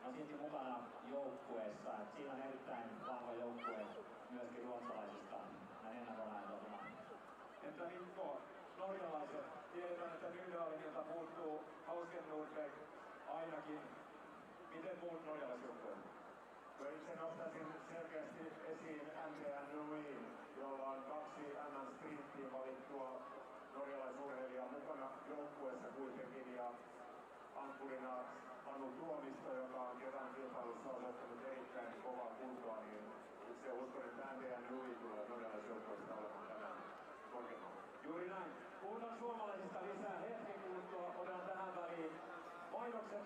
on silti mukana joukkueessa. Siinä on erittäin vahva joukkue myöskin ruotsalaisista. Näin ennakkonaintoina. Entä Mikko, norjalaiset? Tiedetään, että Nydalenilta puuttuu Hausken Nordbeck ainakin. Miten muut norjalaisjoukkueet? Itse nostaisin selkeästi esiin MTN Louis, jolla on 2 MM-sprinttiin valittua norjalaisurheilijaa mukana joukkueessa kuitenkin. Ja ankkurina Panu Tuomisto, joka on kevään kilpailussa osoittanut erittäin kovaa kuntoa, niin itse uskon, että MTN Louis tulee norjalaisjoukkueesta olemaan tänään korkeammalla. Juuri näin. Puhutaan suomalaisista lisää hetken kuluttua. Otetaan tähän väliin mainokset.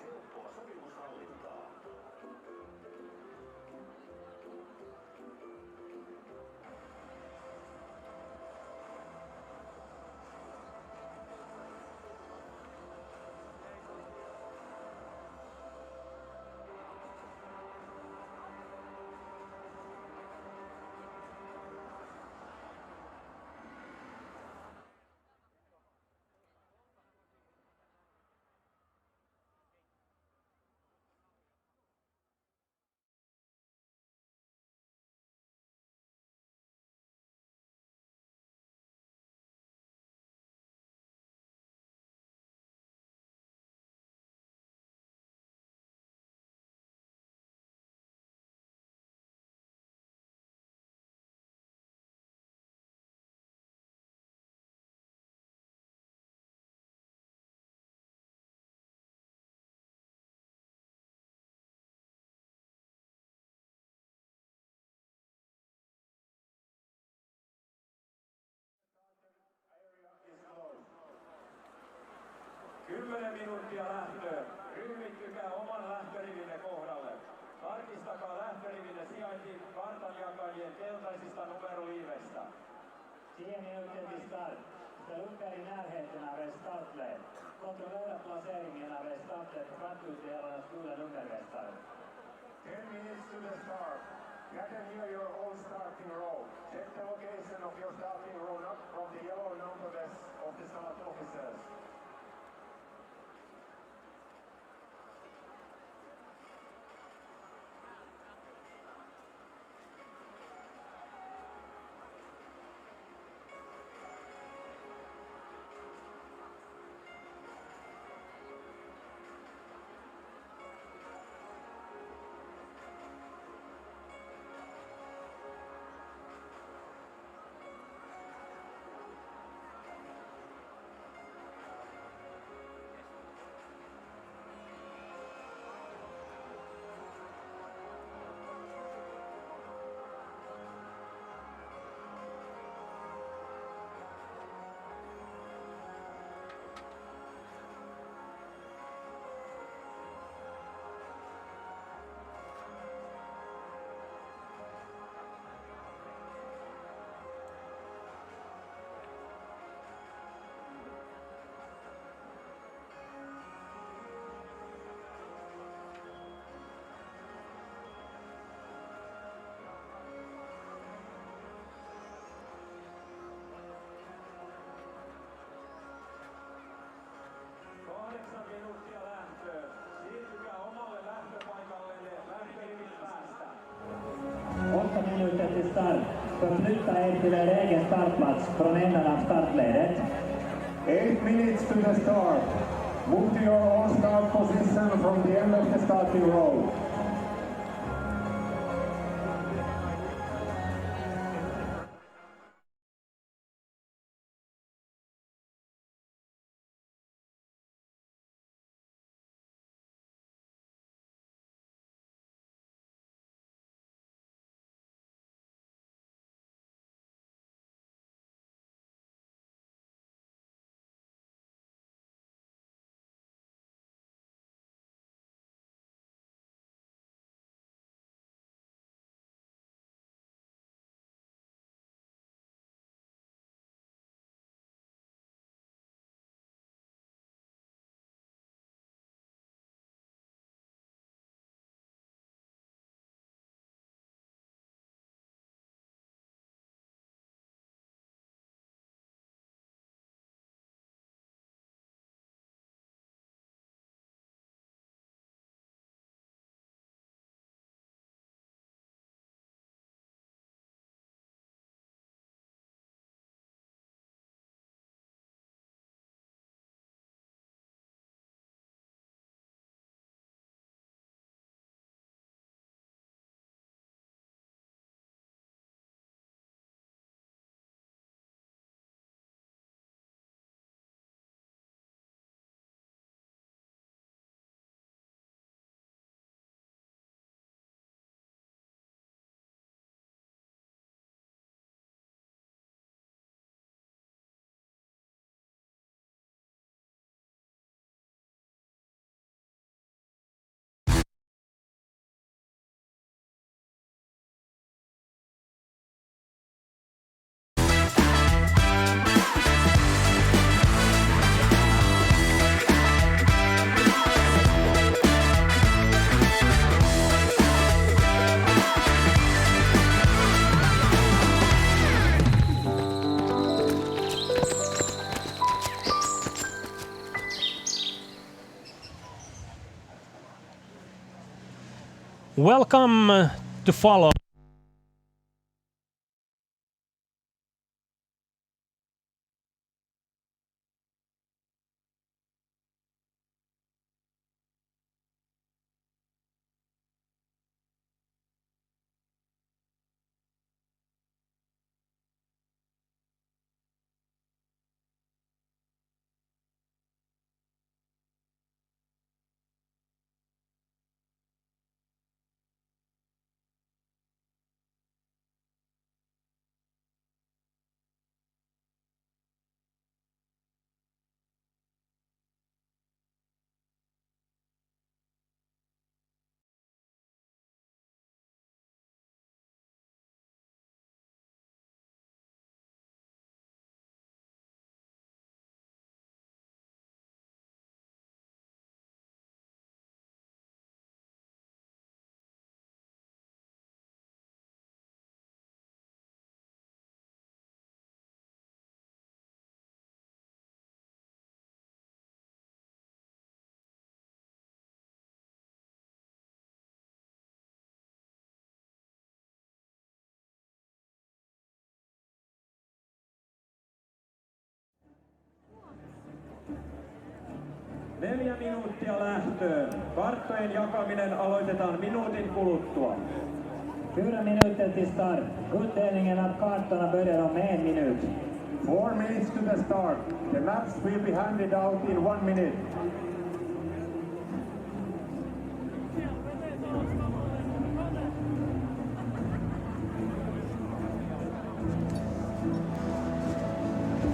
Helppoa sopimushallintaa. Is closed. 10 minuuttia lähtöön. Ryhmittykää oman lähtörivinne kohdalle. Tarkistakaa lähtörivinne sijainti kartanjakajien keltaisista numeroliiveistä. Siihen minuutin start. Ställ upp er i närheten av er startled. Kontrollera placeringen av er startled fram ut till era gula nummervästar. 10 minutes to the start. Gather near your own starting row. Check the location of your starting row not from the yellow number vests of the start officers. Minuuttia lähtöön. Siirtykää omalle lähtöpaikallenne lähtörivin päästä. 8 minuter till start. Förflytta er till er egen startplats från änden av startledet. 8 minutes to the start. Move to your own start position from the end of the starting row. Welcome to follow. Neljä minuuttia lähtöön. Karttojen jakaminen aloitetaan minuutin kuluttua. 4 minuter till start. Utdelningen av kartorna börjar om 1 minut. 4 minutes to the start. The maps will be handed out in 1 minute.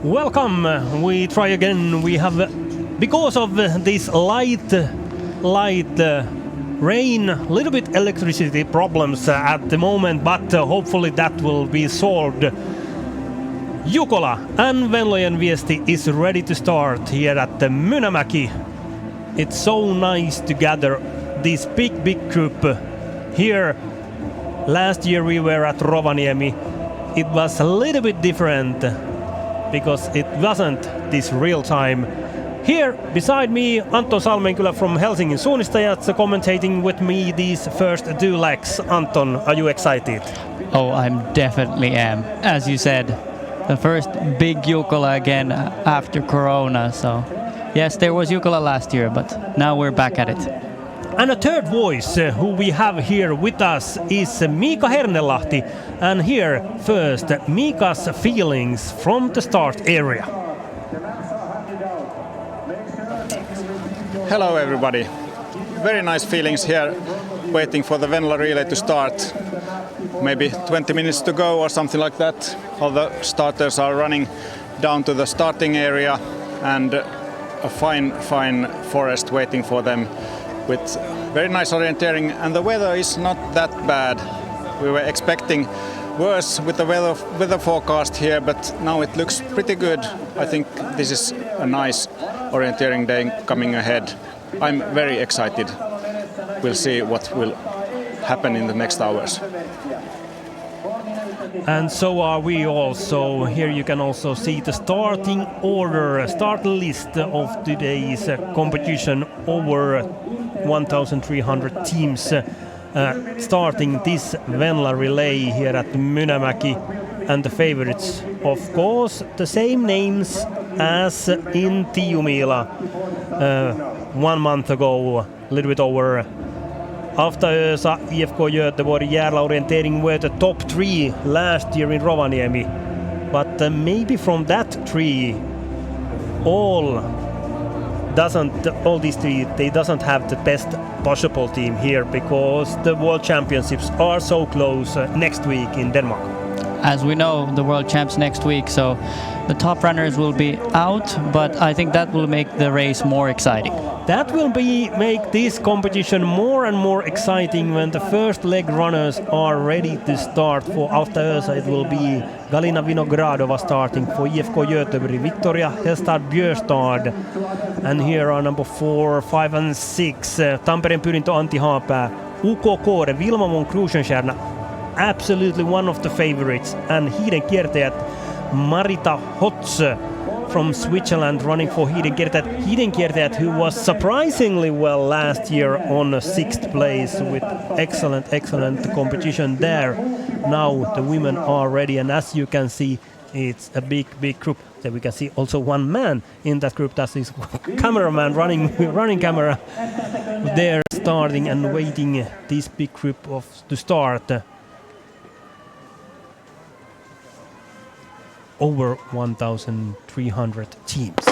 Welcome. We try again. We have, because of this light rain, a little bit electricity problems at the moment, but hopefully that will be solved. Jukola and Venlojen Viesti is ready to start here at the Mynämäki. It's so nice to gather this big group here. Last year we were at Rovaniemi. It was a little bit different because it wasn't this real time. Here beside me, Anton Salmenkylä from Helsingin Suunnistajat commentating with me these first 2 legs. Anton, are you excited? Oh, I'm definitely am. As you said, the first big Jukola again after Corona. So yes, there was Jukola last year, but now we're back at it. And a third voice who we have here with us is Mika Hernelahti. And here first, Mika's feelings from the start area. Hello everybody. Very nice feelings here, waiting for the Venla Relay to start. Maybe 20 minutes to go or something like that. All the starters are running down to the starting area, and a fine forest waiting for them with very nice orienteering, and the weather is not that bad. We were expecting worse with the weather forecast here, but now it looks pretty good. I think this is a nice orienteering day coming ahead. I'm very excited. We'll see what will happen in the next hours. And so are we also. Here you can also see the starting order, starting list of today's competition. Over 1,300 teams starting this Venla Relay here at Mynämäki. And the favorites, of course, the same names as in Tiiumiila 1 month ago, a little bit over. After IFK Göteborg, Järla Orientering were the top 3 last year in Rovaniemi. But maybe from that 3, all these 3, they doesn't have the best possible team here, because the World Championships are so close next week in Denmark. As we know, the World Champs next week, so the top runners will be out, but I think that will make the race more exciting. That will make this competition more and more exciting when the first leg runners are ready to start. For after us, it will be Galina Vinogradova starting for IFK Göteborg, Victoria Hestad Björstad, and here are number 4, 5 and 6, Tampereen Pyrintö Antti Haapää, UK Kåre, Vilma von Krusenstjerna, absolutely one of the favorites, and hiiden kiertäjät Marita Hotz from Switzerland running for Hiedenkiertäjät, who was surprisingly well last year on 6th place with excellent competition there. Now the women are ready, and as you can see, it's a big group. So we can see also one man in that group. That is cameraman running camera there, starting and waiting this big group to start. Over 1,300 teams.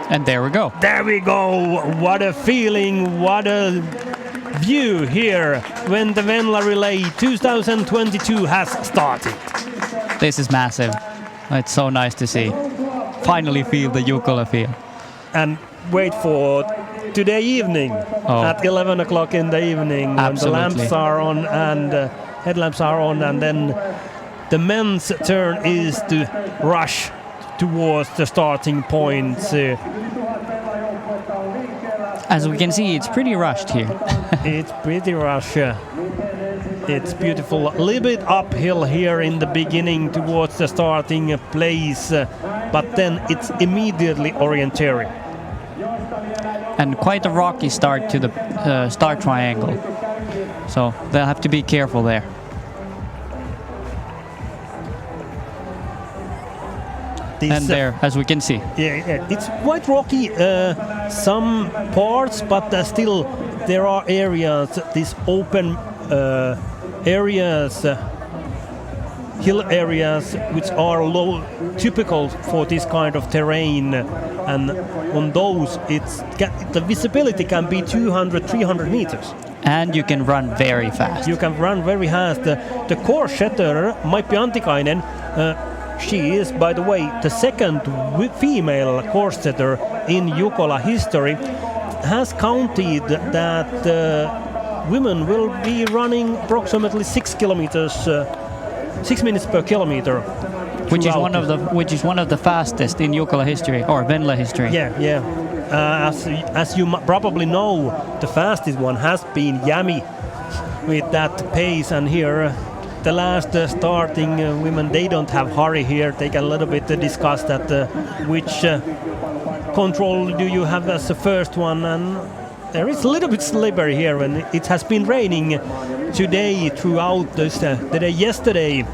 And there we go. There we go. What a feeling, what a view here when the Venla Relay 2022 has started. This is massive. It's so nice to see. Finally feel the Jukola feel. And wait for today evening at 11 o'clock in the evening. When the lamps are on and headlamps are on, and then the men's turn is to rush towards the starting point. As we can see, it's pretty rushed here. It's pretty rushed. It's beautiful. A little bit uphill here in the beginning towards the starting place, but then it's immediately orienteering. And quite a rocky start to the start triangle. So they'll have to be careful there. And there, as we can see. Yeah, it's quite rocky, some parts, but still there are areas, these open areas, hill areas, which are low, typical for this kind of terrain. And on those, the visibility can be 200-300 meters. And you can run very fast. You can run very fast. The course setter, Maippi Antikainen, she is, by the way, the second female course setter in Jukola history, has counted that women will be running approximately 6 minutes per kilometer. Which is one of the fastest in Jukola history or Venla history. Yeah. As you probably know, the fastest one has been Yami with that pace, and here the last starting women, they don't have hurry here. They can a little bit discuss that which control do you have as the first one, and there is a little bit slippery here when it has been raining today throughout the day. Yesterday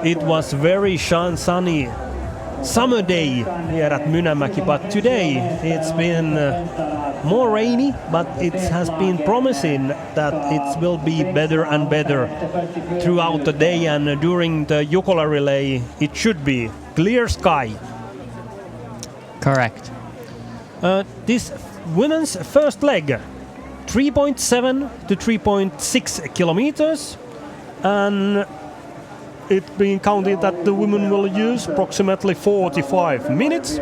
it was very sunny summer day here at Mynämäki, but today it's been more rainy, but it has been promising that it will be better and better throughout the day, and during the Jukola relay it should be clear sky. Correct. This women's first leg, 3.7 to 3.6 kilometers, and it's been counted that the women will use approximately 45 minutes.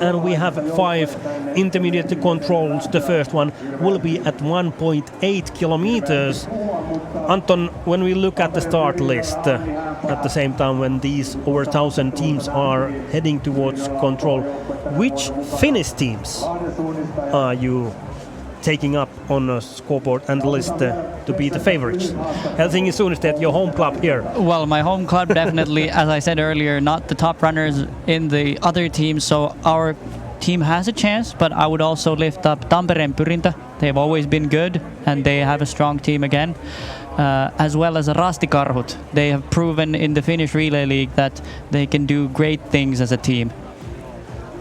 And we have 5 intermediate controls. The first one will be at 1.8 kilometers. Anton, when we look at the start list, at the same time when these over 1,000 teams are heading towards control, which Finnish teams are you taking up on a scoreboard and list to be the favorites? Helsingin Suunnisteet, your home club here. Well, my home club definitely, as I said earlier, not the top runners in the other teams, so our team has a chance, but I would also lift up Tampereen Pyrintä. They've always been good, and they have a strong team again. As well as Rastikarhut. They have proven in the Finnish Relay League that they can do great things as a team.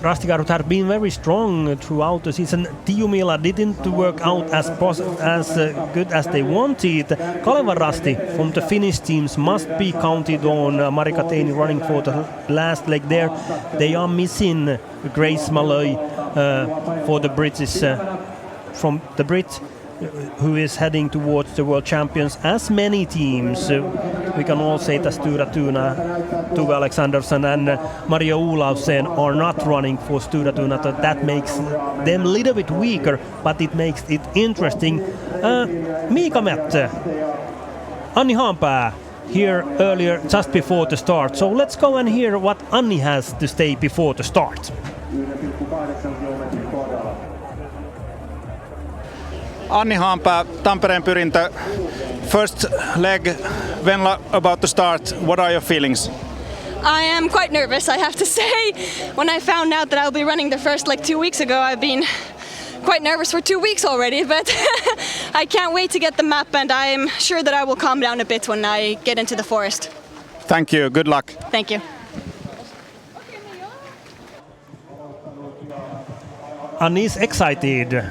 Rastikarhut have been very strong throughout the season. Tiumila didn't work out as good as they wanted. Kaleva Rasti from the Finnish teams must be counted on. Marika Teini running for the last leg there. They are missing Grace Malloy for the British from the Brit, who is heading towards the World Champions. As many teams, we can all say that Stura Tuna, Tuve Alexandersson and Maria Olausen are not running for Stura Tuna. That makes them a little bit weaker, but it makes it interesting. Miika Mättö, Anni Haanpää here earlier just before the start. So let's go and hear what Anni has to say before the start. Anni Haanpää, Tampereen Pyrintä. First leg, Venla about to start. What are your feelings? I am quite nervous, I have to say. When I found out that I'll be running the first leg 2 weeks ago, I've been quite nervous for 2 weeks already, but I can't wait to get the map, and I'm sure that I will calm down a bit when I get into the forest. Thank you. Good luck. Thank you. Annie's excited.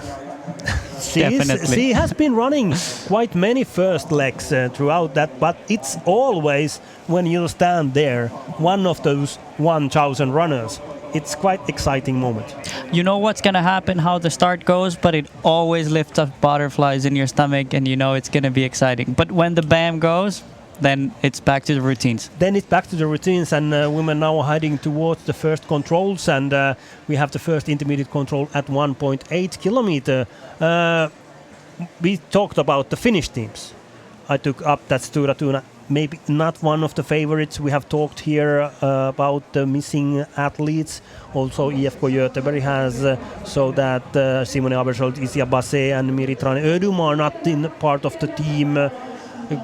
She has been running quite many first legs throughout that, but it's always when you stand there, one of those 1,000 runners. It's quite exciting moment. You know what's going to happen, how the start goes, but it always lifts up butterflies in your stomach and you know it's going to be exciting. But when the BAM goes, then it's back to the routines. And women now are heading towards the first controls, and we have the first intermediate control at 1.8 kilometer. We talked about the Finnish teams. I took up that Stura Tuna, maybe not one of the favorites. We have talked here about the missing athletes. Also IFK Göteborg has, so that Simone Abersholt, Isia Basse and Miritrane Ödum are not in part of the team.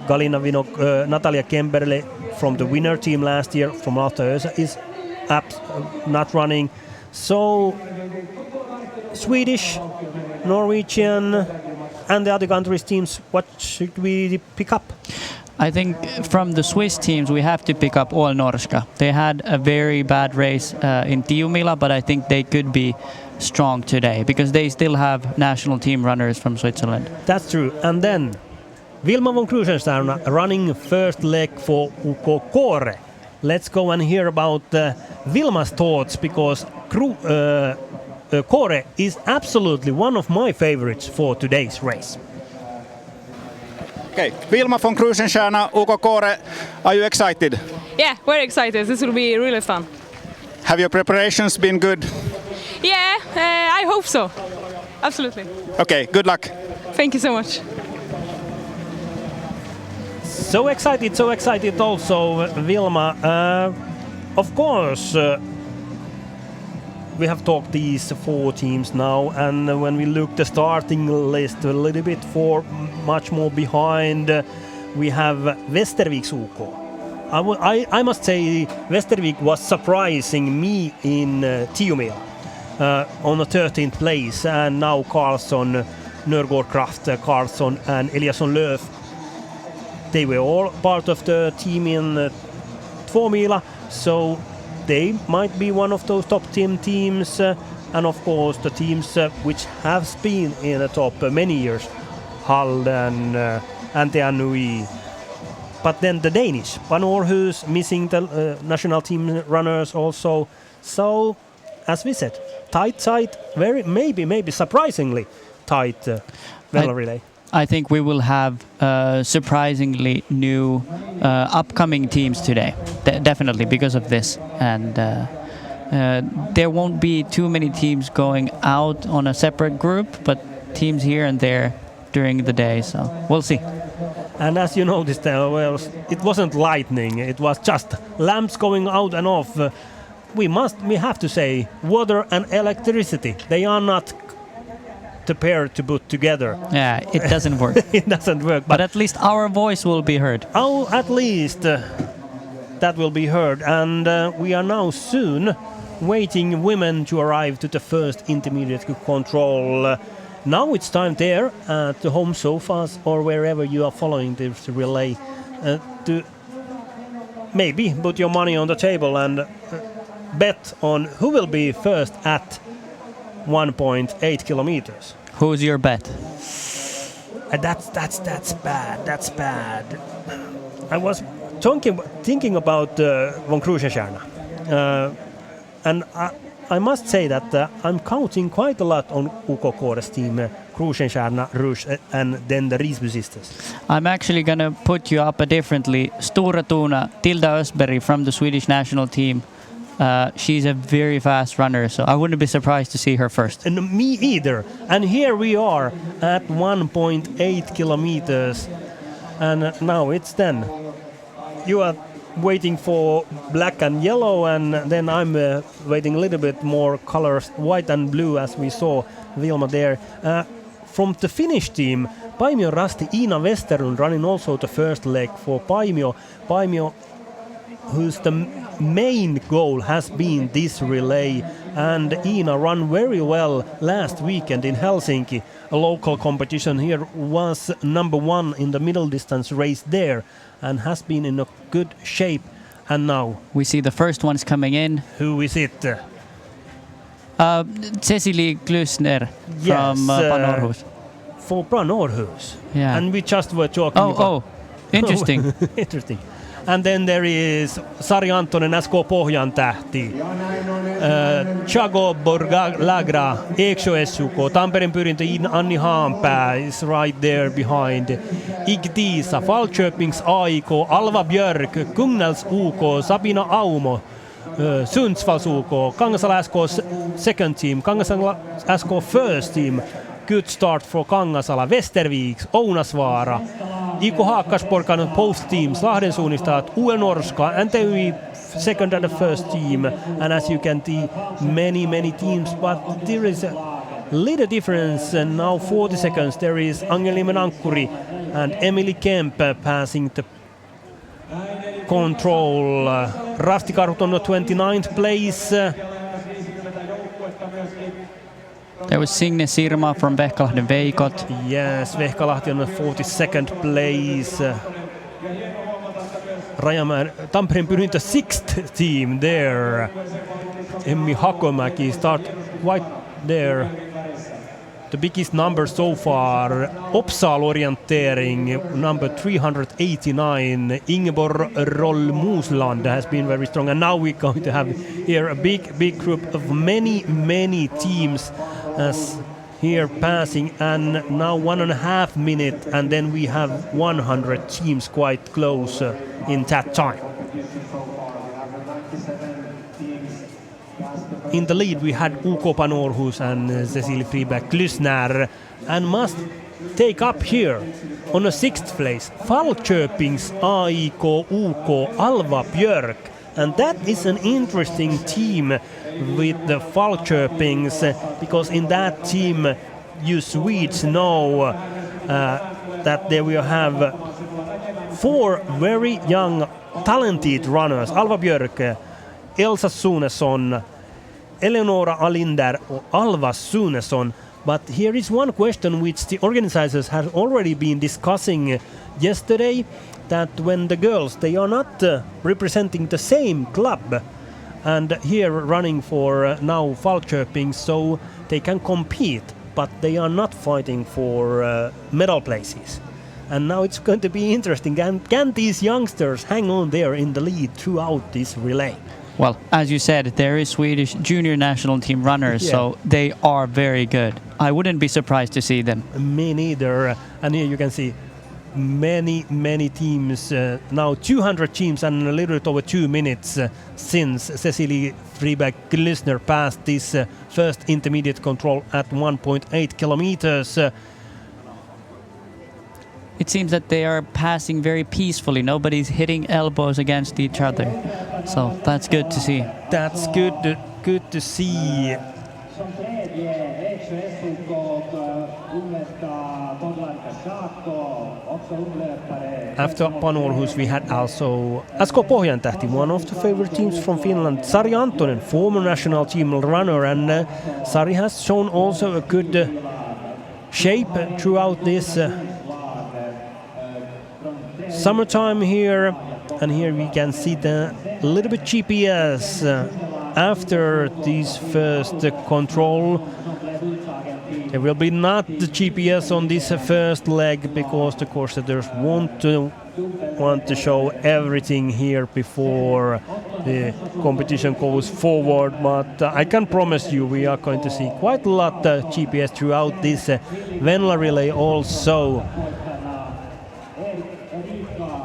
Galina Vinok, Natalia Kemberle from the winner team last year from Alta is not running. So Swedish, Norwegian and the other countries' teams, what should we pick up? I think from the Swiss teams we have to pick up All Norska. They had a very bad race in Tiumila, but I think they could be strong today because they still have national team runners from Switzerland. That's true. And then Wilma von Krusenstern running first leg for Ukokore. Let's go and hear about Wilma's thoughts, because Kore is absolutely one of my favorites for today's race. Okay, Wilma von Krusenstern, Ukokore, are you excited? Yeah, very excited. This will be really fun. Have your preparations been good? Yeah, I hope so. Absolutely. Okay, good luck. Thank you so much. So excited also, Wilma. Of course, we have talked these 4 teams now, and when we look the starting list a little bit much more behind, we have Västervik's UK. I must say Västervik was surprising me in Tiumila on the 13th place, and now Karlsson, Nørgaard Kraft, Karlsson and Eliasson Löf, they were all part of the team in Tvåmila, so they might be one of those top 10 teams, and of course the teams which have been in the top many years, Halden and Anhui. But then the Danish, Van Aarhus missing the national team runners also. So, as we said, tight, very maybe surprisingly tight Venla Relay. I think we will have surprisingly new upcoming teams today, definitely because of this. And there won't be too many teams going out on a separate group, but teams here and there during the day, so we'll see. And as you noticed, well, it wasn't lightning, it was just lamps going out and off. We have to say, water and electricity, they are not the pair to put together. Yeah, it doesn't work. It doesn't work. But at least our voice will be heard. Oh, at least that will be heard. And we are now soon waiting women to arrive to the first intermediate control. Now it's time there at the home sofas or wherever you are following this relay to maybe put your money on the table and bet on who will be first at 1.8 kilometers. Who's your bet? That's bad. I was thinking about von Krusenstern, and I must say that I'm counting quite a lot on Ukokore's team, Krusenstern, Rush, and then the Risby sisters. I'm actually gonna put you up differently. Stora Tuna, Tilda Östberg from the Swedish national team. She's a very fast runner, so I wouldn't be surprised to see her first. And me either. And here we are at 1.8 kilometers. And now it's 10. You are waiting for black and yellow, and then I'm waiting a little bit more colors, white and blue, as we saw Wilma there. From the Finnish team, Paimio Rasti, Iina Westerlund running also the first leg for Paimio. Paimio whose the main goal has been this relay, and Ina ran very well last weekend in Helsinki, a local competition here, was number 1 in the middle distance race there and has been in a good shape. And now we see the first ones coming in. Who is it? Cecilie Glüssner from Panorhus. For Panorhus. Yeah. And we just were talking about... Oh, interesting. Interesting. And then there is Sari Antonen, SK Pohjan tähti. Chago Borgalagra, Eksjö SUK, Tampereen Pyrintö, Anni Haanpää is right there behind. Igdisa, Falköpings AIK, Alva Björk, Kungnäs UK, Sabina Aumo, Sundsvalls UK, Kangasala SK second team, Kangasala SK first team. Good start for Kangasala, Västerviks, Ounasvaara, Iko Haakkasporkan both teams, Lahden suunnistajat, UE Norska, NTY second and the first team, and as you can see, many teams, but there is a little difference, and now 40 seconds, there is Angelime Ankkuri and Emily Kemp passing the control. Rafti Karhut on the 29th place. There was Signe Sirma from Vehkalahden Veikot. Yes, Vehkalahti on the 42nd place. Rajamäen, Tampereen Pyrintö 6th team there. Emmi Hakomäki start right there. The biggest number so far. Opsal orientering, number 389. Ingeborg Roll-Musland has been very strong. And now we're going to have here a big group of many teams as here passing, and now 1.5 minutes, and then we have 100 teams quite close in that time. In the lead we had UK Panorhus and Cecilie Friberg Glüssner, and must take up here on a 6th place Falköpings AIK UK Alva Björk, and that is an interesting team with the Falköpings, because in that team you Swedes know that they will have 4 very young talented runners, Alva Björk, Elsa Sunesson, Eleonora Alinder or Alva Sunesson. But here is one question which the organizers have already been discussing yesterday, that when the girls, they are not representing the same club, and here running for now Falköping, so they can compete, but they are not fighting for medal places. And now it's going to be interesting. Can these youngsters hang on there in the lead throughout this relay? Well, as you said, there is Swedish junior national team runners, so they are very good. I wouldn't be surprised to see them. Me neither. And here you can see many teams. Now 200 teams and a little bit over 2 minutes since Cecilie Friberg Glüssner passed this first intermediate control at 1.8 kilometers. It seems that they are passing very peacefully. Nobody's hitting elbows against each other. So that's good to see. That's good to see. After Panorhus we had also SK Pohjan tähti, one of the favorite teams from Finland, Sari Antonen, former national team runner, and Sari has shown also a good shape throughout this summertime here. And here we can see the little bit GPS after this first control. There will be not the GPS on this first leg, because the course-setters want to show everything here before the competition goes forward. But I can promise you we are going to see quite a lot of GPS throughout this Venla Relay also.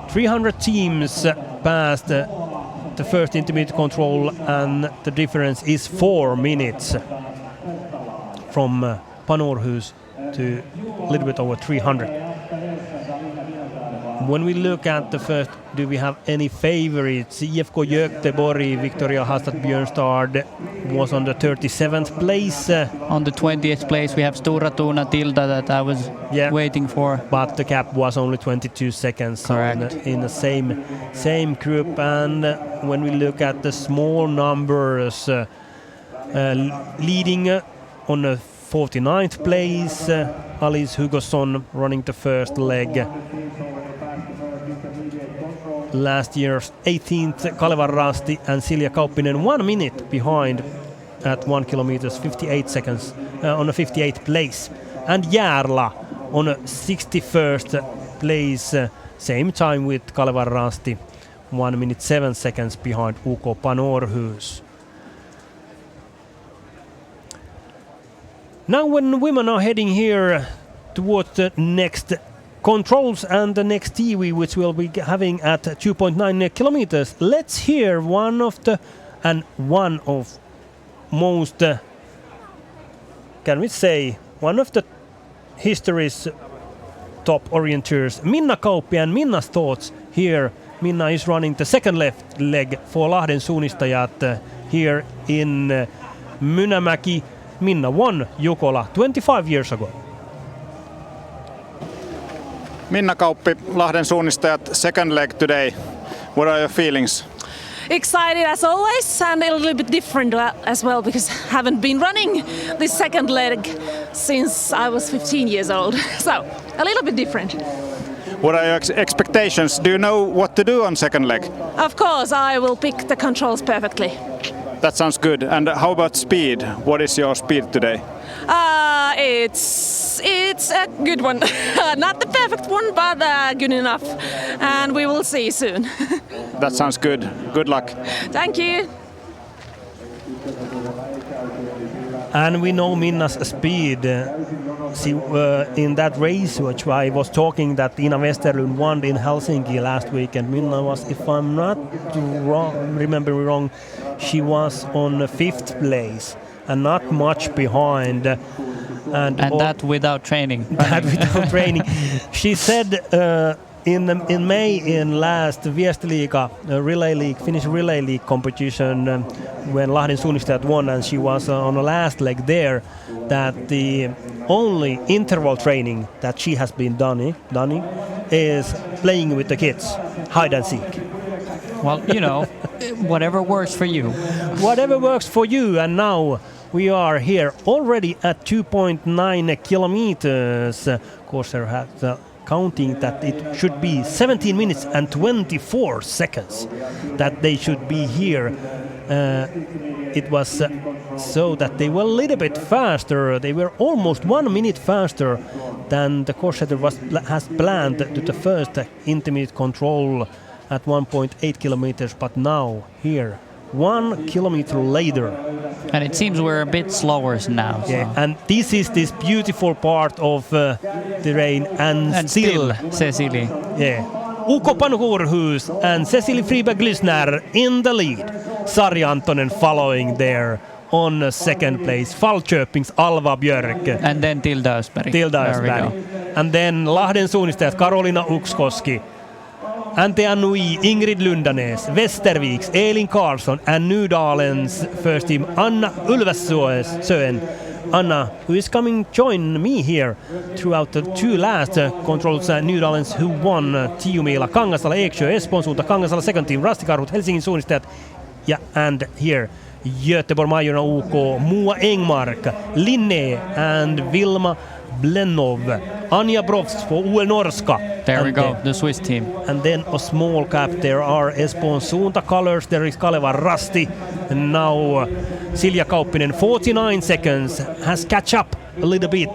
300 teams passed the first intermediate control, and the difference is 4 minutes from Panorhus to a little bit over 300. when we look at the first, do we have any favorites? IFK Göteborg, Victoria Hastad Björnstad was on the 37th place. On the 20th place we have Stora Tuna Tilda that I was waiting for. But the gap was only 22 seconds. Correct. So in the same group. And when we look at the small numbers, leading on the 49th place, Alice Hugosson running the first leg. Last year's 18th, Kalevan Rasti and Silja Kauppinen 1 minute behind at 1 kilometers 58 seconds on the 58th place. And Järla on a 61st place, same time with Kalevan Rasti, 1 minute 7 seconds behind UK Panorhus. Now when women are heading here towards the next controls and the next TV, which we'll be having at 2.9 kilometers, let's hear one of most, can we say, one of the history's top orienters, Minna Kauppi, and Minna's thoughts here. Minna is running the second left leg for Lahden suunnistajat here in Mynämäki. Minna won Jukola 25 years ago. Minna Kauppi, Lahden suunnistajat, second leg today. What are your feelings? Excited as always, and a little bit different as well, because I haven't been running this second leg since I was 15 years old. So a little bit different. What are your expectations? Do you know what to do on second leg? Of course, I will pick the controls perfectly. That sounds good. And how about speed? What is your speed today? It's a good one. Not the perfect one, but good enough. And we will see soon. That sounds good. Good luck. Thank you. And we know Minna's speed. In that race, which I was talking, that Ina Westerlund won in Helsinki last week, and Minna was, if I'm not remembering wrong, she was on the 5th place and not much behind. And that without training. That without training. She said in May in last Viestiliiga Relay League, Finnish Relay League competition, when Lahden suunnistajat won and she was on the last leg there, that the only interval training that she has been done is playing with the kids, hide and seek. Well, you know, whatever works for you. Whatever works for you. And now we are here already at 2.9 kilometers. Corsair has counting that it should be 17 minutes and 24 seconds that they should be here. It was so that they were a little bit faster. They were almost 1 minute faster than the Corsair has planned to the first intermediate control at 1.8 kilometers, but now here 1 kilometer later. And it seems we're a bit slower now. So. Yeah, and this is this beautiful part of the rain, and still Cecilie. Yeah. UK Panorhus and Cecilie Friberg-Lysner in the lead. Sari Antonen following there on second place. Falköpings Alva Björk. And then Tilda Östberg. And then Lahden suunnistajat Karolina Ukskoski, Ante Annui, Ingrid Lundanes, Westerviks, Elin Karlsson, and Nydalen's first team Anna Ulvessöen. Anna, who is coming join me here throughout the two last controls, Nydalen's who won Tiumila, Kangasala, Eksjö, Espoon suunta, Kangasala second team, Rastikarhut, Helsingin suunnistajat, and here Göteborg Majorna UK, Moa Engmark, Linné and Vilma Blenov, Anja Brovs for UL Norska. There we go, the Swiss team. And then a small cap, there are Espoon suunta colors, there is Kalevan Rasti, and now Silja Kauppinen, 49 seconds, has catch up a little bit.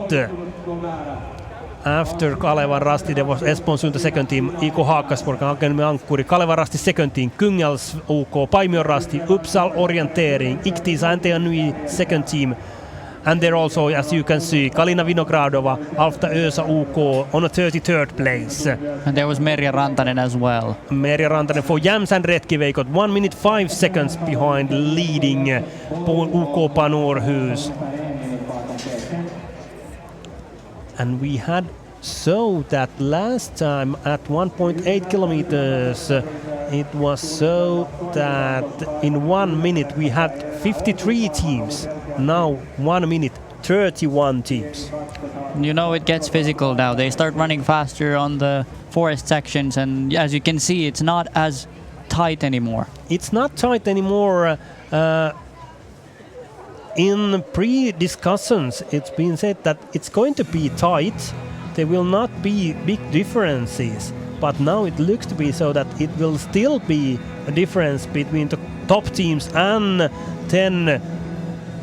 After Kalevan Rasti, there was Espoon suunta second team, Iko Haakasvorkan, Akademi Ankkuri, Kalevan Rasti second team, Kungälvs UK, Paimion Rasti, Uppsal Orientering, Iktiisa Ante Annui second team. And there also, as you can see, Kalina Vinogradova, Alfta Ösa UK on a 33rd place. And there was Merja Rantanen as well. Merja Rantanen for Jams and Retkiveikot, 1 minute 5 seconds behind leading UK Panorhus. And we had so that last time at 1.8 kilometers it was so that in 1 minute we had 53 teams. Now 1 minute 31 teams. You know, it gets physical now. They start running faster on the forest sections, and as you can see, it's not as tight anymore. It's not tight anymore. In pre-discussions, it's been said that it's going to be tight. There will not be big differences. But now it looks to be so that it will still be a difference between the top teams and 10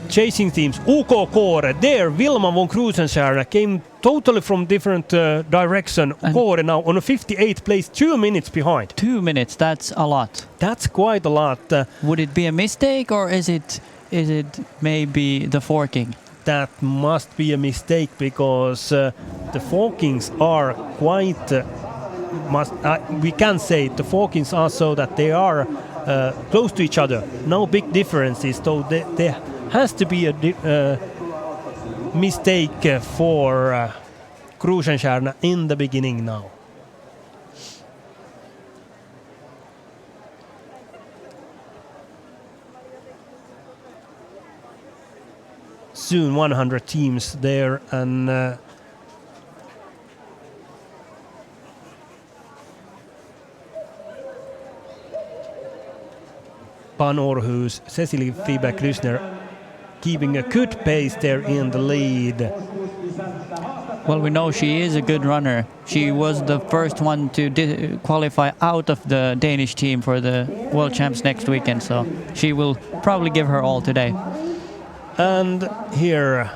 chasing teams. UK Kåre, there Wilma von Krusenstjerna came totally from different direction. Kåre now on a 58th place, 2 minutes behind. 2 minutes, that's a lot. That's quite a lot. Would it be a mistake, or is it maybe the forking? That must be a mistake, because the forkings are quite... we can say the forkings are so that they are close to each other. No big differences, so there has to be a mistake for Krusenstjerna in the beginning now. Soon 100 teams there, and Panorhus, Cecilie Friberg-Krüsner keeping a good pace there in the lead. Well, we know she is a good runner. She was the first one to qualify out of the Danish team for the World Champs next weekend, so she will probably give her all today. And here,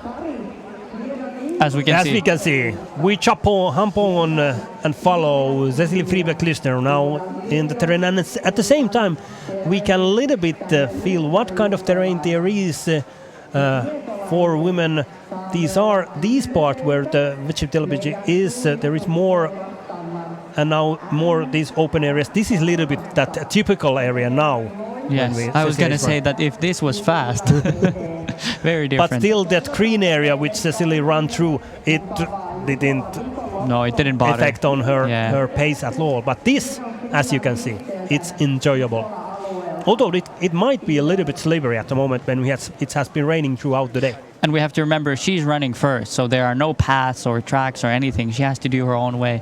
as we can see, we hump on and follow Cecilie Friberg-Krüsner now in the terrain, and at the same time we can a little bit feel what kind of terrain there is for women. These parts where the vegetability is, there is more, and now more these open areas. This is a little bit that typical area now. Yes, I was going to say that if this was fast, very different. But still, that green area which Cecilie ran through, it didn't. No, it didn't bother. Affect on her pace at all. But this, as you can see, it's enjoyable. Although it might be a little bit slippery at the moment when it has been raining throughout the day. And we have to remember she's running first, so there are no paths or tracks or anything. She has to do her own way.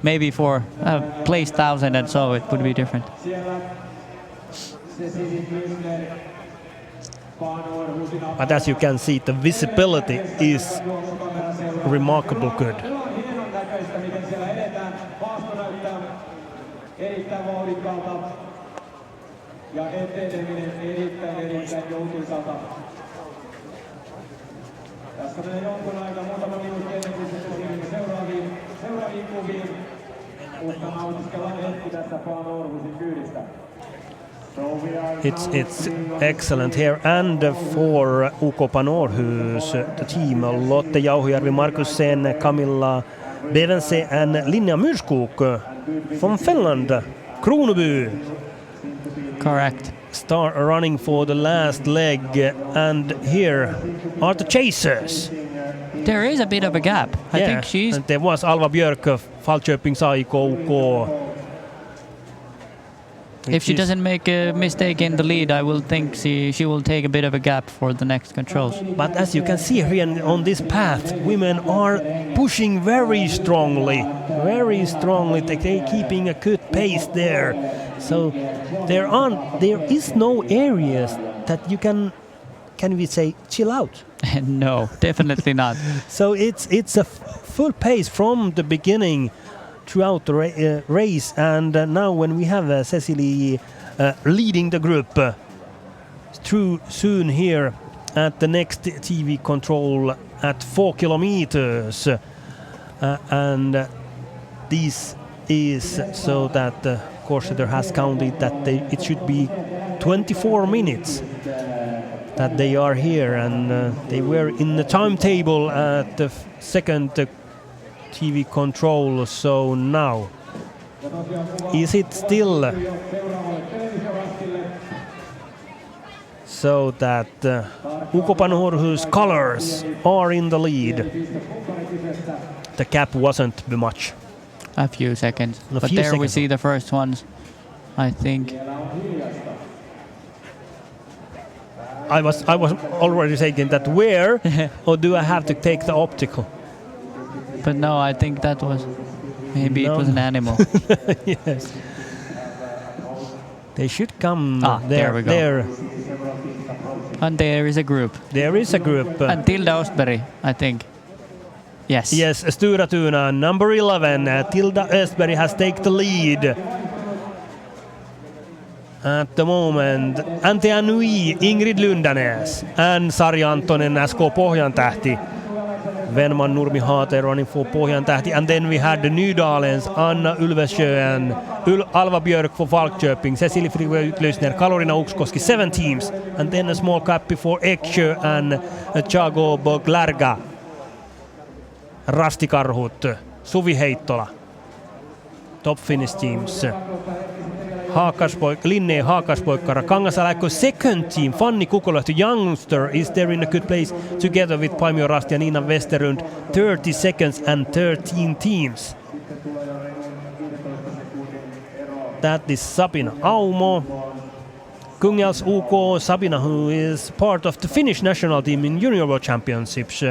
Maybe for place 1,000 and so it would be different. But as you can see, the visibility is remarkably good. It's excellent here, and for UK Panorhus, the team Lotte Jauhojärvi, Markus Sen, Camilla Bevense and Linnea Myrskog from Finland, Kronoby. Correct. Start running for the last leg, and here are the chasers. There is a bit of a gap. I think she's... And there was Alva Björk, Falköpings AIK, UK. If she doesn't make a mistake in the lead, I will think she will take a bit of a gap for the next controls. But as you can see here on this path, women are pushing very strongly. They're keeping a good pace there. So there is no areas that you can we say, chill out? No, definitely not. So it's a full pace from the beginning throughout the race, and now when we have Cecilie leading the group through soon here at the next TV control at 4 kilometers, and this is so that the course-setter has counted that it should be 24 minutes that they are here, and they were in the timetable at the second TV control. So now, is it still so that UK Panorhus colors are in the lead? the gap wasn't much. A few seconds. A but few there we seconds. see the first ones, I think. I was already thinking that where, or do I have to take the optical? But no, I think that was, maybe it was an animal. Yes. They should come there we go. There. And there is a group. There is a group. And Tilda Östberg, I think. Yes. Yes, Stura Tuna, number 11. Tilda Östberg has taken the lead. At the moment, Antea Nui, Ingrid Lundanes, and Sari Antonen, SK Pohjantähti. Venman Nurmi Haate running for Pohjantähti. And then we had the Nydalens, Anna Ulvesjö and Alva Björk for Falköping, Cecilie Friberg-Utlösner, Karolina Ukskoski, 7 teams. And then a small cap before Eksjö and Thiago Boglarga. Rasti Karhut, Suvi Heittola. Top Finnish teams. Linnea Haakaspoikkara, Kangasaläikko second team, Fanni Kukolahti youngster is there in a good place together with Paimio Rasti and Nina Westerlund, 30 seconds and 13 teams. That is Sabina Aumo. Kungälvs UK, Sabina, who is part of the Finnish national team in Junior World Championships.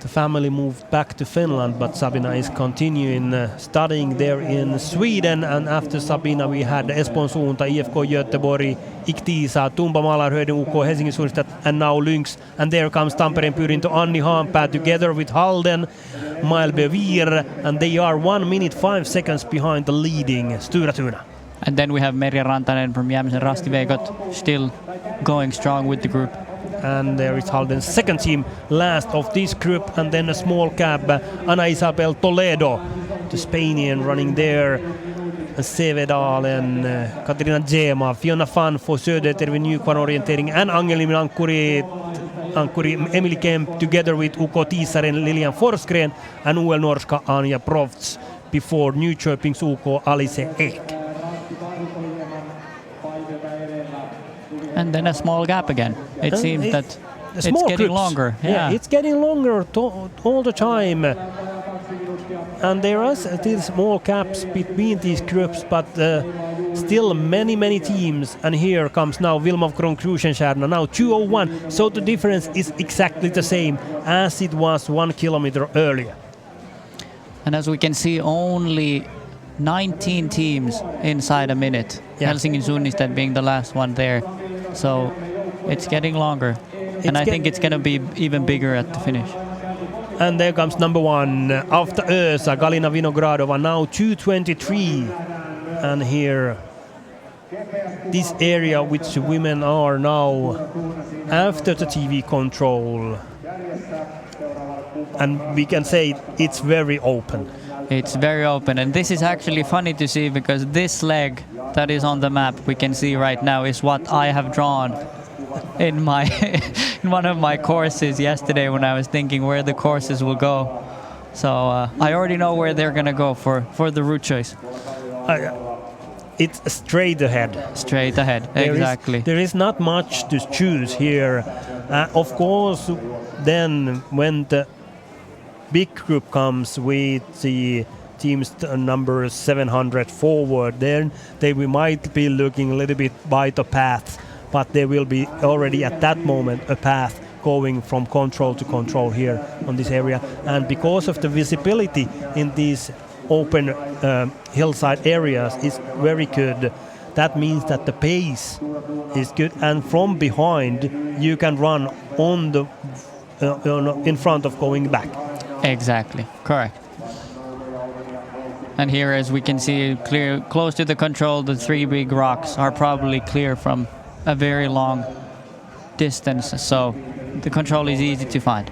The family moved back to Finland, but Sabina is continuing studying there in Sweden. And after Sabina we had Espoon Suunta, IFK Göteborg, Iktiisa, Tumba Malarhöiden UK, Helsingin Suunista, and now Lynx. And there comes Tampereen Pyrintö, Anni Haanpää together with Halden, Mael Bevir, and they are 1 minute 5 seconds behind the leading Stura Tuna. And then we have Merja Rantanen from Jämsen Rasti Veikot still going strong with the group. And there is Halden's second team, last of this group, and then a small cab, Ana Isabel Toledo, the Spanian running there, Sevedalen, Katarina Dzema, Fiona Fan for Södertervi Nykvarn Orientering, and Angelin Ankkuri Emily Kemp together with Uko Tiisaren, Lilian Forsgren, and UL Norska Anja Provts before Nyköpings UK Alice Ek. And then a small gap again. It seems that it's getting longer. Yeah, it's getting longer all the time. And there are still small gaps between these groups, but still many teams. And here comes now Wilma Kron-Krusenstjerna, now 2:01. So the difference is exactly the same as it was 1 kilometer earlier. And as we can see, only 19 teams inside a minute. Yeah. Helsingin Suunista being the last one there. So it's getting longer. And I think it's going to be even bigger at the finish. And there comes number 1 after Ösa, Galina Vinogradova, now 2:23. And here, this area which women are now after the TV control. And we can say it's very open. It's very open, and this is actually funny to see because this leg that is on the map we can see right now is what I have drawn in my in one of my courses yesterday when I was thinking where the courses will go. So I already know where they're gonna go for the route choice. It's straight ahead. Straight ahead, exactly. There is not much to choose here. Of course, then when the big group comes with the teams number 700 forward, then they might be looking a little bit by the path, but there will be already at that moment a path going from control to control here on this area. And because of the visibility in these open hillside areas is very good, that means that the pace is good, and from behind you can run on the in front of going back. Exactly, correct. And here, as we can see, clear close to the control, the 3 big rocks are probably clear from a very long distance, so the control is easy to find.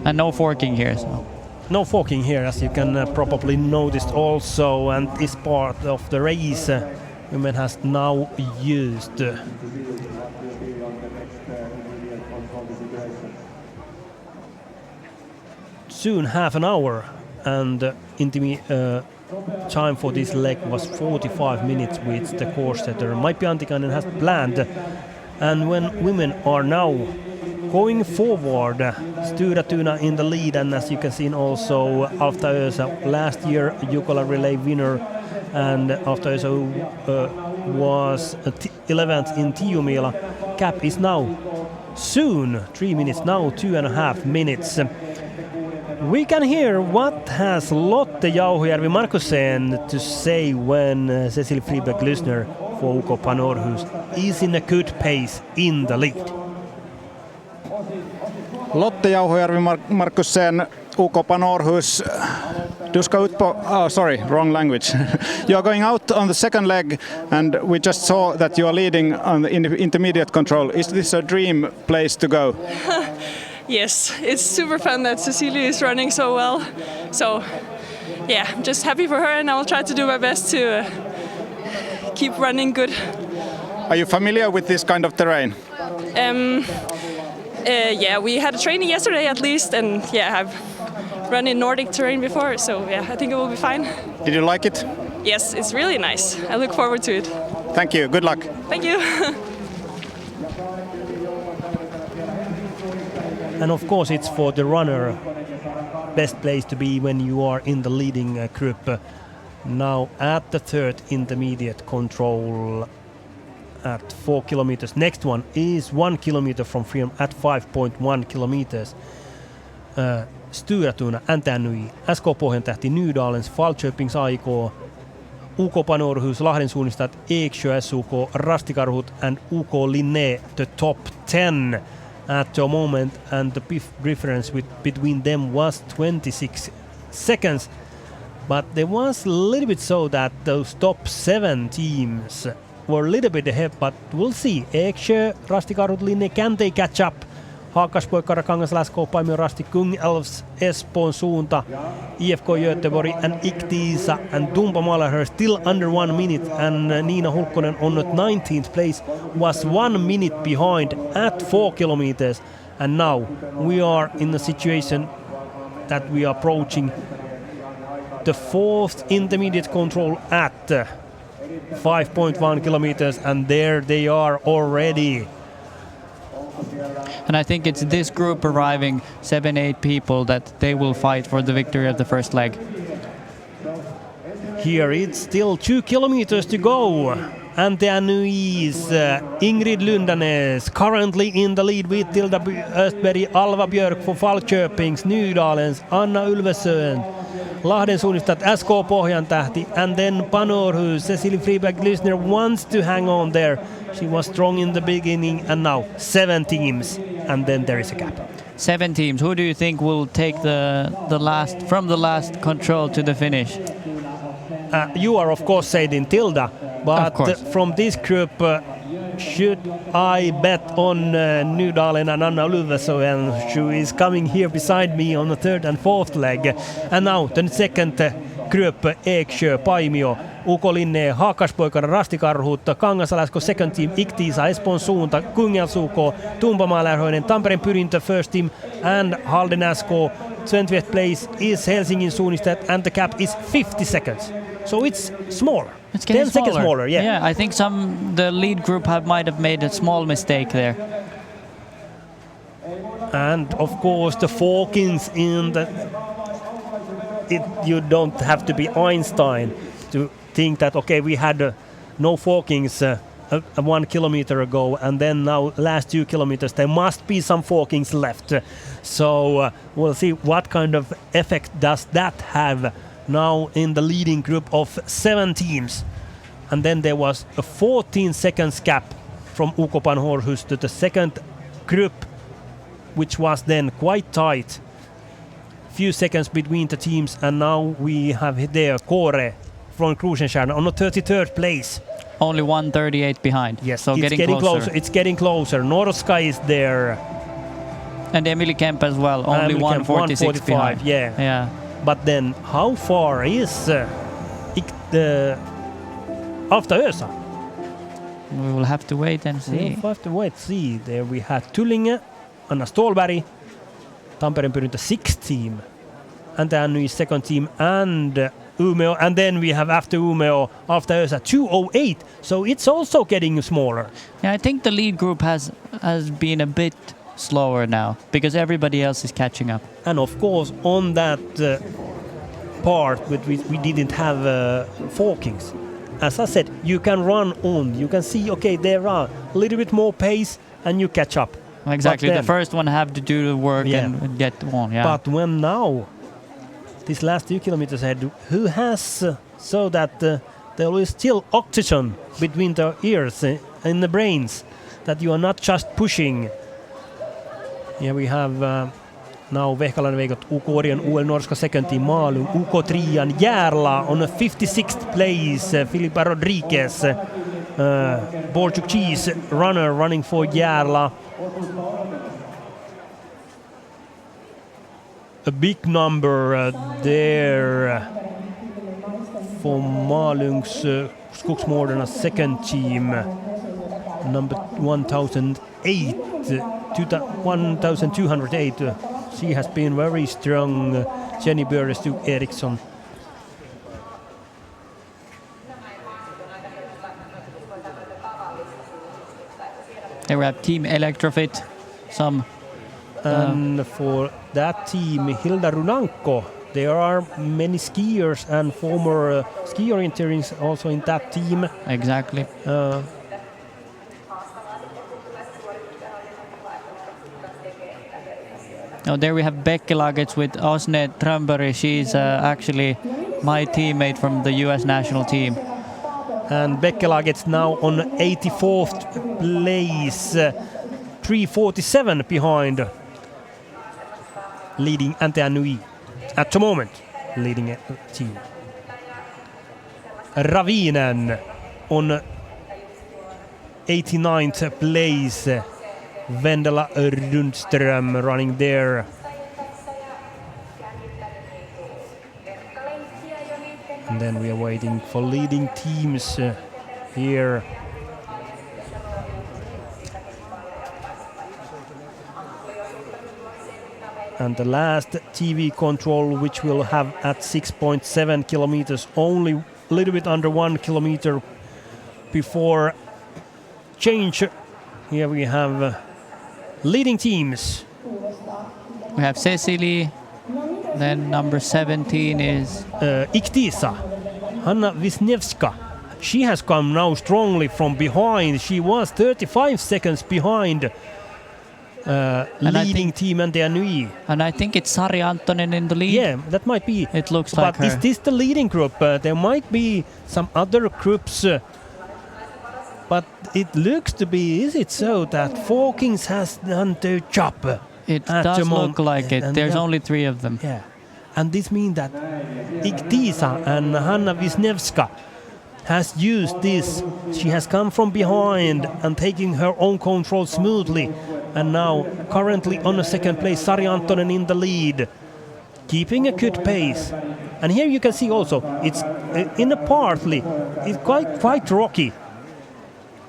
And no forking here. So. No forking here, as you can probably notice also, and this part of the race women has now used. Soon half an hour, and time for this leg was 45 minutes, which the course setter Maipi Antikainen has planned. And when women are now Going forward, Stura Tuna in the lead, and as you can see also Alta Ösa, last year Jukola Relay winner, and Alta Ösa was 11th in Tiomila. Cap is now soon 3 minutes, now 2.5 minutes. We can hear what has Lotte Jauhojärvi-Markusen to say when Cecil Friberg-Lysner for UK Panorhus is in a good pace in the lead. Lotte Jauhojärvi-Markusen, UK Panorhus. Du ska ut på... Oh, sorry, wrong language. You are going out on the second leg, and we just saw that you are leading on the intermediate control. Is this a dream place to go? Yes, it's super fun that Cecilia is running so well. So, yeah, I'm just happy for her, and I'll try to do my best to keep running good. Are you familiar with this kind of terrain? Yeah, we had a training yesterday at least, and yeah, I've run in Nordic terrain before, so yeah, I think it will be fine. Did you like it? Yes, it's really nice. I look forward to it. Thank you. Good luck. Thank you. And of course it's for the runner best place to be when you are in the leading group. Now at the third intermediate control at 4 kilometers. Next one is 1 kilometer from freedom at 5.1 kilometers. Stura Tuna, NTNY, SK Pohjantähti, Nydalens, Falköpings AIK, UK Panorhus, Lahden suunnistajat, Eksjö SUK, Rastikarhut and UK Linné, the top 10 at the moment, and the difference between them was 26 seconds. But there was a little bit so that those top 7 teams were a little bit ahead, but we'll see. Eksjö, Rastikarhut, Linné, can they catch up? Haakaspoikara, Kangasläsko, Paimio, Rasti, Kung Elves, Espoon suunta, IFK Göteborg and Iktiisa and Tumpa Malahör still under 1 minute, and Niina Hulkkonen on 19th place was 1 minute behind at 4 kilometers, and now we are in the situation that we are approaching the 4th intermediate control at 5.1 kilometers, and there they are already. And I think it's this group arriving, 7-8 people, that they will fight for the victory of the first leg. Here it's still 2 kilometers to go. NTNY's Ingrid Lundanes currently in the lead with Tilda Östberg, Alva Björk for Falköpings, Nydalens, Anna Ulvesön, Lahden suunnistajat SK Pohjantähti, and then Panorhus, Cecilie Friberg-Lysner wants to hang on there. She was strong in the beginning, and now 7 teams, and then there is a gap. 7 teams. Who do you think will take the last control to the finish? You are of course saying Tilda, but from this group, should I bet on Nydalen and Anna Ulvesön, who is coming here beside me on the 3rd and 4th leg. And now the second group, Eksjö, Paimio, UK Linné, Haakaspoikara, Rastikarhut, Kangasläsko second team, Iktiisa, Espoon suunta, Kungels UK, Tumpa Malahöinen, Tampereen Pyrintö first team, and Halden SK 20th place is Helsingin suunnistajat, and the gap is 50 seconds. So it's smaller. It's getting 10 seconds smaller, yeah. Yeah, I think the lead group might have made a small mistake there. And of course the forkings in the... you don't have to be Einstein to think that, okay, we had no forkings 1 kilometer ago, and then now last 2 kilometers there must be some forkings left. So we'll see what kind of effect does that have now in the leading group of 7 teams. And then there was a 14 seconds gap from UK Panorhus to the second group, which was then quite tight. Few seconds between the teams, and now we have there Kåre from Krusenstjerna on the 33rd place. Only 1:38 behind. Yes, so it's getting closer. It's getting closer. Norska is there. And Emily Kemp as well, only 1:46 behind. Yeah. But then, how far is Alta Ösa? We will have to wait and see. We'll have to wait. See, there we had Tullinge, Anna Stålberg, Tampereen Pyrintö 6th team, and then we second team, and Umeå, and then we have after Umeå, Alta Ösa 2:08. So it's also getting smaller. Yeah, I think the lead group has been a bit slower now because everybody else is catching up. And of course, on that part we didn't have forkings. As I said, you can run on. You can see, okay, there are a little bit more pace, and you catch up. Exactly. The first one have to do the work and get on. Yeah. But when now, these last 2 kilometers ahead, who has so that there is still oxygen between the ears in the brains, that you are not just pushing. Here we have now Vehkalainen Veikot, UK Orion, UL Norska second team Malung, UK Trian, Järla on a 56th place, Filipe Rodriguez, Portuguese runner running for Järla. A big number there for Malung's Skogsmorderna second team, number 1208. She has been very strong, Jenny Börrestu Eriksson. Here we have Team Electrofit, and for that team, Hilda Runanko. There are many skiers and former ski orienteers also in that team. Exactly. There we have Becky Lagets with Osne Trumbury. She's actually my teammate from the US national team. And Becky Lagets now on 84th place, 3:47 behind leading Ante Annui at the moment, leading a team. Ravinen on 89th place, Vendela Rundström running there. And then we are waiting for leading teams here. And the last TV control, which we'll have at 6.7 kilometers, only a little bit under 1 kilometer before change. Here we have leading teams. We have Cecily, then number 17 is Iktisa, Hanna Wisniewska. She has come now strongly from behind. She was 35 seconds behind leading team Ante Annui. And I think it's Sari Antonen in the lead. Yeah, that might be. It looks like her. But is this the leading group? There might be some other groups. But it looks to be, is it so that Forkings has done their job? It does look like it. There's only 3 of them. Yeah. And this means that Iktisa and Hanna Wisniewska has used this. She has come from behind and taking her own control smoothly. And now currently on the second place, Sari Antonen in the lead, keeping a good pace. And here you can see also, it's in a partly, it's quite rocky.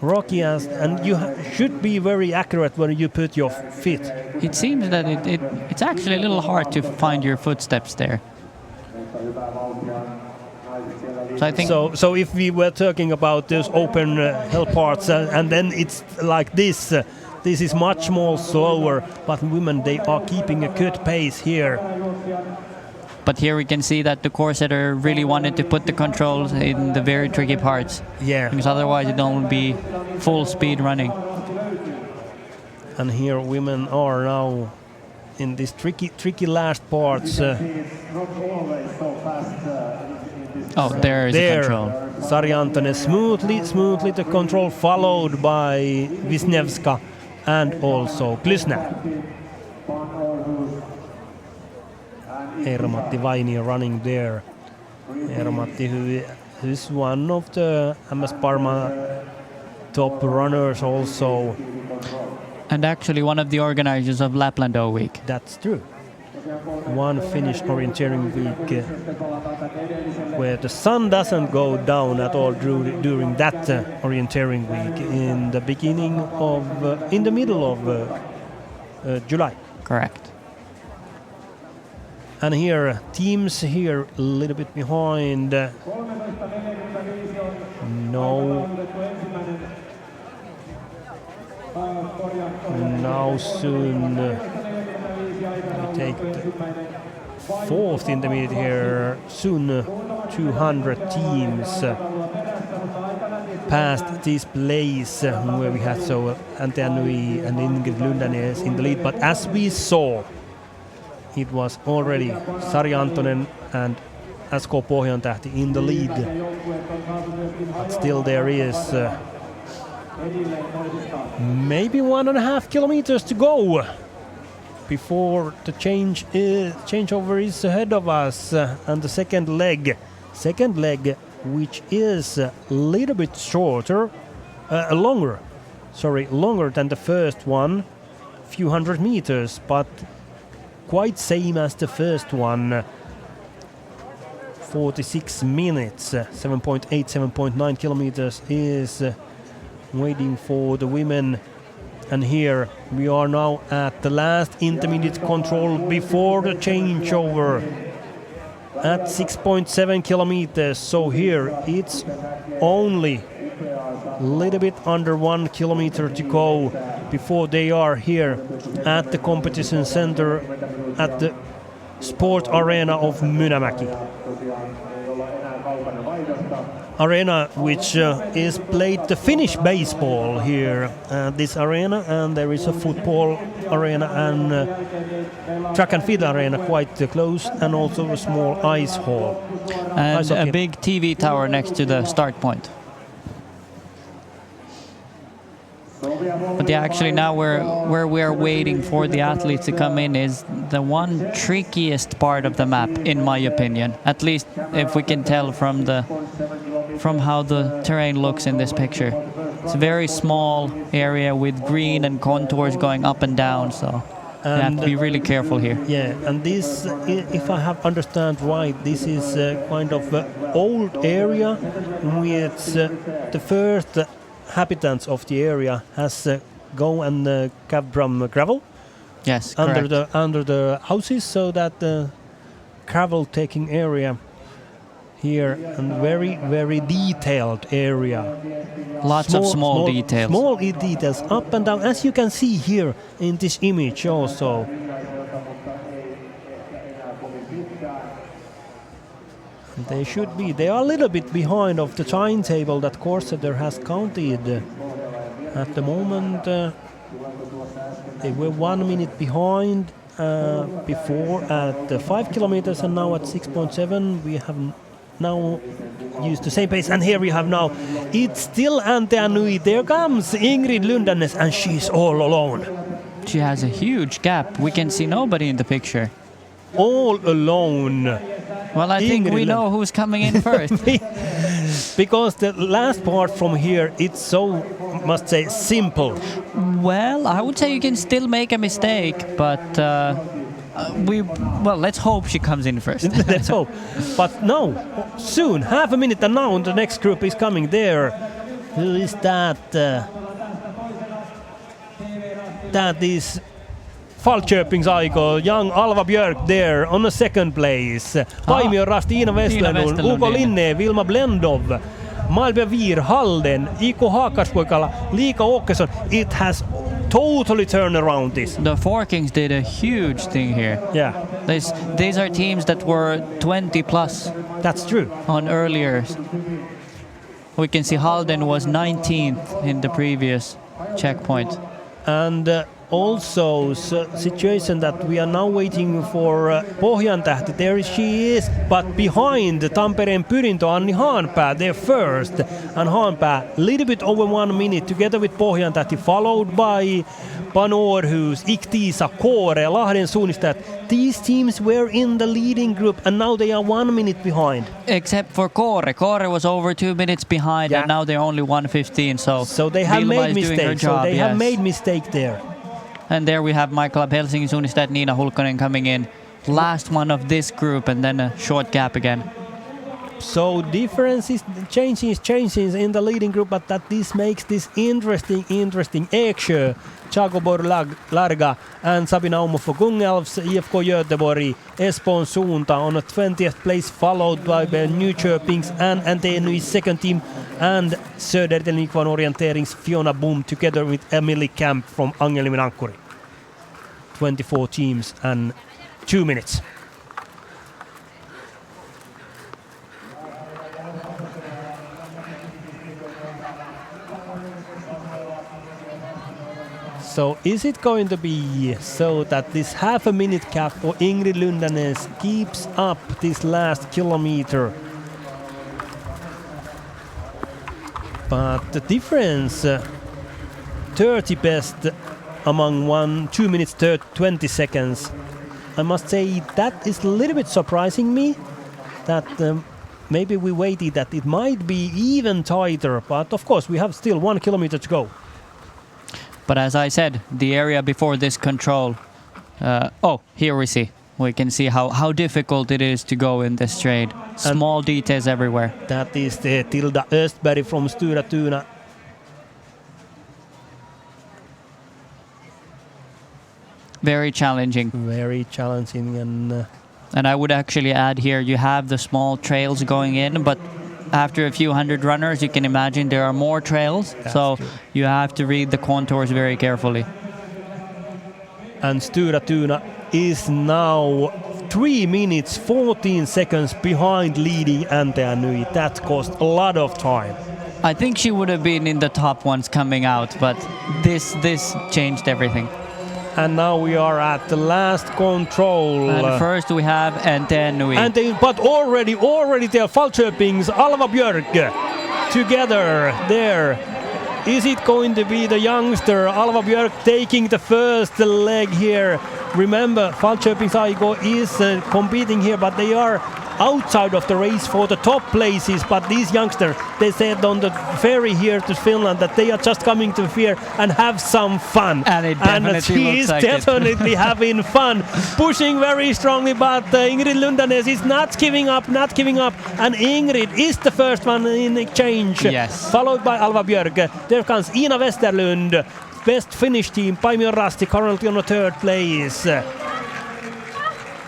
Rocky, and you should be very accurate when you put your feet. It seems that it's actually a little hard to find your footsteps there. So I think. So if we were talking about those open hill parts, and then it's like this. This is much more slower, but women, they are keeping a good pace here. But here we can see that the course setter really wanted to put the controls in the very tricky parts. Yeah. Because otherwise it won't be full speed running. And here women are now in these tricky last parts. There is the control. Sari Antonen smoothly the control, followed by Wisniewska and also Klysner. Eero-Matti Vainio running there. Eero-Matti, who is one of the MS Parma top runners also. And actually one of the organizers of Lapland O Week. That's true. One Finnish orienteering week where the sun doesn't go down at all during that orienteering week in the beginning of, in the middle of July. Correct. And here, teams here a little bit behind. No. Now soon we take the fourth intermediate here. Soon 200 teams past this place where we had Antti Annui and Ingrid Lundanes in the lead. But as we saw, it was already Sari Antonen and SK Pohjantähti in the lead. But still there is maybe 1.5 kilometers to go before the changeover is ahead of us, and the second leg, which is a little bit longer than the first one, few hundred meters, but quite same as the first one. 46 minutes, 7.8, 7.9 kilometers is waiting for the women. And here we are now at the last intermediate control before the changeover at 6.7 kilometers. So here it's only a little bit under 1 kilometer to go before they are here at the competition center at the sport arena of Mynämäki. Arena which is played the Finnish baseball here at this arena, and there is a football arena and track and field arena quite close, and also a small ice hall. And a big TV tower next to the start point. But yeah, actually now where we are waiting for the athletes to come in is the one trickiest part of the map, in my opinion. At least if we can tell from how the terrain looks in this picture. It's a very small area with green and contours going up and down, so you have to be really careful here. Yeah, and this, if I have understand right, this is kind of old area with the first inhabitants of the area has go and caved from gravel. Yes, under the houses, so that the gravel taking area here, and very detailed area. Lots of small details. Small details up and down, as you can see here in this image also. They should be. They are a little bit behind of the timetable that Commentator has counted. At the moment, they were 1 minute behind before at 5 kilometers, and now at 6.7. We have now used the same pace, and here we have now. It's still Antti Annui. There comes Ingrid Lundanes, and she's all alone. She has a huge gap. We can see nobody in the picture. All alone. Well, I think we know who's coming in first. Because the last part from here, it's so, must say, simple. Well, I would say you can still make a mistake, but let's hope she comes in first. Let's hope. But no, soon, half a minute, and now the next group is coming there. Who is that? That is Falköpings Aiko, young Alva Björk there on the second place. Paimio Rasti, Ina Westerlund, Uko Linne, Vilma Blendov, Malbia Vir, Halden, Iko Haakaspoikala, Liika Åkesson. It has totally turned around this. The Forkings did a huge thing here. Yeah. These are teams that were 20 plus. That's true. On earlier. We can see Halden was 19th in the previous checkpoint. And also situation that we are now waiting for Pohjantähti. There she is, but behind Tampereen Pyrintö, Anni Haanpää there first. And Haanpää a little bit over 1 minute together with Pohjantähti, followed by Pano Århus, Iktiisa, Koore, Lahden Suunnistajat. These teams were in the leading group, and now they are 1 minute behind. Except for Koore. Koore was over 2 minutes behind, and now they're only 1:15. So they have made mistakes. Have made mistake there. And there we have my club Helsingin Suunnistajat, Niina Hulkkonen coming in. Last one of this group, and then a short gap again. So differences, changes in the leading group, but that this makes this interesting. Eksjö, Chagoborg Larga and Sabina Aumo for Gungelfs, IFK Göteborg, Espoon Suunta on a 20th place, followed by Nyköpings and NTNU's second team, and Södertälje Orienterings Fiona Boom together with Emily Camp from Angelniemen Ankkuri. 24 teams and 2 minutes. So is it going to be so that this half a minute cap for Ingrid Lundanes keeps up this last kilometer? But the difference, 30 best among 2 minutes 20 seconds. I must say that is a little bit surprising me, that maybe we waited that it might be even tighter, but of course we have still 1 kilometer to go. But as I said, the area before this control, here we can see how difficult it is to go in this straight. Small details everywhere. That is the Tilda Östberg from Stura Tuna. Very challenging. Very challenging. And I would actually add here, you have the small trails going in, but after a few hundred runners, you can imagine there are more trails. That's so true. You have to read the contours very carefully. And Stura Tuna is now 3 minutes 14 seconds behind leading NTNUI. That cost a lot of time. I think she would have been in the top ones coming out, but this changed everything. And now we are at the last control. And first we have NTNUI. But already there, Falköpings, Alva Björk together there. Is it going to be the youngster Alva Björk taking the first leg here? Remember, Falköpings Aiko is competing here, but they are outside of the race for the top places. But these youngsters, they said on the ferry here to Finland that they are just coming to here and have some fun. And she is definitely having fun, pushing very strongly. But Ingrid Lundanes is not giving up. And Ingrid is the first one in exchange. Yes. Followed by Alva Björk. There comes Ina Westerlund. Best Finnish team, Paimio Rasti, currently on the 3rd place.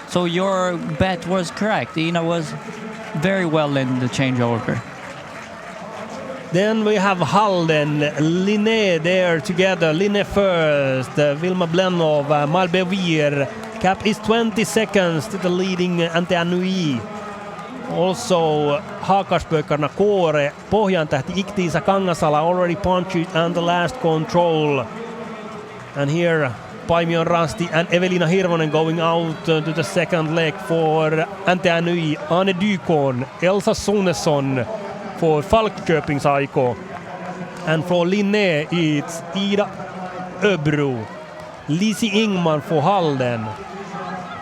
So your bet was correct. Ina was very well in the changeover. Then we have Halden, Linné there together. Linné first, Vilma Blenov, Malbevir. Cap is 20 seconds to the leading NTNUI. Also Haakaspökarna Koore, Pohjantähti Iktiisa Kangasala already punched and the last control. And here Paimion Rasti and Evelina Hirvonen going out to the second leg for NTNUI. Anne Dykon, Elsa Sunesson for Falköpings Aiko. And for Linné it's Ida Öbro, Lisi Ingman for Halden.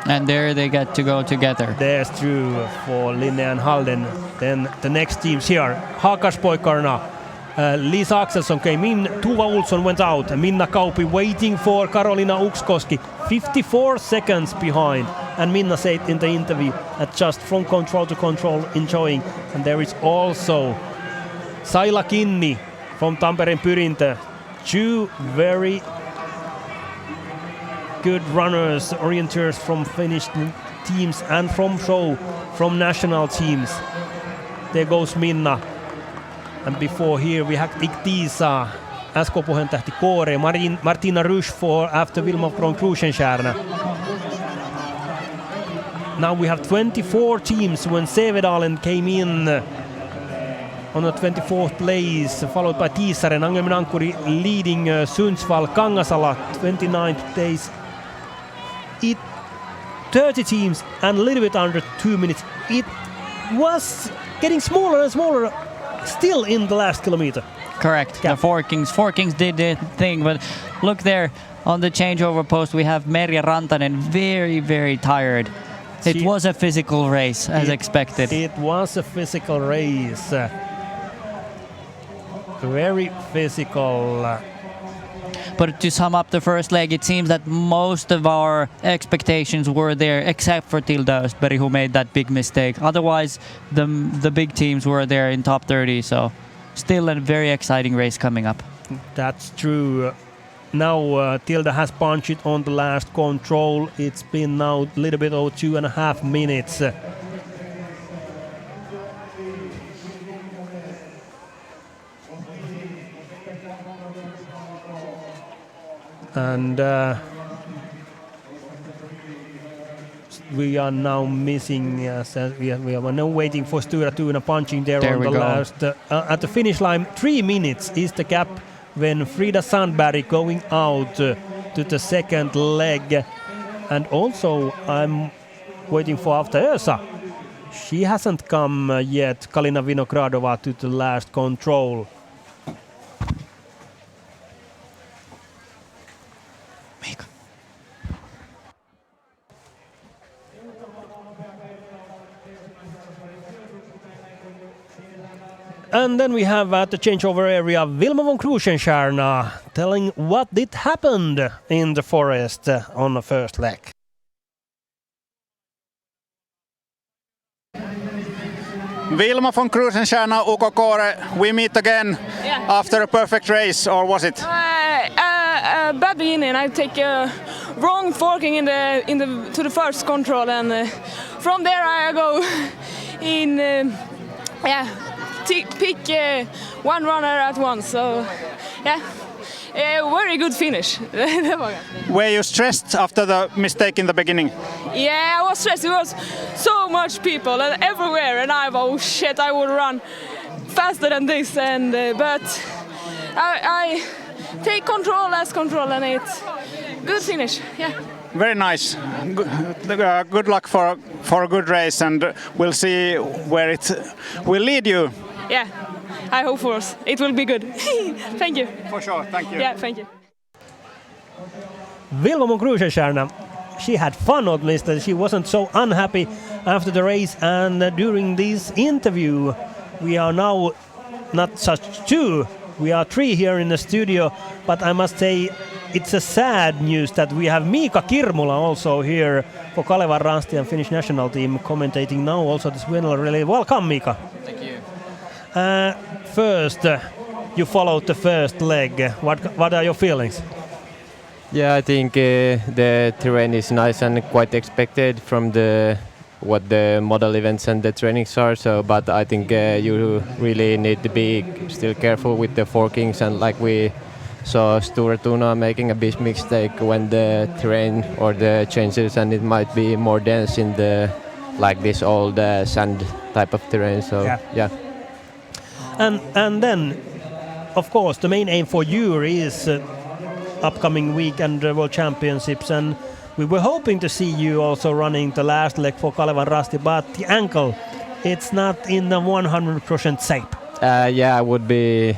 And there they get to go together. That's true for Linné and Halden. Then the next teams here, Haakaspökarna. Lisa Axelsson came in, Tuva Olsson went out, Minna Kauppi waiting for Karolina Ukskoski, 54 seconds behind. And Minna said in the interview that just from control to control, enjoying. And there is also Saila Kinni from Tampereen Pyrintö. 2 very good runners, orienters from Finnish teams and from national teams. There goes Minna. And before here we have Iktiisa, SK Pohjantähti Koore, Martina Rush for after Vilma from Krusenstjerna. Now we have 24 teams when Sevedalen came in on the 24th place, followed by Tiisaren, Angelniemen Ankkuri leading Sundsvall, Kangasala 29th place. 30 teams and a little bit under 2 minutes. It was getting smaller and smaller still in the last kilometer. Correct. The Four Kings did their thing, but look there on the changeover post we have Merja Rantanen, very, very tired. It was a physical race as expected. It was a physical race. Very physical. But to sum up the first leg, it seems that most of our expectations were there, except for Tilda Östberg, who made that big mistake. Otherwise, the big teams were there in top 30, so still a very exciting race coming up. That's true. Now Tilda has punched it on the last control. It's been now a little bit over 2.5 minutes. And we are now missing, we are now waiting for Stura Tuna punching there on the last. At the finish line, 3 minutes is the gap when Frida Sandberg going out to the second leg. And also I'm waiting for after Ösa. She hasn't come yet, Kalina Vinogradova, to the last control. And then we have at the changeover area Wilma von Krusenstjerna telling what did happen in the forest on the first leg. Wilma von Krusenstjerna, UK Kore, we meet again after a perfect race, or was it? Bad beginning. I take wrong forking to the first control, and from there I go in. Pick one runner at once. So very good finish. Were you stressed after the mistake in the beginning? Yeah, I was stressed. There was so much people and everywhere, and I would run faster than this. And but I take last control, and it's good finish. Yeah. Very nice. Good luck for a good race, and we'll see where it will lead you. Yeah, I hope for us. It will be good. Thank you. For sure, thank you. Yeah, thank you. Wilma von Krusenstjerna, she had fun at least, and she wasn't so unhappy after the race. And during this interview, we are now not such two, we are three here in the studio, but I must say it's a sad news that we have Miika Kirmula also here for Kalevan Rasti and Finnish national team commentating now also this Venla Relay. Welcome, Miika. Thank you. First, you followed the first leg. What are your feelings? Yeah, I think the terrain is nice and quite expected from what the model events and the trainings are. So, but I think you really need to be still careful with the forkings, and like we saw Stura Tuna making a big mistake when the terrain or the changes, and it might be more dense in the like this old sand type of terrain. So yeah. And then, of course, the main aim for you is upcoming week and World Championships, and we were hoping to see you also running the last leg for Kalevan Rasti, but the ankle, it's not in the 100% shape. Yeah, I would be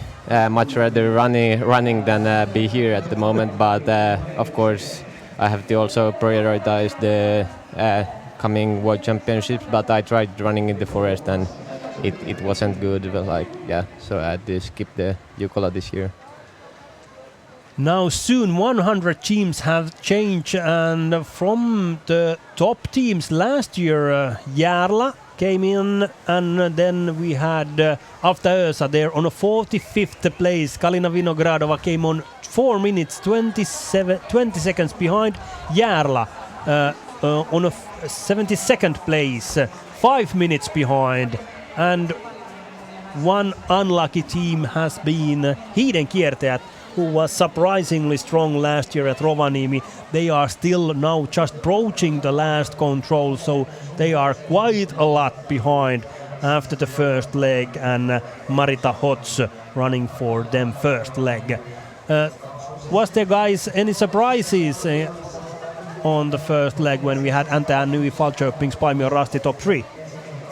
much rather running than be here at the moment, but of course I have to also prioritize the coming World Championships, but I tried running in the forest and it wasn't good, but so I had to skip the Jukola this year. Now soon 100 teams have changed, and from the top teams last year, Järla came in, and then we had after Ösa there on a 45th place. Kalina Vinogradova came on 4 minutes 20 seconds behind Järla on a 72nd place, 5 minutes behind. And one unlucky team has been Hiidenkiertäjät, who was surprisingly strong last year at Rovaniemi. They are still now just approaching the last control, so they are quite a lot behind after the first leg, and Marita Hots running for them first leg. Was there, guys, any surprises on the first leg when we had Ante Annui, Falköpings, Paimio Rasti top 3?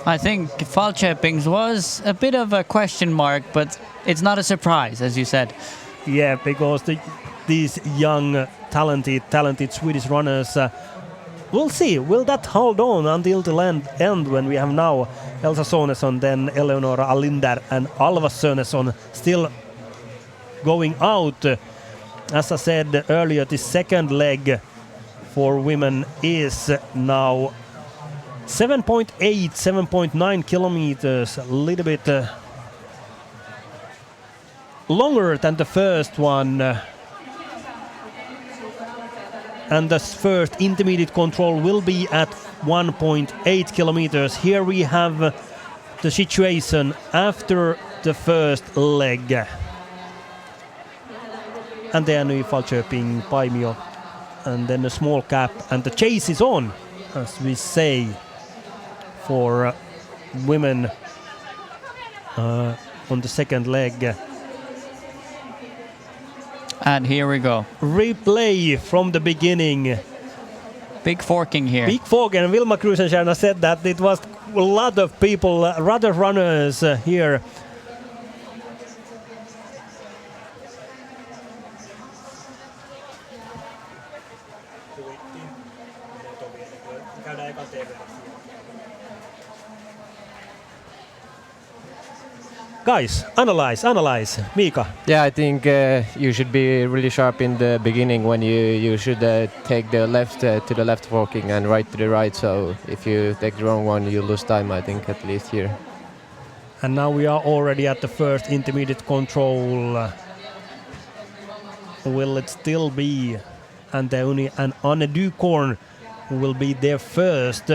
I think Falköpings was a bit of a question mark, but it's not a surprise, as you said. Yeah, because these young, talented Swedish runners, we'll see. Will that hold on until the end when we have now Elsa Sonesson, then Eleonora Alinder and Alva Sonesson still going out? as I said earlier, the second leg for women is now 7.8, 7.9 kilometers, a little bit longer than the first one. And the first intermediate control will be at 1.8 kilometers. Here we have the situation after the first leg. And then we Falköping, Paimio, and then a small gap, and the chase is on, as we say, for women on the second leg. And here we go. Replay from the beginning. Big forking here. Big forking, and Wilma Krusenstjerna said that it was a lot of people, a lot of runners here. Guys, analyze. Mika. Yeah, I think you should be really sharp in the beginning when you should take the left to the left forking and right to the right. So if you take the wrong one, you lose time, I think, at least here. And now we are already at the first intermediate control. Will it still be Antti and Anne Dukorn who will be there first?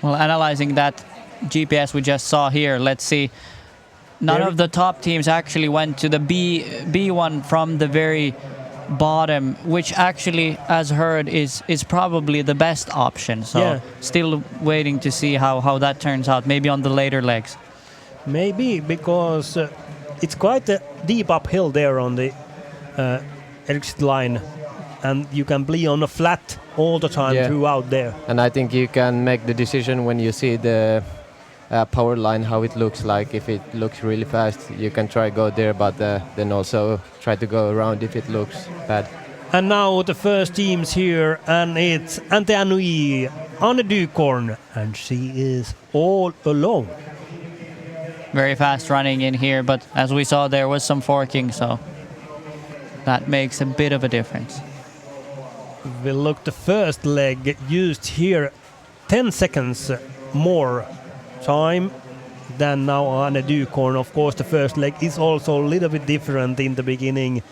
Well, analyzing that GPS we just saw here, let's see. None of the top teams actually went to the B one from the very bottom, which actually, as heard, is probably the best option. So still waiting to see how that turns out, maybe on the later legs. Maybe, because it's quite a deep uphill there on the exit line, and you can be on a flat all the time throughout there. And I think you can make the decision when you see the power line, how it looks like. If it looks really fast, you can try go there, but then also try to go around if it looks bad. And now the first teams here, and it's Antti Anui, Anne Dukorn, and she is all alone. Very fast running in here, but as we saw, there was some forking, so that makes a bit of a difference. We'll look the first leg used here 10 seconds more time than now Anne Dukorn. Of course, the first leg is also a little bit different in the beginning.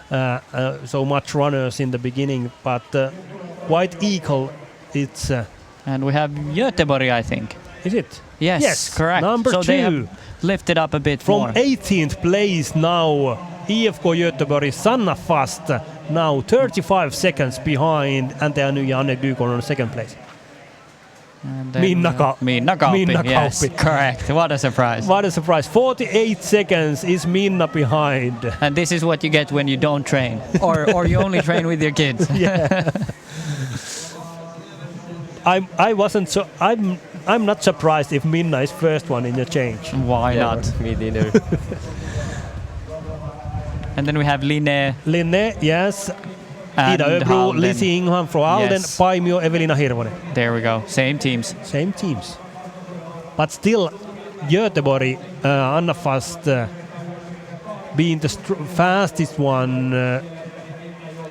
So much runners in the beginning, but quite equal. It's and we have Göteborg, I think. Is it? Yes, correct. Number so 2. They have lifted up a bit from more. 18th place now. IFK Göteborg, Sanna Fast, now 35 seconds behind Antti Anui and Anne Dukorn on second place. Minna Kauppi, yes, correct. What a surprise. What a surprise. 48 seconds is Minna behind. And this is what you get when you don't train. or you only train with your kids. Yeah. I'm not surprised if Minna is first one in the change. Why not? Me neither. And then we have Linne. Linne, yes. Ida Öbro, Lizzie Ingham from Alden, Paimio, Evelina Hirvonen. There we go. Same teams. Same teams. But still, Göteborg, Anna Fast being the fastest one,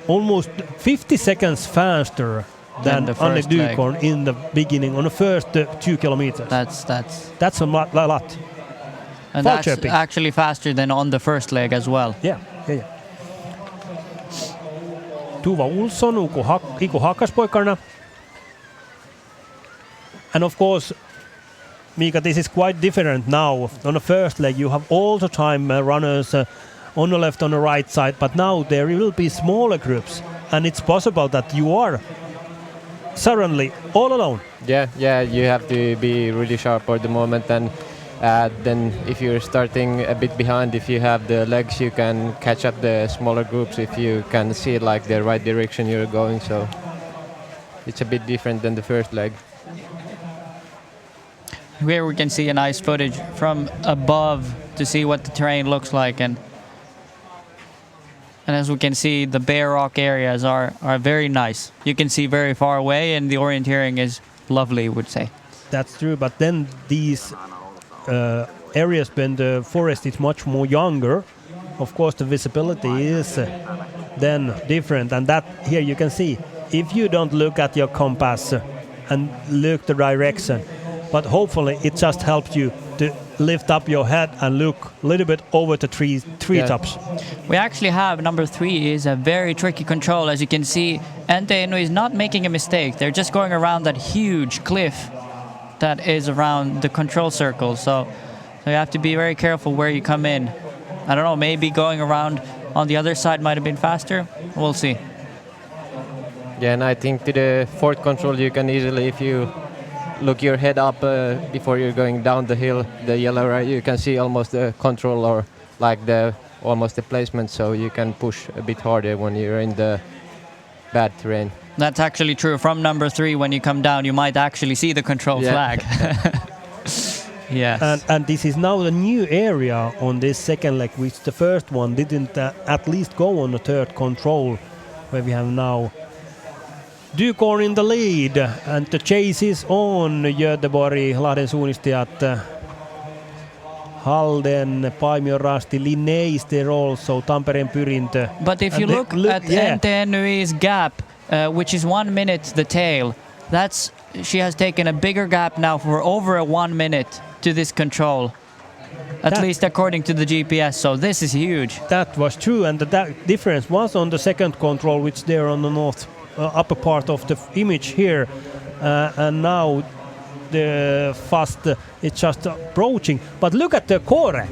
almost 50 seconds faster than Anne Dukorn in the beginning on the first 2 kilometers. That's a lot. And that's actually faster than on the first leg as well. Yeah. Tuva Olsson, Iku Hakkaspoikarna. And of course, Mika, this is quite different now. On the first leg, you have all the time runners on the left, on the right side, but now there will be smaller groups, and it's possible that you are suddenly all alone. Yeah, you have to be really sharp at the moment, and then if you're starting a bit behind, if you have the legs, you can catch up the smaller groups if you can see like the right direction you're going. So it's a bit different than the first leg. Here we can see a nice footage from above to see what the terrain looks like, and as we can see, the bare rock areas are very nice. You can see very far away, and the orienteering is lovely, I would say. That's true, but then these areas when the forest is much more younger, of course the visibility is then different, and that here you can see if you don't look at your compass and look the direction, but hopefully it just helps you to lift up your head and look a little bit over the treetops. We actually have number 3 is a very tricky control. As you can see, NTNU is not making a mistake. They're just going around that huge cliff that is around the control circle. So you have to be very careful where you come in. I don't know, maybe going around on the other side might have been faster. We'll see. Yeah, and I think to the fourth control you can easily, if you look your head up before you're going down the hill, the yellow, right, you can see almost the control or like almost the placement, so you can push a bit harder when you're in the bad terrain. That's actually true. From number 3, when you come down, you might actually see the control flag. Yes. And this is now the new area on this second leg, which the first one didn't at least go on the third control, where we have now Jukola in the lead, and the chase is on. Göteborg, Lahden suunnistajat, Halden, Paimio Rasti, Linné is there also, Tampereen Pyrintö. But if you look at NTNU's gap, which is 1 minute the tail, she has taken a bigger gap now for over 1 minute to this control, at least according to the GPS, so this is huge. That was true, and the difference was on the second control, which there on the north upper part of the image here, and now the fast it's just approaching. But look at the core.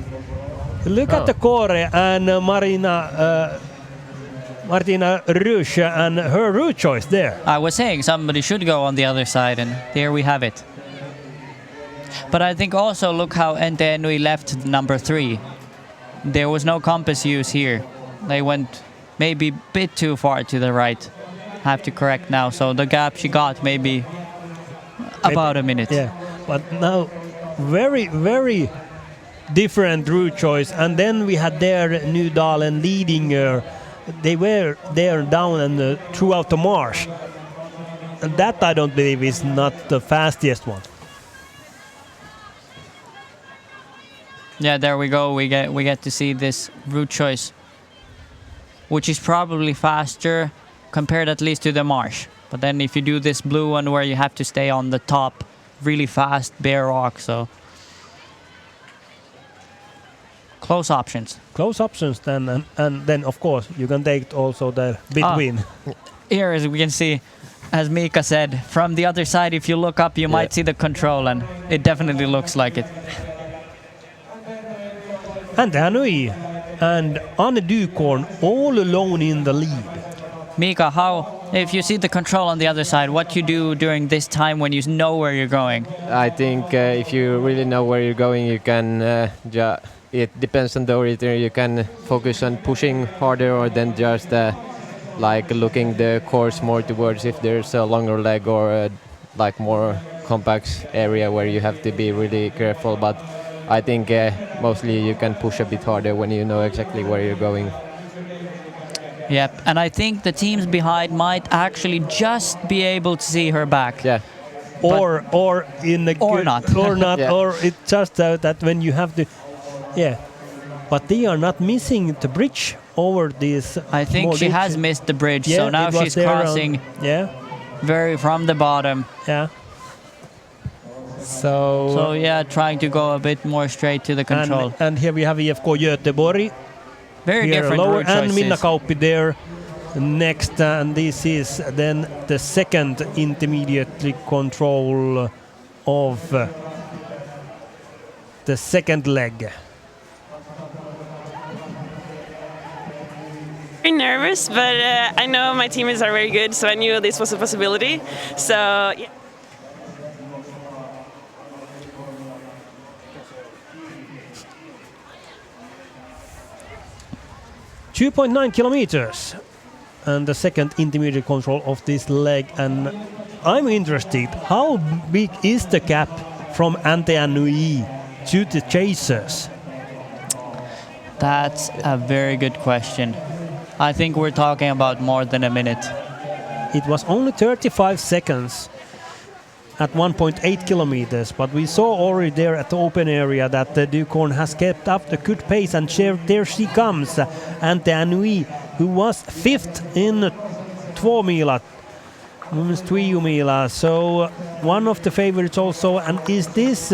Look at the core and Martina Rush and her route choice there. I was saying somebody should go on the other side, and there we have it. But I think also look how NTNU left number 3. There was no compass use here. They went maybe a bit too far to the right. Have to correct now. So the gap she got maybe about a minute. Yeah, but now very, very different route choice. And then we had there Nydalen leading her. They were there down and throughout the marsh. And that I don't believe is not the fastest one. Yeah, there we go. We get to see this route choice, which is probably faster compared at least to the marsh. But then if you do this blue one where you have to stay on the top, really fast bare rock, so close options. Close options then, and then of course you can take also the between. Here, as we can see, as Mika said, from the other side, if you look up, you might see the control, and it definitely looks like it. And Hanui and Anne Dukorn all alone in the lead. Mika, if you see the control on the other side, what you do during this time when you know where you're going? I think if you really know where you're going, you can, it depends on the orator, you can focus on pushing harder or then just like looking the course more towards if there's a longer leg or like more compact area where you have to be really careful. But I think mostly you can push a bit harder when you know exactly where you're going. Yep, and I think the teams behind might actually just be able to see her back. Yeah. Or in the or not. Or not. Yeah. Or it's just that when you have to, but they are not missing the bridge over this. I think she has missed the bridge, so now she's crossing. Very from the bottom. Yeah. So yeah, trying to go a bit more straight to the control. And here we have IFK Göteborg. Very here different route choices. And Minna Kauppi there next, and this is then the second intermediate control of the second leg. Very nervous, but I know my teammates are very good, so I knew this was a possibility. So yeah. 2.9 kilometers and the second intermediate control of this leg, and I'm interested, how big is the gap from NTNUI to the chasers? That's a very good question. I think we're talking about more than a minute. It was only 35 seconds at 1.8 kilometers, but we saw already there at the open area that Ducorn has kept up the good pace, and there she comes, Ante Anui, who was 5th in Tvåmila, women's Tvåmila, so one of the favorites also. And is this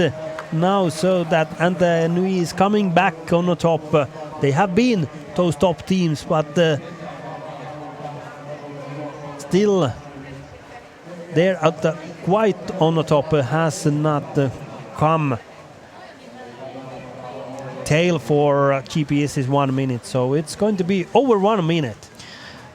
now so that Ante Anui is coming back on the top? They have been those top teams, but still there at the quite on the top has not come. Tail for GPS is 1 minute, so it's going to be over 1 minute.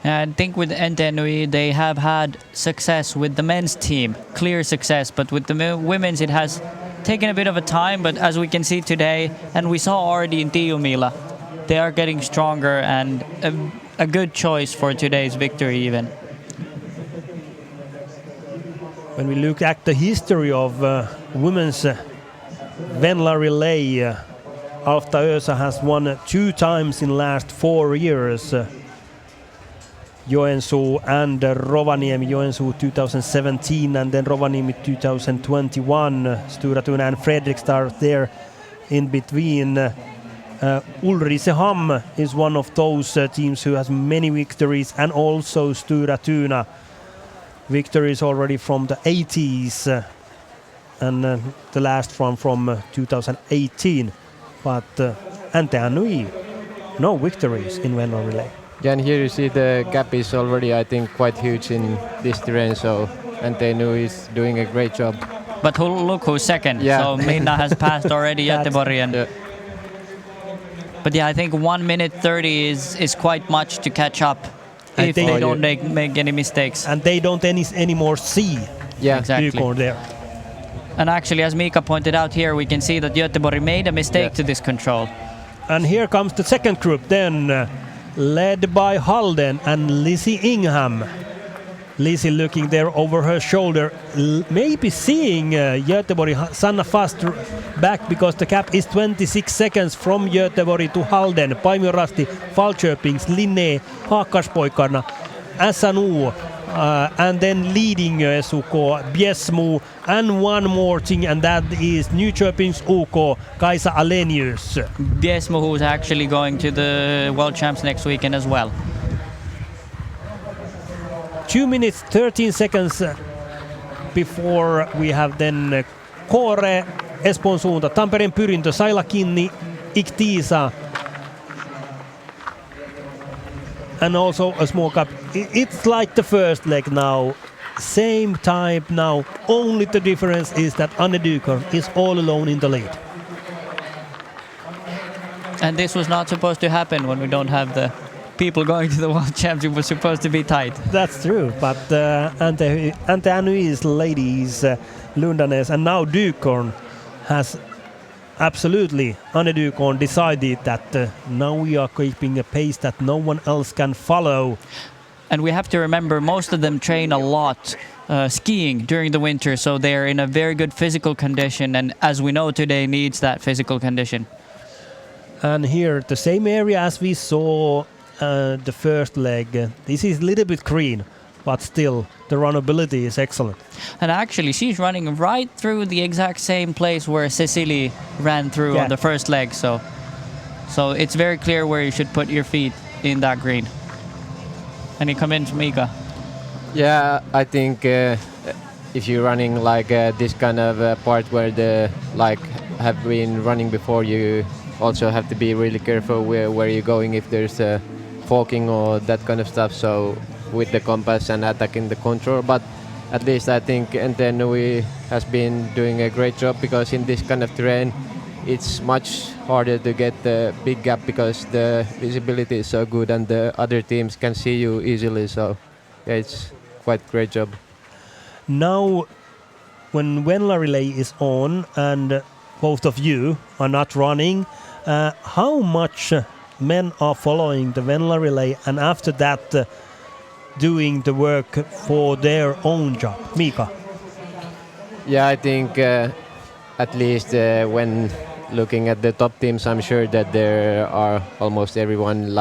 I think with Ante Anui, they have had success with the men's team, clear success, but with the women's it has taken a bit of a time, but as we can see today, and we saw already in Tiiumila, they are getting stronger, and a good choice for today's victory even. When we look at the history of women's Venla Relay, Alfta Ösa has won 2 times in last 4 years. Joensuu and Rovaniemi. Joensuu 2017 and then Rovaniemi 2021. Stora Tuna and Fredrikstad there in between. Ulricehamn is one of those teams who has many victories, and also Stora Tuna. Victories already from the 80s and the last one from 2018. But Ante Anui, no victories in Venla Relay. Yeah, and here you see the gap is already, I think, quite huge in this terrain, so Ante Anui is doing a great job. But look who's second, yeah. So Minna has passed already Göteborg. And but yeah, I think 1 minute 30 is quite much to catch up if they don't make any mistakes. And they don't anymore see exactly. there. And actually, as Mika pointed out here, we can see that Göteborg made a mistake to this control. And here comes the second group then, led by Halden and Lizzie Ingham. Lizzie looking there over her shoulder, maybe seeing Göteborg, Sanna Fast back, because the gap is 26 seconds from Göteborg to Halden. Paimiorasti, Falköpings, Linné, Haakkarspoikarna, SNU, and then leading SUK, Biesmu, and one more thing, and that is Nyköpings UK, Kaisa Alenius. Biesmu, who's actually going to the World Champs next weekend as well. 2 minutes 13 seconds before we have then Kore, Espoon suunta, Tampereen Pyrintö, Saila Kinni, Iktiisa, and also a small gap. It's like the first leg now, same time now, only the difference is that Anne Ducorn is all alone in the lead. And this was not supposed to happen when we don't have the people going to the World Championship. Was supposed to be tight. That's true, but Ante Anui's ladies, Lundanes, and now Ducorn has absolutely, Anne Ducorn decided that now we are keeping a pace that no one else can follow. And we have to remember, most of them train a lot skiing during the winter, so they're in a very good physical condition, and as we know today, needs that physical condition. And here, the same area as we saw the first leg. This is a little bit green, but still the runnability is excellent. And actually, she's running right through the exact same place where Cecilie ran through on the first leg. So it's very clear where you should put your feet in that green. Any comments, Mika? Yeah, I think if you're running like this kind of part where the have been running before, you also have to be really careful where you're going if there's forking or that kind of stuff. So with the compass and attacking the control, but at least I think Ante Anui has been doing a great job, because in this kind of terrain it's much harder to get the big gap because the visibility is so good and the other teams can see you easily. So yeah, it's quite great job. Now when Venla Relay is on and both of you are not running, how much men are following the Venla Relay and after that doing the work for their own job? Mika? Yeah, I think at least when looking at the top teams, I'm sure that there are almost everyone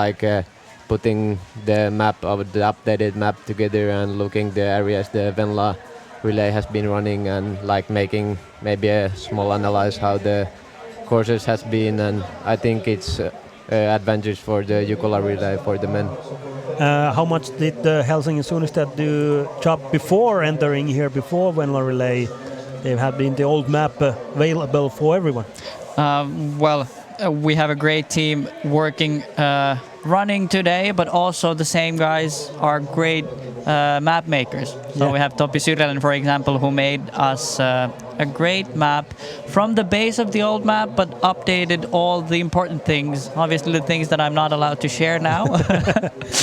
putting the map of the updated map together and looking the areas the Venla relay has been running, and like making maybe a small analysis how the courses has been, and I think it's advantage for the Jukola relay for the men. How much did the Helsinki Suunistad do job before entering here, before Venla Relay? They have been the old map available for everyone. We have a great team working, running today, but also the same guys are great map makers. So we have Topi Syrjälän, for example, who made us a great map from the base of the old map, but updated all the important things, obviously the things that I'm not allowed to share now.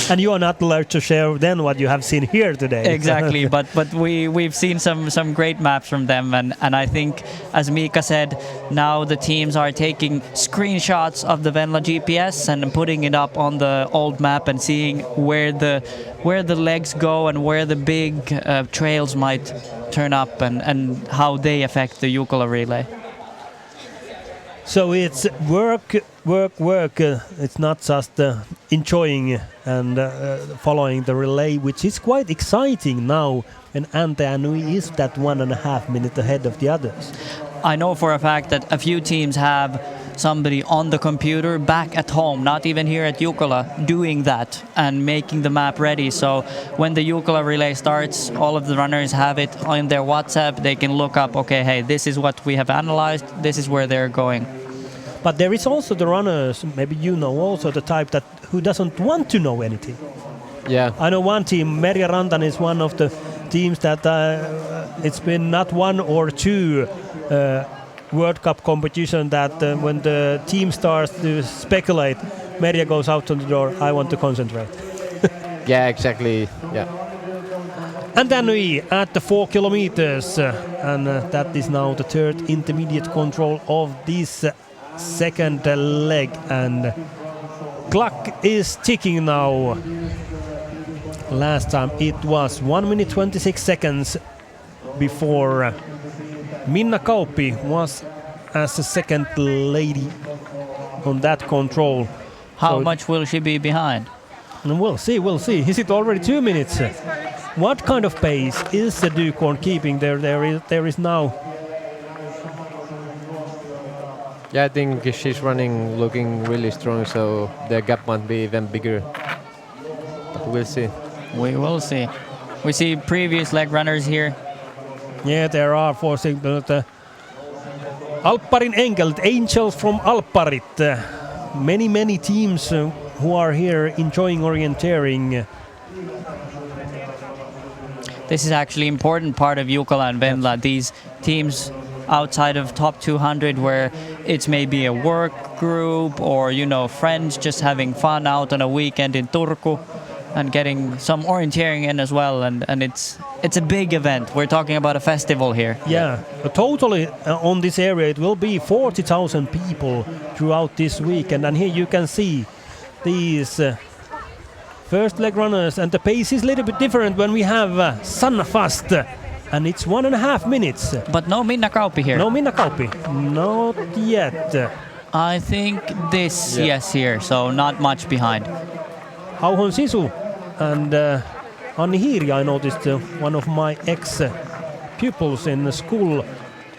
And you are not allowed to share then what you have seen here today. Exactly, but we've seen some great maps from them, and I think, as Mika said, now the teams are taking screenshots of the Venla GPS and putting it up on the old map and seeing where the legs go and where the big trails might turn up and how they affect the Jukola relay. So it's work. It's not just enjoying and following the relay, which is quite exciting now. And Ante Anui is that 1.5 minutes ahead of the others. I know for a fact that a few teams have somebody on the computer back at home, not even here at Jukola, doing that and making the map ready. So when the Jukola relay starts, all of the runners have it on their WhatsApp. They can look up, okay, hey, this is what we have analyzed, this is where they're going. But there is also the runners, maybe you know also the type that who doesn't want to know anything. Yeah. I know one team, Merja Rantanen is one of the teams that it's been not one or two World Cup competition that when the team starts to speculate, Merja goes out on the door, I want to concentrate. Yeah, exactly. Yeah. And then we at the 4 kilometers, and that is now the third intermediate control of this second leg, and clock is ticking now. Last time it was 1 minute 26 seconds before Minna Kauppi was as a second lady on that control. How much will she be behind? And we'll see. Is it already 2 minutes? What kind of pace is the Ducorn keeping there? There is now. Yeah, I think she's running, looking really strong, so the gap might be even bigger. But we'll see. We will see. We see previous leg runners here. Yeah, there are forcing the Alpparin Enkelt, Angels from Alpparit. Many teams who are here enjoying orienteering. This is actually an important part of Jukola and Venla. These teams outside of top 200 where it's maybe a work group or, you know, friends just having fun out on a weekend in Turku and getting some orienteering in as well, and it's a big event. We're talking about a festival here. Yeah, totally on this area it will be 40,000 people throughout this weekend, and here you can see these first leg runners, and the pace is a little bit different when we have Sanna Fast, and it's 1.5 minutes. But no Minna Kauppi here. No Minna Kauppi, not yet. I think this, yes, here, so not much behind. Hauhon Sisu and Anni Hiiri, I noticed one of my ex-pupils in the school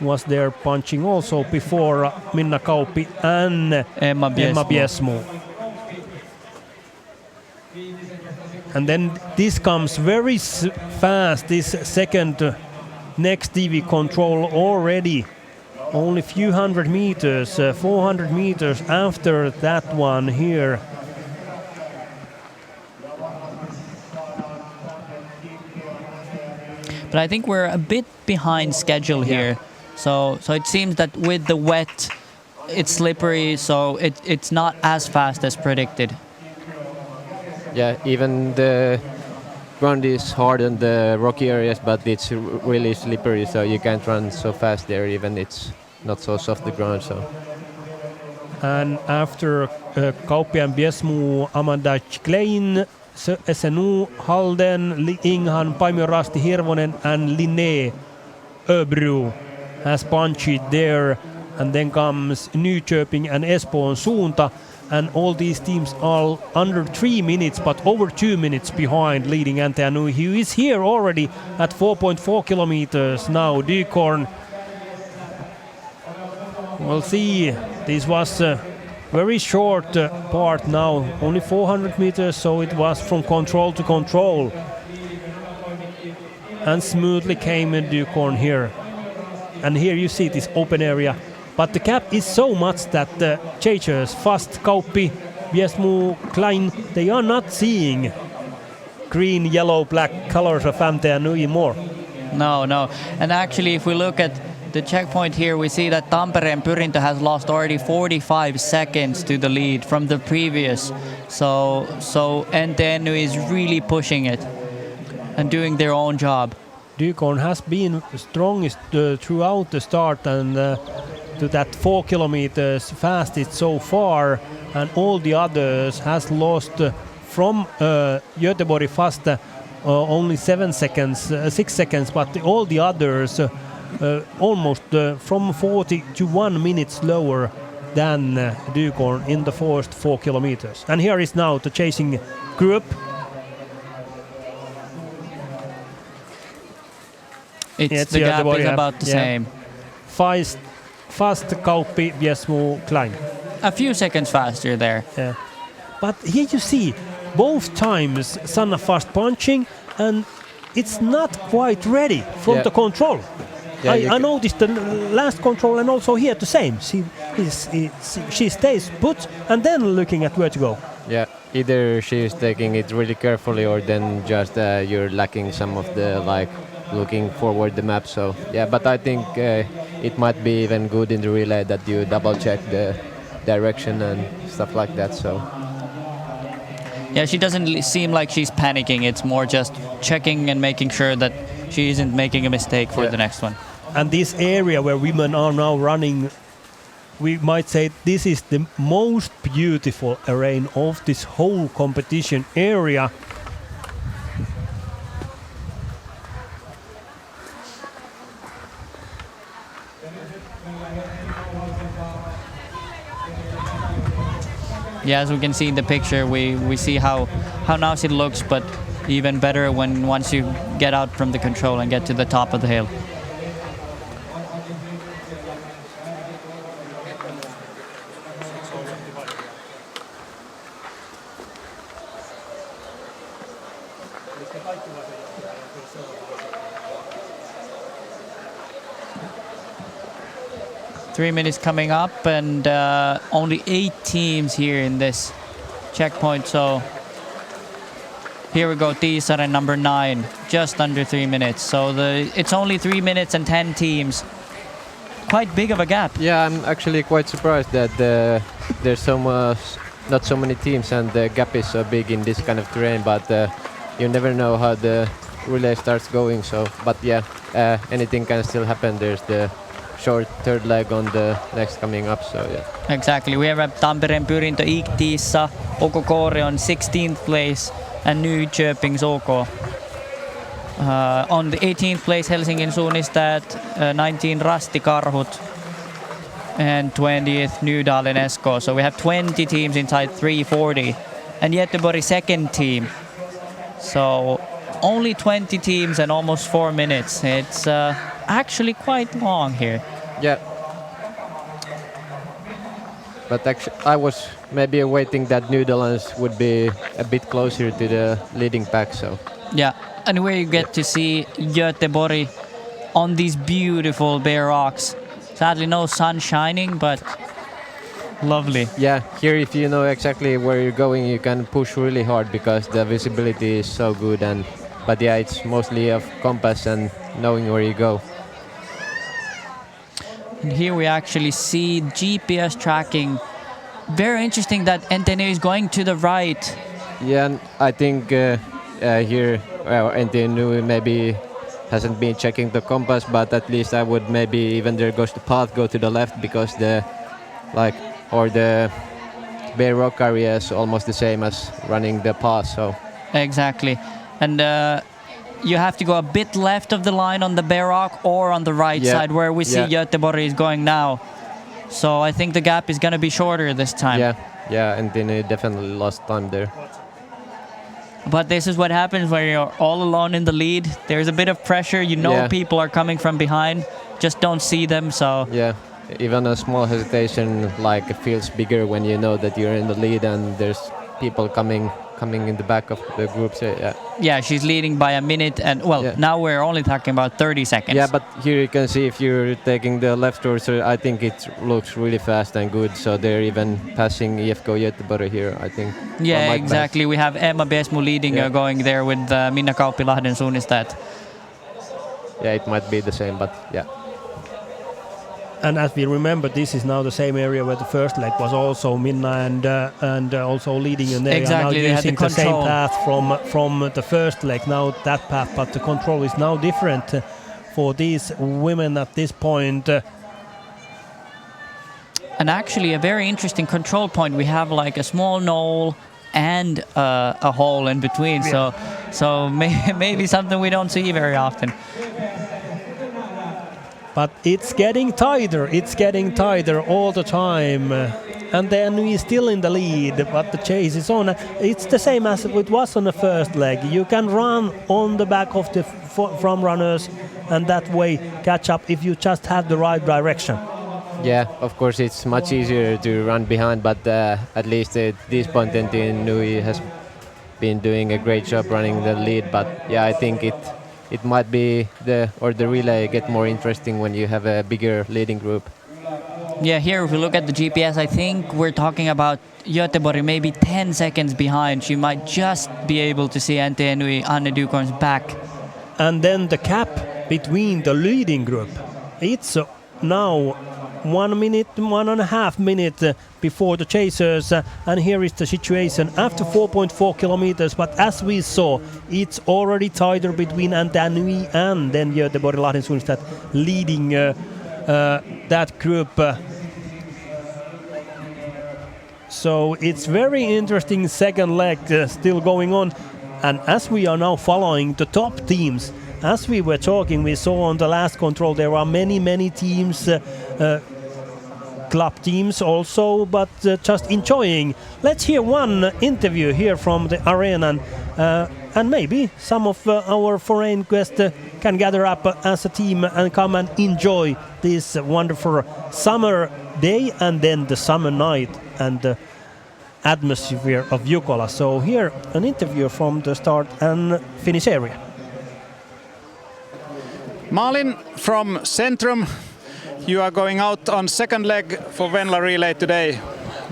was there punching also before Minna Kauppi and Emma Biesmo. And then this comes very fast, this second next TV control already. Only few hundred meters, 400 meters after that one here. But I think we're a bit behind schedule here. So it seems that with the wet, it's slippery, so it's not as fast as predicted. Yeah, even the ground is hard in the rocky areas, but it's really slippery, so you can't run so fast there, even it's not so soft the ground. So. And after Kauppi and Biesmu, Amanda Klein, SNU, Halden, Inghan, Paimio Rasti Hirvonen and Linné Öbru has punched there, and then comes Nyköping and Espoon suunta. and all these teams are under 3 minutes, but over 2 minutes behind leading Ante Anui, who is here already at 4.4 kilometers now. Dykorn, we'll see. This was a very short part now, only 400 meters, so it was from control to control. And smoothly came Dykorn here. And here you see this open area. But the gap is so much that the chasers, Fast, Kauppi, Viesmu, Klein, they are not seeing green, yellow, black colors of Ante Anui more. No. And actually, if we look at the checkpoint here, we see that Tampereen Pyrintö has lost already 45 seconds to the lead from the previous. So Ante Anui is really pushing it and doing their own job. Dykorn has been strongest throughout the start and to that 4 kilometers fastest so far, and all the others has lost from Göteborg Fast only 6 seconds, but all the others almost from 40 to 1 minute slower than Dykorn in the first 4 kilometers. And here is now the chasing group. The gap is about the same. Fast, Kauppi, Viesmu, Klein. A few seconds faster there. Yeah. But here you see, both times Sanna Fast punching, and it's not quite ready from the control. Yeah, I noticed the last control, and also here the same. She stays put and then looking at where to go. Yeah, either she's taking it really carefully, or then just you're lacking some of the looking forward the map. So yeah, but I think it might be even good in the relay that you double check the direction and stuff like that. So yeah, she doesn't seem like she's panicking. It's more just checking and making sure that she isn't making a mistake for the next one. And this area where women are now running, we might say this is the most beautiful arena of this whole competition area. Yeah, as we can see in the picture, we see how nice it looks, but even better once you get out from the control and get to the top of the hill. Three minutes coming up, and only 8 teams here in this checkpoint. So here we go, Tiisaren number 9, just under 3 minutes. So it's only 3 minutes and 10 teams. Quite big of a gap. Yeah, I'm actually quite surprised that there's not so many teams, and the gap is so big in this kind of terrain. But you never know how the relay starts going. So, but yeah, anything can still happen. There's the short third leg on the next coming up, so yeah. Exactly, we have Tampereen Pyrintö Iiktiissa, Okokoori on 16th place, and Nyköping's OK. On the 18th place, Helsingin Suunnistajat, 19 Rastikarhut, and 20th Nydalen Esko. So we have 20 teams inside 340, and Göteborg second team. So only 20 teams and almost 4 minutes. It's actually quite long here. Yeah. But actually, I was maybe awaiting that Netherlands would be a bit closer to the leading pack. So yeah, and where you get to see Göteborg on these beautiful bare rocks. Sadly, no sun shining, but lovely. Yeah, here if you know exactly where you're going, you can push really hard because the visibility is so good. But yeah, it's mostly of compass and knowing where you go. And here we actually see GPS tracking. Very interesting that Ante Anui is going to the right. Yeah, and I think here Ante Anui maybe hasn't been checking the compass, but at least I would maybe, even there goes the path, go to the left because the bare rock area is almost the same as running the path. So exactly, and you have to go a bit left of the line on the bare rock or on the right side where we see Göteborg is going now. So I think the gap is going to be shorter this time. Yeah, yeah, and then definitely lost time there. But this is what happens when you're all alone in the lead. There's a bit of pressure. You know people are coming from behind. Just don't see them. So yeah, even a small hesitation like feels bigger when you know that you're in the lead and there's people coming in the back of the group. So, yeah, she's leading by a minute, and now we're only talking about 30 seconds. Yeah, but here you can see if you're taking the left road, so I think it looks really fast and good. So they're even passing IFK Göteborg here, I think. Yeah, exactly. We have Emma Besmu leading, going there with Minna Kauppilahden Suunnistajat. Yeah, it might be the same, but yeah. And as we remember, this is now the same area where the first leg was also Minna and also leading, and they are now using the same path from the first leg. Now that path, but the control is now different for these women at this point. And actually, a very interesting control point. We have like a small knoll and a hole in between. Yeah. So maybe something we don't see very often. But it's getting tighter. It's getting tighter all the time. And then we're still in the lead, but the chase is on. It's the same as it was on the first leg. You can run on the back of the front runners and that way catch up if you just have the right direction. Yeah, of course it's much easier to run behind, but at least at this point Nui has been doing a great job running the lead. But yeah, I think it might be the relay get more interesting when you have a bigger leading group. Yeah, here if we look at the GPS, I think we're talking about Göteborg maybe 10 seconds behind. She might just be able to see NTNUI Anne Dukorn's back. And then the gap between the leading group, it's now 1 minute, 1.5 minutes before the chasers, and here is the situation after 4.4 kilometers. But as we saw, it's already tighter between NTNUI and then Göteborg Lahden Suunnistajat leading that group. So it's very interesting second leg still going on, and as we are now following the top teams, as we were talking, we saw on the last control there are many teams, club teams also, but just enjoying. Let's hear one interview here from the arena, and maybe some of our foreign guests can gather up as a team and come and enjoy this wonderful summer day and then the summer night and the atmosphere of Jukola. So here an interview from the start and finish area. Malin from Centrum, you are going out on second leg for Venla Relay today.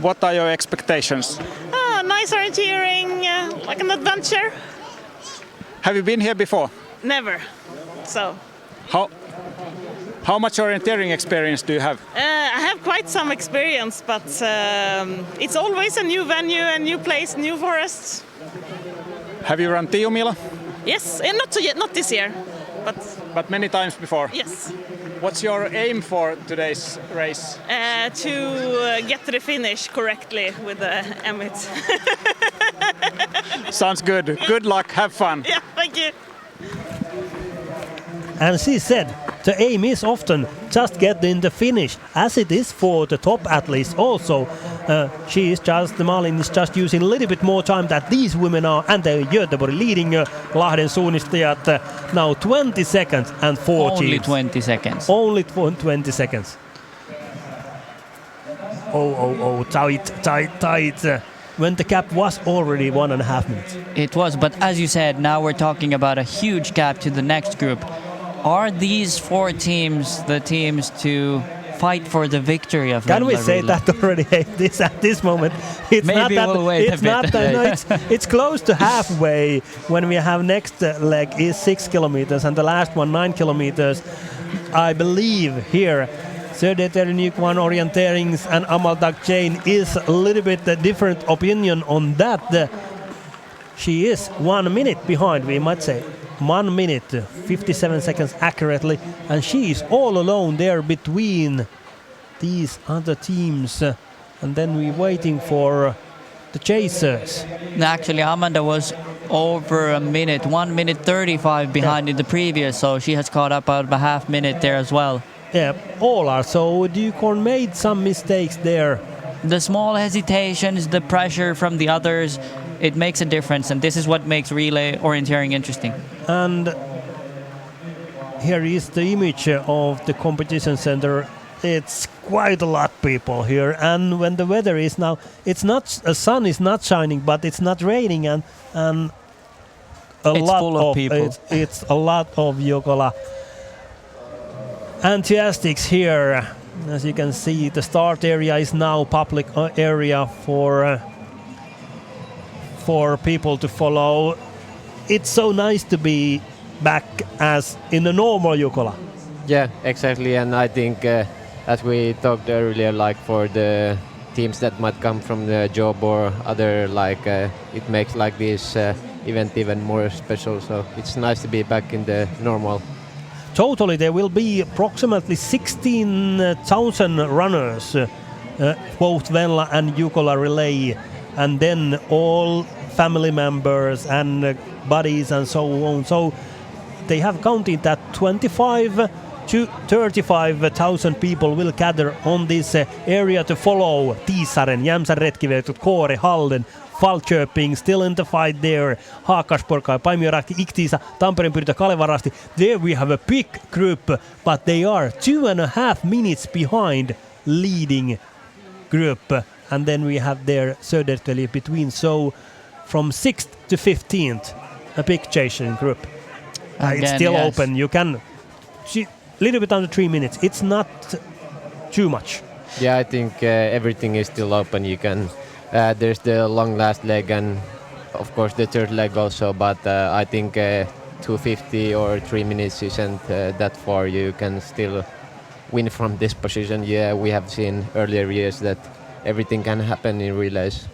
What are your expectations? Nice orienteering, like an adventure. Have you been here before? Never. So. How much orienteering experience do you have? I have quite some experience, but it's always a new venue, a new place, new forests. Have you run Tiomila? Yes, not this year. But many times before? Yes. What's your aim for today's race? To get to the finish correctly with the Emmet. Sounds good. Good luck. Have fun. Yeah, thank you. And she said the aim is often just get in the finish, as it is for the top athletes also. Malin is just using a little bit more time that these women are, and the Göteborg leading Lahden Suunnistajat now 20 seconds and 40. Only 20 seconds. Only 20 seconds. Tight. When the gap was already 1.5 minutes. It was, but as you said, now we're talking about a huge gap to the next group. Are these four teams the teams to fight for the victory of Venla Relay? Can we say that already at this moment? It's Maybe not that, we'll wait it's a bit. Not that, no, it's close to halfway when we have next leg is 6 kilometers and the last one 9 kilometers. I believe here Södertälje Nykvarn Orienterings and Amaldak Chain is a little bit different opinion on that. She is 1 minute behind, we might say. 1 minute, 57 seconds accurately, and she is all alone there between these other teams. And then we're waiting for the chasers. Actually, Amanda was over a minute, 1 minute 35 behind in the previous, so she has caught up about a half minute there as well. Yeah, all are. So Dukorn made some mistakes there the small hesitations, the pressure from the others, it makes a difference, and this is what makes relay orienteering interesting. And here is the image of the competition center. It's quite a lot of people here, and when the weather is now, it's not, the sun is not shining, but it's not raining, and it's lot full of people. It's a lot of Jukola enthusiasts here. As you can see, the start area is now public area for people to follow. It's so nice to be back as in a normal Jukola. Yeah, exactly, and I think as we talked earlier, like for the teams that might come from the job or other, like it makes like this event even more special. So it's nice to be back in the normal. Totally, there will be approximately 16,000 runners, both Venla and Jukola Relay, and then all family members and buddies and so on. So they have counted that 25 to 35,000 people will gather on this area to follow Tiisaren, Jämsän retkiverkot, Kåre, Halden, Falköping, still in the fight there, Haakasporkka, Paimiorakti, Iktiisa, Tampereen Pyrintä, Kalevarasti. There we have a big group, but they are 2.5 minutes behind leading group. And then we have there Södertälje between. So from 6th to 15th, a big chasing group. It's still open. You can little bit under 3 minutes. It's not too much. Yeah, I think everything is still open. You can. There's the long last leg and of course the third leg also. But I think 2:50 or 3 minutes isn't that far. You can still win from this position. Yeah, we have seen earlier years that everything can happen in relays.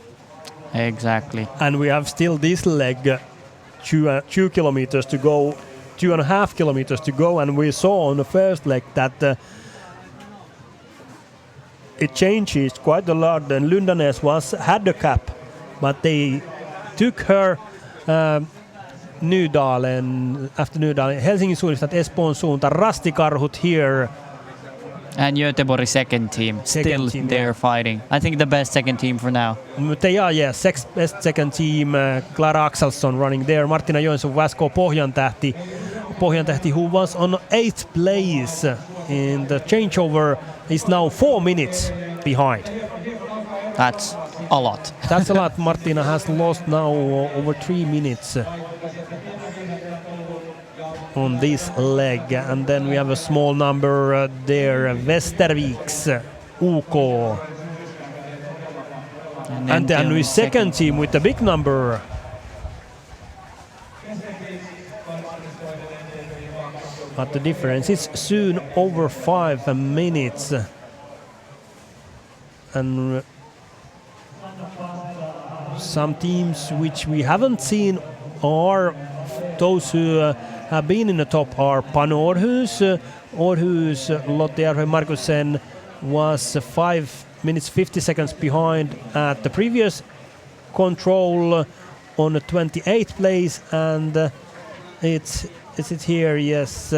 Exactly. And we have still this leg, 2 kilometers to go. 2.5 kilometers to go, and we saw on the first leg that it changes quite a lot. And Lundanes had the cap, but they took her Nydalen, after Nydalen, Helsingin suunnasta Espoon suuntaan, Rastikarhut here. And Göteborg second team, still there fighting. I think the best second team for now. They are, yes, best second team. Clara Axelsson running there. Martina Joensuu, Vasco Pohjantähti, who was on 8th place in the changeover, is now 4 minutes behind. That's a lot. That's a lot. Martina has lost now over 3 minutes on this leg. And then we have a small number there, Westerviks, UK. And then we second team with the big number. But the difference is soon over 5 minutes. And some teams which we haven't seen are those who have been in the top are Panu Århus, Lotte Järve Markussen was 5 minutes 50 seconds behind at the previous control on the 28th place, and is it here? Yes.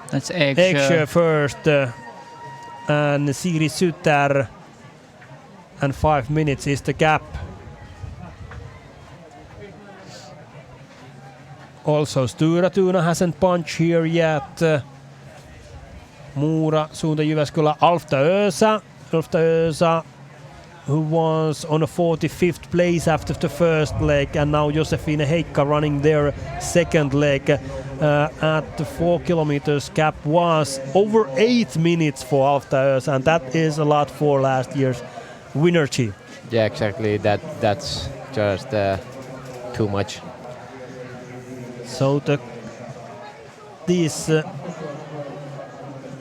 That's Eksjö first, and Sigrid Sutter, and 5 minutes is the gap. Also, Stura Tuna hasn't punched here yet. Muura, suunta Jyväskylä, Alfta Ösa, who was on a 45th place after the first leg, and now Josefine Heikka running their second leg. At the 4 kilometers gap was over 8 minutes for Alfta Ösa, and that is a lot for last year's winner team. Yeah, exactly. That's just too much. So this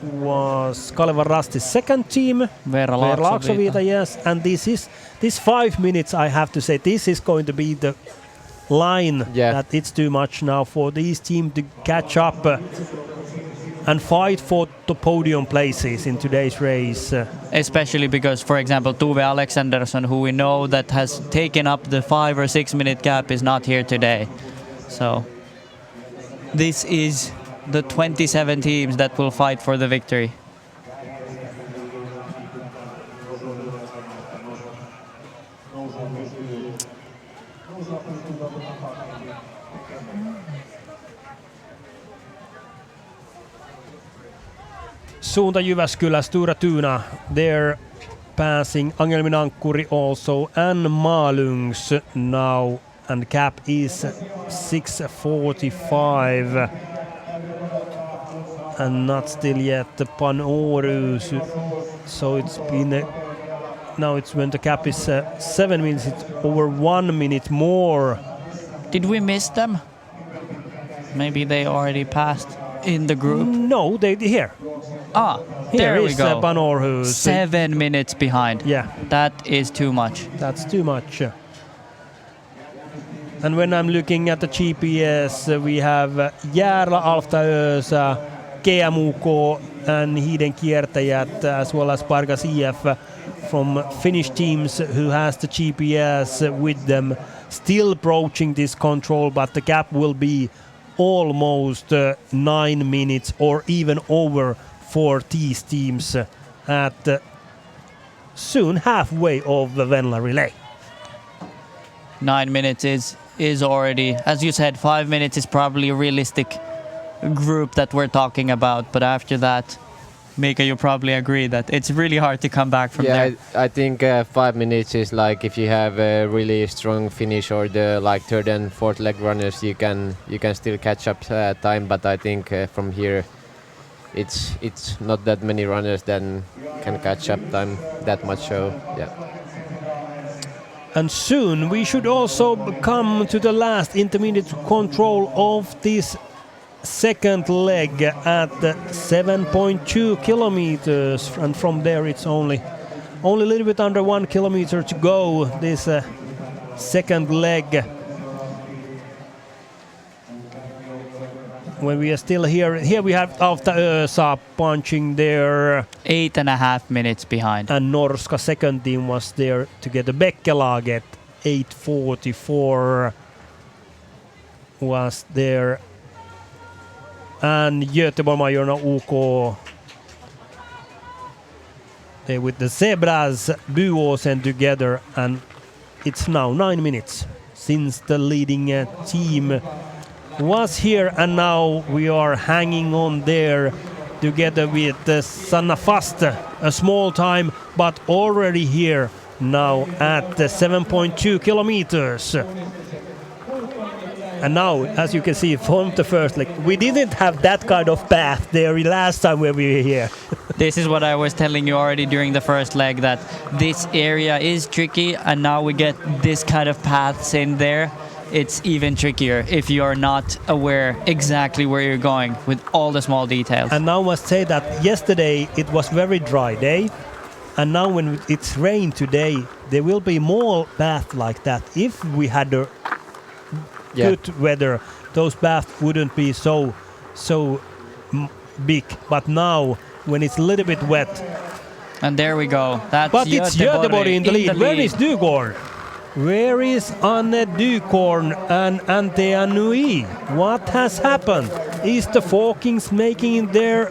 was Kalevan Rasti's second team, Veera Laaksoviita, yes, and this 5 minutes, I have to say, this is going to be the line that it's too much now for these teams to catch up and fight for the podium places in today's race. Especially because, for example, Tuve Alexandersson, who we know that has taken up the 5 or 6 minute gap, is not here today. So this is the 27 teams that will fight for the victory. Suunta Jyväskylä, Stura Tuna, they're passing Angelmin Ankkuri also and Malungs now, and cap is 6:45 and not still yet Panorus, so it's been now it's when the cap is 7 minutes, it's over 1 minute more. Did we miss them? Maybe they already passed in the group? No, they here. There we go. Panorus. 7 minutes behind. Yeah. That is too much. That's too much. And when I'm looking at the GPS, we have Järla, Alftaösa, KMUK and Hiden Kiertäjät, as well as Pargas IF from Finnish teams who has the GPS with them, still approaching this control, but the gap will be almost 9 minutes or even over for these teams at soon halfway of the Venla Relay. 9 minutes is already, as you said, 5 minutes is probably a realistic group that we're talking about, but after that, Mikko, you probably agree that it's really hard to come back from there. I think 5 minutes is like if you have a really strong finish or the like third and fourth leg runners, you can still catch up time. But I think from here, it's not that many runners that can catch up time that much. So yeah. And soon we should also come to the last intermediate control of this second leg at 7.2 kilometers, and from there it's only a little bit under 1 kilometer to go, this second leg. When we are still here we have Alftaösa punching there. 8.5 minutes behind. And Norska second team was there together. Bekkelaget 8:44 was there. And Göteborg-Majorna UK, they with the Zebras, Buåsen together, and it's now 9 minutes since the leading team was here, and now we are hanging on there together with Sanna Fast, a small time, but already here now at 7.2 kilometers. And now, as you can see from the first leg, we didn't have that kind of path there last time when we were here. This is what I was telling you already during the first leg, that this area is tricky, and now we get this kind of paths in there. It's even trickier if you're not aware exactly where you're going with all the small details. And now I must say that yesterday it was very dry day, and now when it's rain today, there will be more paths like that. If we had a good weather, those baths wouldn't be so big. But now, when it's a little bit wet, and there we go. But it's Göteborg in the lead. Where is Dugård? Where is Anne Dukorn and Antea Nui? What has happened? Is the Forkings making their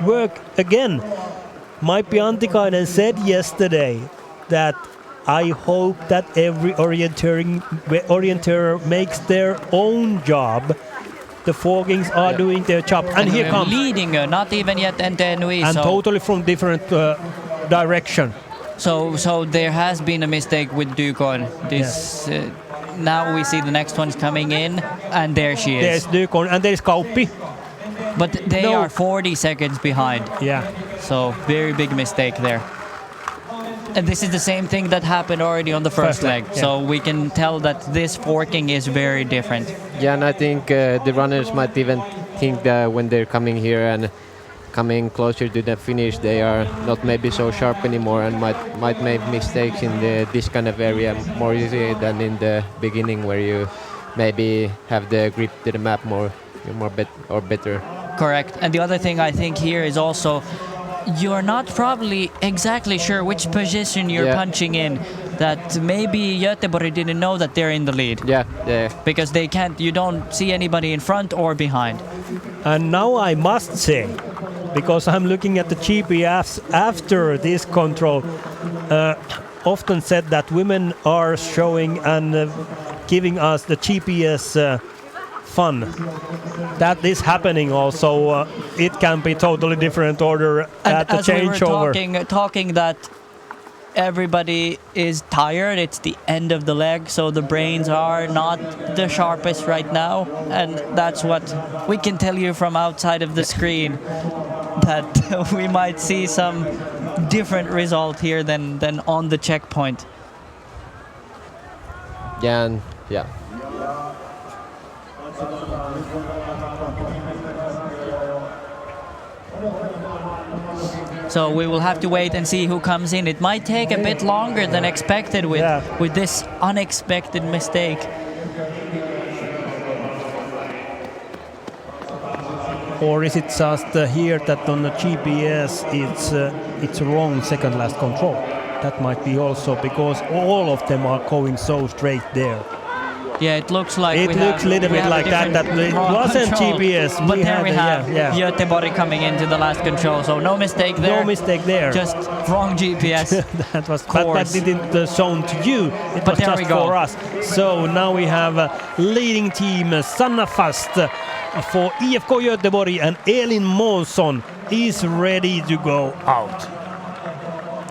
work again? Maipi Antikainen said yesterday that I hope that every orienteer makes their own job. The Forkings are doing their job. And here comes leading, not even yet Antea Nui. And totally from different direction. So there has been a mistake with Dukorn. Now we see the next one's coming in, and there she is. There's Dukorn, and there's Kauppi. But they are 40 seconds behind. Yeah. So very big mistake there. And this is the same thing that happened already on the first leg. Yeah. So we can tell that this forking is very different. Yeah, and I think the runners might even think that when they're coming here and coming closer to the finish, they are not maybe so sharp anymore and might make mistakes in this kind of area more easily than in the beginning, where you maybe have the grip to the map better. Correct. And the other thing I think here is also you're not probably exactly sure which position you're punching in. That maybe Göteborg didn't know that they're in the lead. Yeah. Because you don't see anybody in front or behind. And now I must say, because I'm looking at the GPS after this control, often said that women are showing and giving us the GPS fun that is happening also. It can be totally different order at the changeover. We were talking that everybody is tired. It's the end of the leg, so the brains are not the sharpest right now, and that's what we can tell you from outside of the screen, that we might see some different result here than on the checkpoint. Yeah. So we will have to wait and see who comes in. It might take a bit longer than expected with this unexpected mistake. Or is it just here that on the GPS it's wrong second last control? That might be also because all of them are going so straight there. Yeah, it looks like it looks a little bit like that it wasn't control, GPS. But there we have Göteborg coming into the last control, so no mistake there. No mistake there. Just wrong GPS. That was, but didn't shown to you. It was just for us. So now we have leading team Sanna Fast for IFK Göteborg, and Elin Månsson is ready to go out.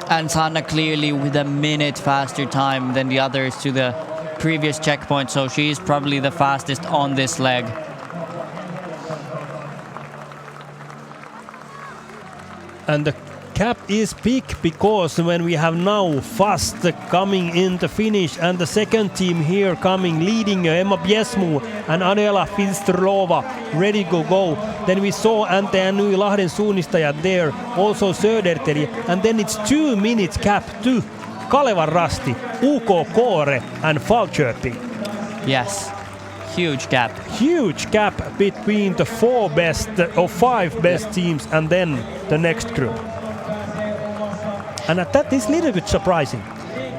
And Sanna clearly with a minute faster time than the others to the previous checkpoint, so she's probably the fastest on this leg. And the gap is big because when we have now Fast coming in the finish and the second team here coming leading Emma Biesmu and Adela Finstrova ready to go. Then we saw Ante ja Nui Lahden suunnistajat there, also Södertälje, and then it's 2 minutes gap to Kalevan Rasti, UK Kåre and Falköping. Yes, huge gap. Huge gap between the 5 best teams and then the next group. And that is a little bit surprising.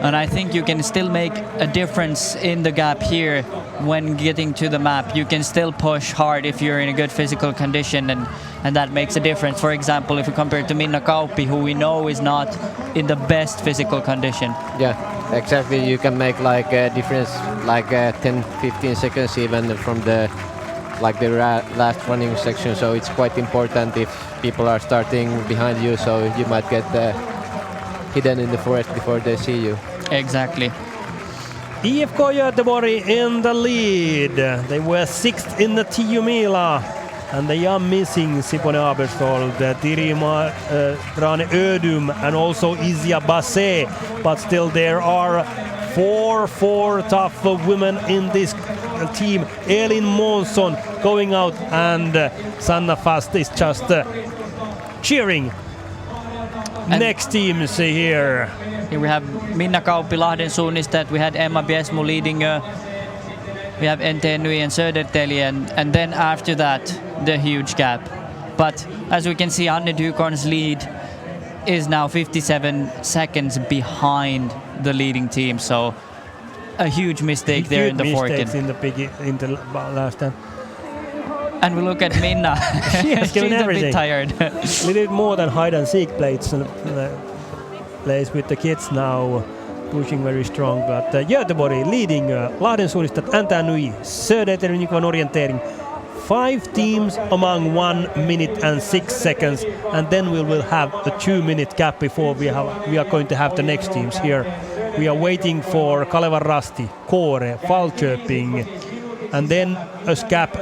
And I think you can still make a difference in the gap here when getting to the map. You can still push hard if you're in a good physical condition, and that makes a difference. For example, if we compare to Minna Kauppi, who we know is not in the best physical condition. Yeah, exactly. You can make like a difference, like 10-15 seconds even from the last running section. So it's quite important if people are starting behind you, so you might get hidden in the forest before they see you. Exactly. IFK Göteborg in the lead. They were 6th in the Tiomila, and they are missing Sipone Abersold, Tirima Rane Ödum, and also Izia Basse. But still there are four tough women in this team. Elin Månsson going out, and Sanna Fast is just cheering. And next teams here. Here we have Minna Kauppi, Lahden suunnistajat. We had Emma Biesmu leading. We have Ente Nui and Södertälje, and then after that, the huge gap. But as we can see, Anne Dukorn's lead is now 57 seconds behind the leading team. So a huge mistake there in the forking. In the last time. And we look at Minna. She's a bit tired. A little bit more than hide and seek plays with the kids now, pushing very strong. But Göteborg leading Lahden suunnistajat, Ante ja Nui, Södertälje, Nykvan orientering. 5 teams among 1 minute and 6 seconds, and then we will have a 2-minute gap before we are going to have the next teams here. We are waiting for Kalevan Rasti, Kåre, Falköping, and then a gap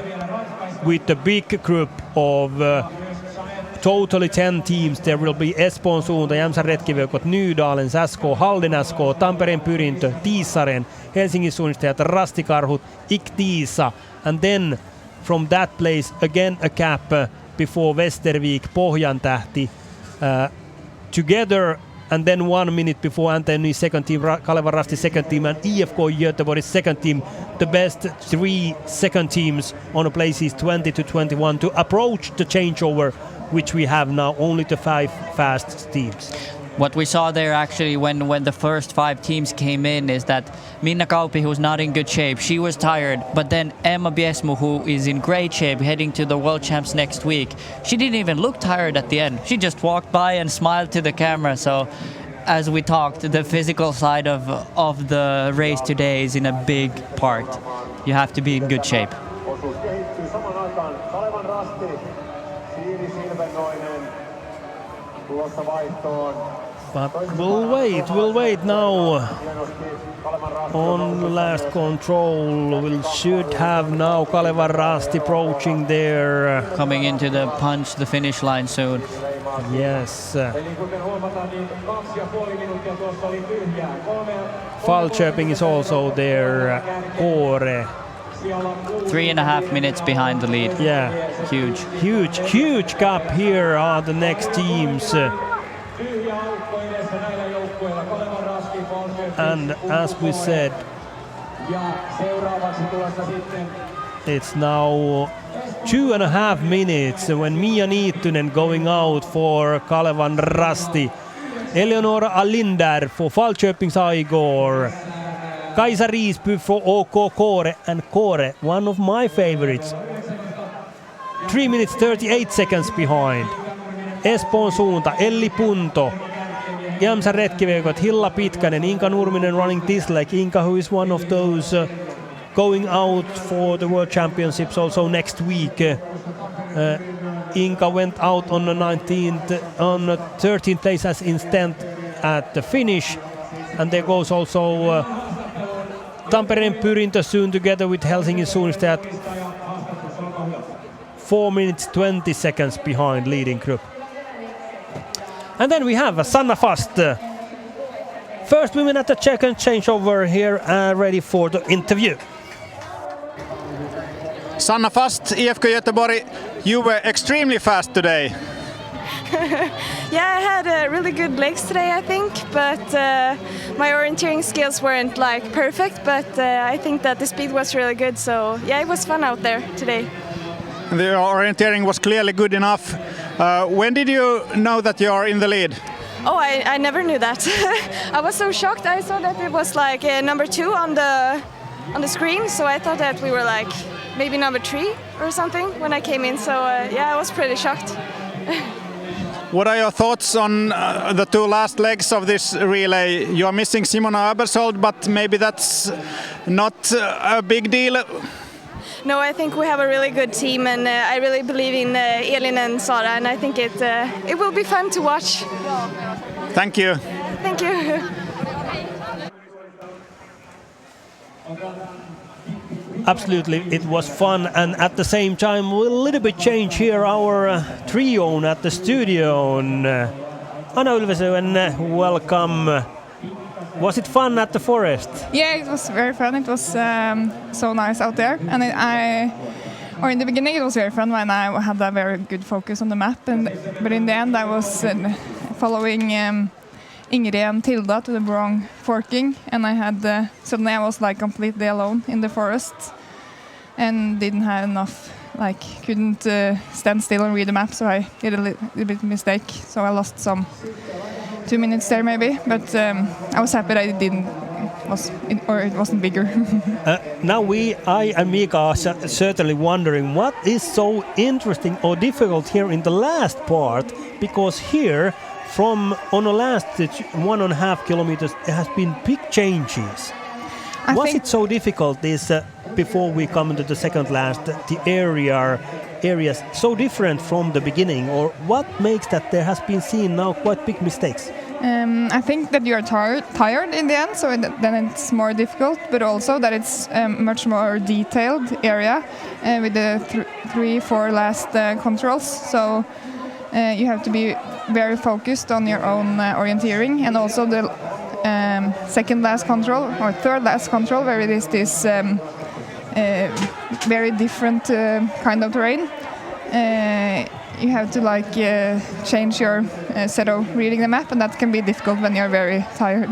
with the big group of totally 10 teams. There will be Espoon suunta, Jämsän retkiveukot, Nydalen, SK, Halden SK, Tampereen Pyrintö, Tiisaren, Helsingin suunnistajat, Rastikarhut, IK-Tiisa, and then from that place again a gap before Västervik, Pohjantähti together, and then 1 minute before Ante ja Nui second team, Kalevan Rasti second team, and IFK Göteborg second team. The best 3 second teams on the places 20 to 21 to approach the changeover, which we have now only the 5 fast teams. What we saw there actually when the first 5 teams came in is that Minna Kauppi, who's not in good shape, she was tired, but then Emma Biesmu, who is in great shape heading to the World Champs next week, she didn't even look tired at the end. She just walked by and smiled to the camera. So as we talked, the physical side of the race today is in a big part. You have to be in good shape. Rasti, Siiri Silvennoinen tulossa vaihtoon. But we'll wait now. On last control, we should have now Kalevan Rasti approaching there. Coming into the punch, the finish line soon. Yes. Falköping is also there. Kore. 3.5 minutes behind the lead. Yeah. Huge gap. Here are the next teams. And as we said, it's now 2.5 minutes when Mia Niittynen going out for Kalevan Rasti. Eleonora Alinder for Falköpings Igor. Kaisa Riisby for OK Kore, and Kore, one of my favorites. 3 minutes 38 seconds behind. Espoon suunta, Elli Punto. Jämsä Retkiveikot, Hilla Pitkänen, Inka Nurminen running this leg. Inka, who is one of those going out for the World Championships also next week. Inka went out on the 13th place as instant at the finish. And there goes also Tampereen Pyrintö soon together with Helsingin Suunnistajat. 4 minutes 20 seconds behind leading group. And then we have Sanna Fast. First women at the second changeover here and ready for the interview. Sanna Fast, IFK Göteborg, you were extremely fast today. Yeah, I had really good legs today, I think, but my orienteering skills weren't like perfect, but I think that the speed was really good, so yeah, it was fun out there today. The orienteering was clearly good enough. When did you know that you are in the lead? Oh, I never knew that. I was so shocked. I saw that it was like number 2 on the screen, so I thought that we were like maybe number 3 or something when I came in. So yeah, I was pretty shocked. What are your thoughts on the 2 last legs of this relay? You are missing Simona Abersold, but maybe that's not a big deal. No, I think we have a really good team, and I really believe in Elin and Sara, and I think it will be fun to watch. Thank you. Thank you. Absolutely, it was fun, and at the same time we'll a little bit change here our trio at the studio. Anna Ylväsöön, welcome. Was it fun at the forest? Yeah, it was very fun. It was so nice out there, and or in the beginning it was very fun when I had a very good focus on the map, but in the end I was following Ingrid and Tilda to the wrong forking, and suddenly I was like completely alone in the forest and didn't have enough, couldn't stand still and read the map, so I did a little bit mistake, so I lost some 2 minutes there maybe, but I was happy that it wasn't bigger. Now I and Mika are certainly wondering what is so interesting or difficult here in the last part, because here on the last 1.5 kilometers there has been big changes. Was it so difficult before we come into the second last, the areas so different from the beginning, or what makes that there has been seen now quite big mistakes? I think that you are tired in the end, so then it's more difficult, but also that it's much more detailed area with the 3-4 last controls, so you have to be very focused on your own orienteering, and also the second last control or third last control where it is this very different kind of terrain. You have to change your set of reading the map, and that can be difficult when you're very tired.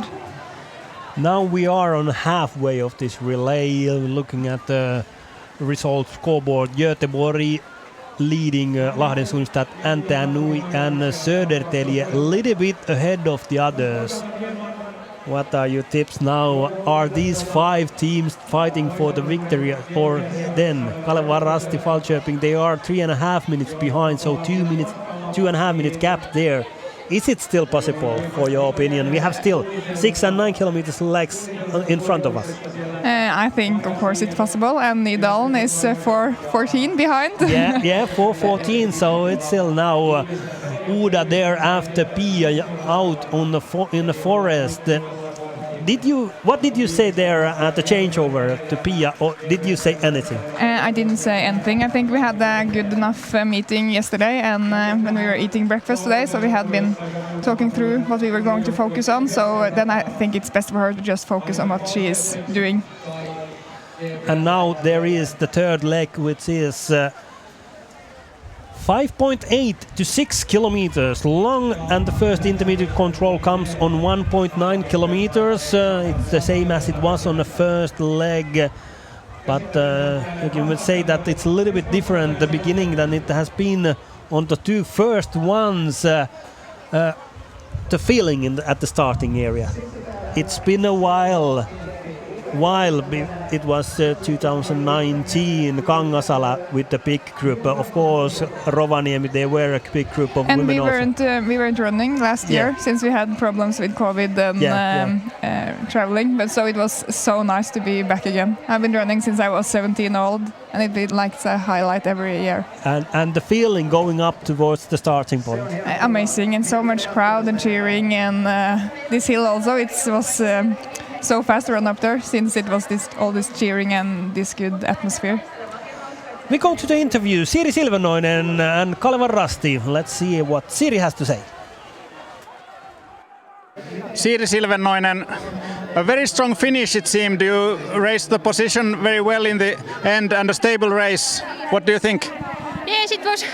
Now we are on halfway of this relay, looking at the result scoreboard. Göteborg leading Lahden Suunnistajat, NTNU and Södertälje a little bit ahead of the others. What are your tips now? Are these 5 teams fighting for the victory, or then Kalevan Rasti, Falköping, they are 3.5 minutes behind, so 2.5 minute gap there. Is it still possible, for your opinion? We have still 6 and 9 kilometers legs in front of us. I think, of course, it's possible, and Nydalen is 4:14 behind. yeah, 4:14. So it's still now Uda there after Pia out on in the forest. What did you say there at the changeover to Pia, or did you say anything? I didn't say anything. I think we had a good enough meeting yesterday, and when we were eating breakfast today, so we had been talking through what we were going to focus on. So then I think it's best for her to just focus on what she is doing. And now there is the third leg, which is 5.8 to 6 kilometers long, and the first intermediate control comes on 1.9 kilometers. It's the same as it was on the first leg, but you would say that it's a little bit different the beginning than it has been on the two first ones. The feeling at the starting area. It's been a while. It was 2019 Kangasala with the big group. Of course, Rovaniemi, they were a big group of and women. We weren't running last year since we had problems with COVID and traveling. But so it was so nice to be back again. I've been running since I was 17 old, and it been like a highlight every year. And the feeling going up towards the starting point. Amazing, and so much crowd and cheering, and this hill also. It was. So fast to run up there, since it was all this cheering and this good atmosphere. We go to the interview. Siri Silvennoinen and Kalevan Rasti. Let's see what Siri has to say. Siri Silvennoinen, a very strong finish it seemed. You raced the position very well in the end and a stable race. What do you think? Yes, it was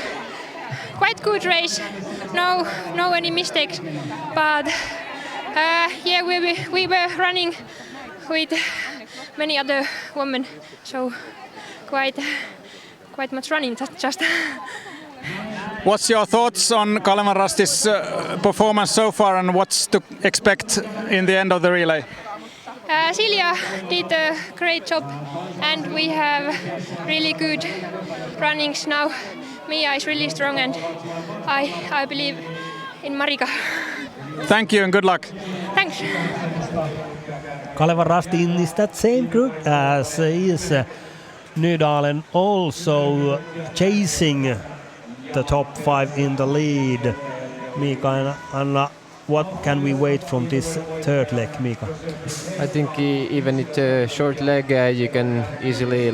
quite good race. No any mistakes, but we were running with many other women, so quite much running just. What's your thoughts on Kalevan Rasti's performance so far, and what's to expect in the end of the relay? Silja did a great job, and we have really good runnings now. Mia is really strong, and I believe in Marika. Thank you and good luck. Thanks. Kalevan Rasti is that same group as is Nydalen, also chasing the top 5 in the lead. Mika and Anna, what can we wait from this third leg, Mika? I think even it's a short leg, you can easily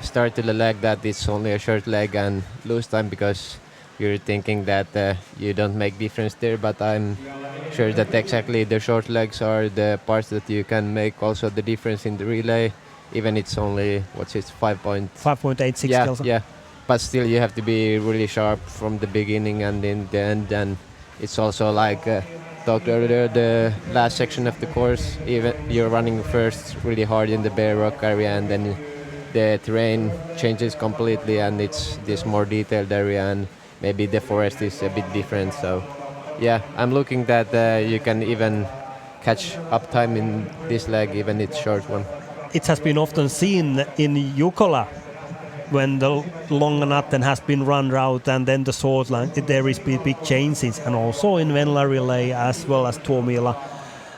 start to the leg that it's only a short leg and lose time because you're thinking that you don't make difference there, but I'm sure that exactly the short legs are the parts that you can make also the difference in the relay, even it's only 5.86 yeah, but still you have to be really sharp from the beginning and in the end, and it's also talked earlier, the last section of the course, even you're running first really hard in the bare rock area, and then the terrain changes completely and it's this more detailed area, and maybe the forest is a bit different. So yeah, I'm looking that you can even catch up time in this leg, even it's short one. It has been often seen in Jukola when the long natten has been run out and then the short line, there is big changes, and also in Venla Relay as well as Tuomila.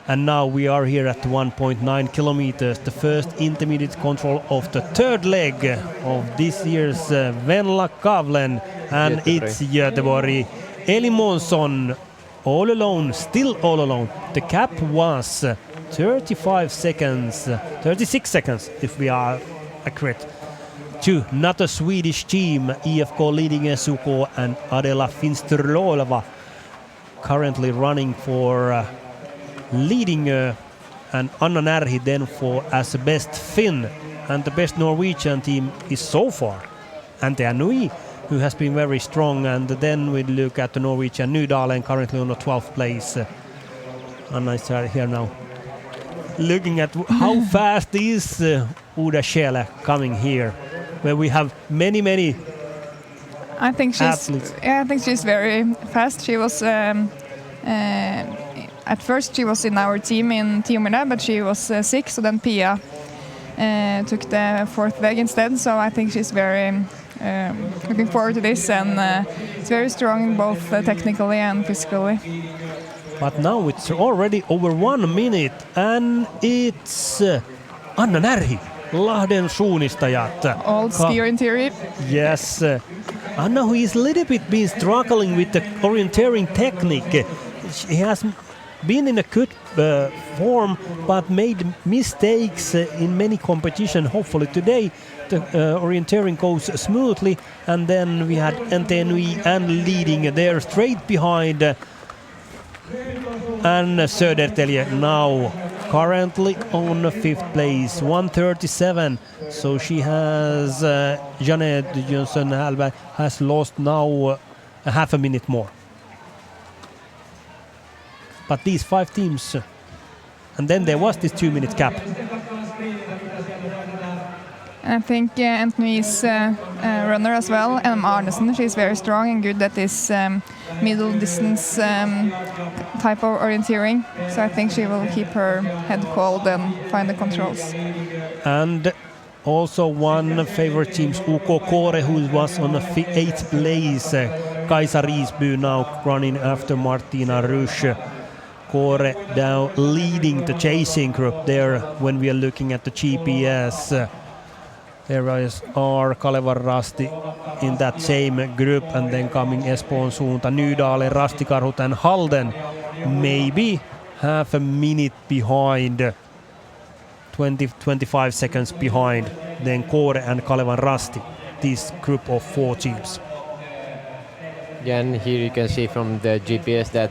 And now we are here at 1.9 kilometers, the first intermediate control of the third leg of this year's Venla Kavlen, and it's Göteborg. Eli Månsson all alone, still all alone. The cap was 36 seconds if we are accurate, to another Swedish team, IFK Lidingö Suko and Adela Finsterlolva, currently running for Lidingö, and Anna Närhi then as the best Finn, and the best Norwegian team is so far Ante Nui, who has been very strong, and then we look at the Norwegian Nydalen currently on the 12th place. Anna is here now, looking at how fast is Uda Schele coming here, where we have many I think athletes. I think she's very fast. She was at first she was in our team in Tiomina, but she was sick, so then Pia took the fourth leg instead. So I think she's very looking forward to this, and It's very strong both technically and physically. But now it's already over 1 minute and it's Anna Närhi, Lahden suunnistajat. Old ski orienteer. Yes. Anna, who is a little bit been struggling with the orienteering technique. She has been in a good form but made mistakes in many competitions. Hopefully today the orienteering goes smoothly, and then we had Antenui and leading there straight behind and Södertälje now currently on 5th place, 1:37. So she has Jeanette Jönsson Hallberg has lost now a half a minute more. But these 5 teams, and then there was this 2-minute gap. I think Anthony's runner as well, Arnesen, she's very strong and good at this middle distance type of orienteering. So I think she will keep her head cold and find the controls. And also one favorite team, UK Kore, who was on the 8th place. Kaisa Riisby now running after Martina Rusch. Kore now leading the chasing group there when we are looking at the GPS. There is Kalevan Rasti in that same group, and then coming Espoon suunta, Nydalen, Rastikarhut and Halden. Maybe half a minute behind, 20-25 seconds behind, then Kore and Kalevan Rasti, this group of 4 teams. Yeah, and here you can see from the GPS that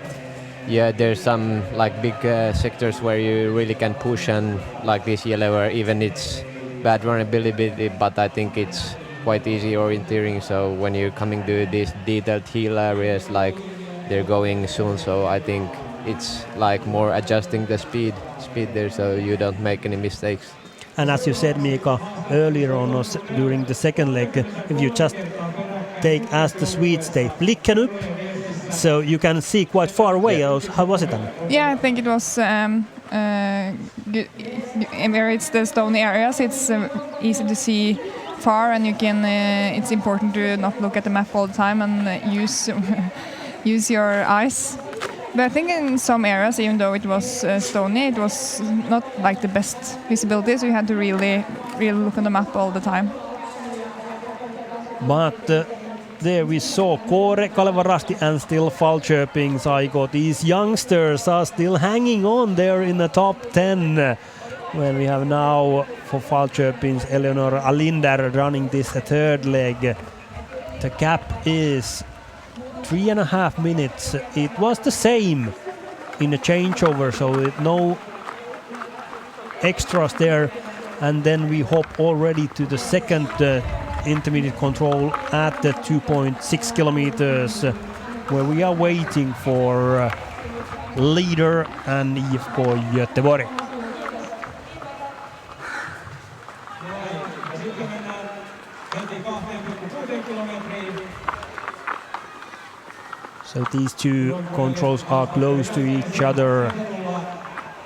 there's some like big sectors where you really can push, and like this yellow where even it's bad runnability, but I think it's quite easy orienteering. So when you're coming to these detailed hill areas, like they're going soon, so I think it's like more adjusting the speed there, so you don't make any mistakes. And as you said, Mika, earlier on during the second leg, if you just take as the Swedes take blicken up, so you can see quite far away. How was it then? Yeah, I think it was good. Where it's the stony areas, it's easy to see far, and you can. It's important to not look at the map all the time and use your eyes. But I think in some areas, even though it was stony, it was not like the best visibility, so you had to really look on the map all the time. But there we saw Kore, Kalevan Rasti and still Falköping Saigo. These youngsters are still hanging on there in the top 10. When we have now for Falköping's Eleonora Alinder running this third leg. The gap is 3.5 minutes. It was the same in a changeover, so no extras there. And then we hop already to the second intermediate control at the 2.6 kilometers, where we are waiting for leader and IFK Göteborg. So these two controls are close to each other,